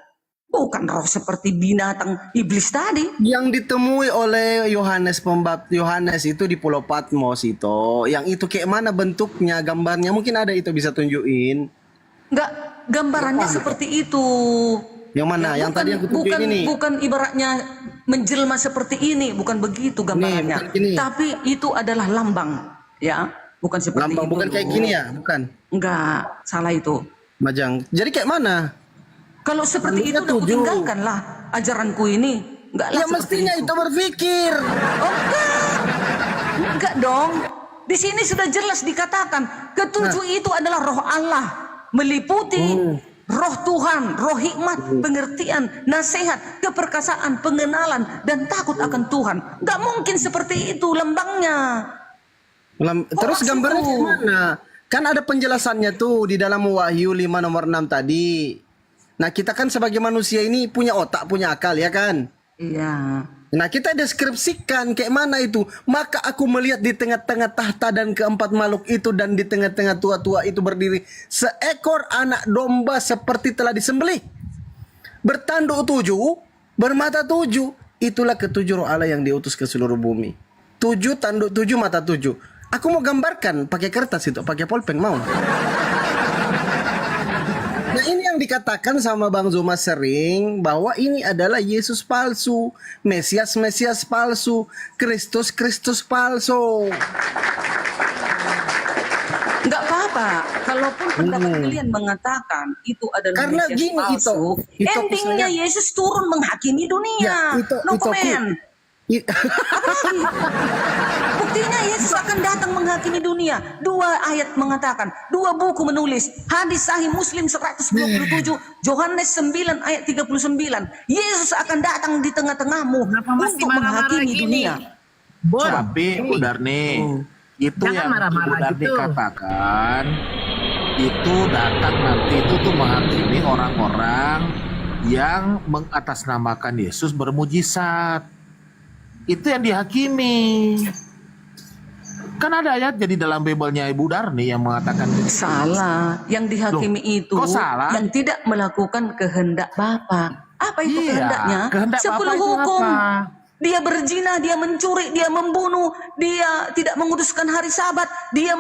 Bukan roh seperti binatang iblis tadi. Yang ditemui oleh Yohanes itu di Pulau Patmos itu. Yang itu kayak mana bentuknya, gambarnya? Mungkin ada itu bisa tunjukin. Enggak, gambarannya seperti itu. Yang mana? Ya, yang tadi yang kutunjukin ini. Bukan ibaratnya menjelma seperti ini, bukan begitu gambarannya. Tapi itu adalah lambang, ya, bukan seperti lambang, itu. bukan kayak gini ya, bukan. Enggak, salah itu. Majang. Jadi kayak mana? Kalau seperti itu udah kutinggalkan lah ajaranku ini. Enggak lah. Ya mestinya itu berpikir. Oh, enggak dong. Di sini sudah jelas dikatakan ketujuh itu adalah roh Allah, meliputi roh Tuhan, roh hikmat, pengertian, nasihat, keperkasaan, pengenalan, dan takut akan Tuhan. Gak mungkin seperti itu lambangnya. Terus gambarnya gimana? Kan ada penjelasannya tuh di dalam Wahyu 5 nomor 6 tadi. Nah, kita kan sebagai manusia ini punya otak, punya akal, ya kan? Iya. Nah, kita deskripsikan kayak mana itu. Maka aku melihat di tengah-tengah tahta dan keempat makhluk itu, dan di tengah-tengah tua-tua itu berdiri seekor anak domba seperti telah disembelih, bertanduk 7, bermata 7. Itulah ketujuh roh Allah yang diutus ke seluruh bumi. 7 tanduk 7, mata 7. Aku mau gambarkan pakai kertas itu, pakai pulpen, mau? Nah, ini yang dikatakan sama Bang Zuma sering, bahwa ini adalah Yesus palsu, Mesias palsu, Kristus palsu. Enggak apa-apa, kalaupun pendapat kalian mengatakan itu adalah karena Mesias gini, palsu, endingnya Yesus turun menghakimi dunia. No comment. Buktinya Yesus akan datang menghakimi dunia. 2 ayat mengatakan, 2 buku menulis, hadis sahih Muslim 127, Yohanes 9 ayat 39. Yesus akan datang di tengah-tengahmu untuk menghakimi dunia. Tapi Bu Darni, itu yang Ibu Darni katakan, itu datang nanti itu tuh menghakimi orang-orang yang mengatasnamakan Yesus bermujizat. Itu yang dihakimi. Kan ada ayat jadi dalam Bible-nya Ibu Darni yang mengatakan salah. Yang dihakimi itu kok salah? Yang tidak melakukan kehendak Bapa. Apa itu kehendaknya? Kehendak 10 Bapa itu hukum. apa? Dia berzina, dia mencuri, dia membunuh, dia tidak menguduskan hari Sabat, dia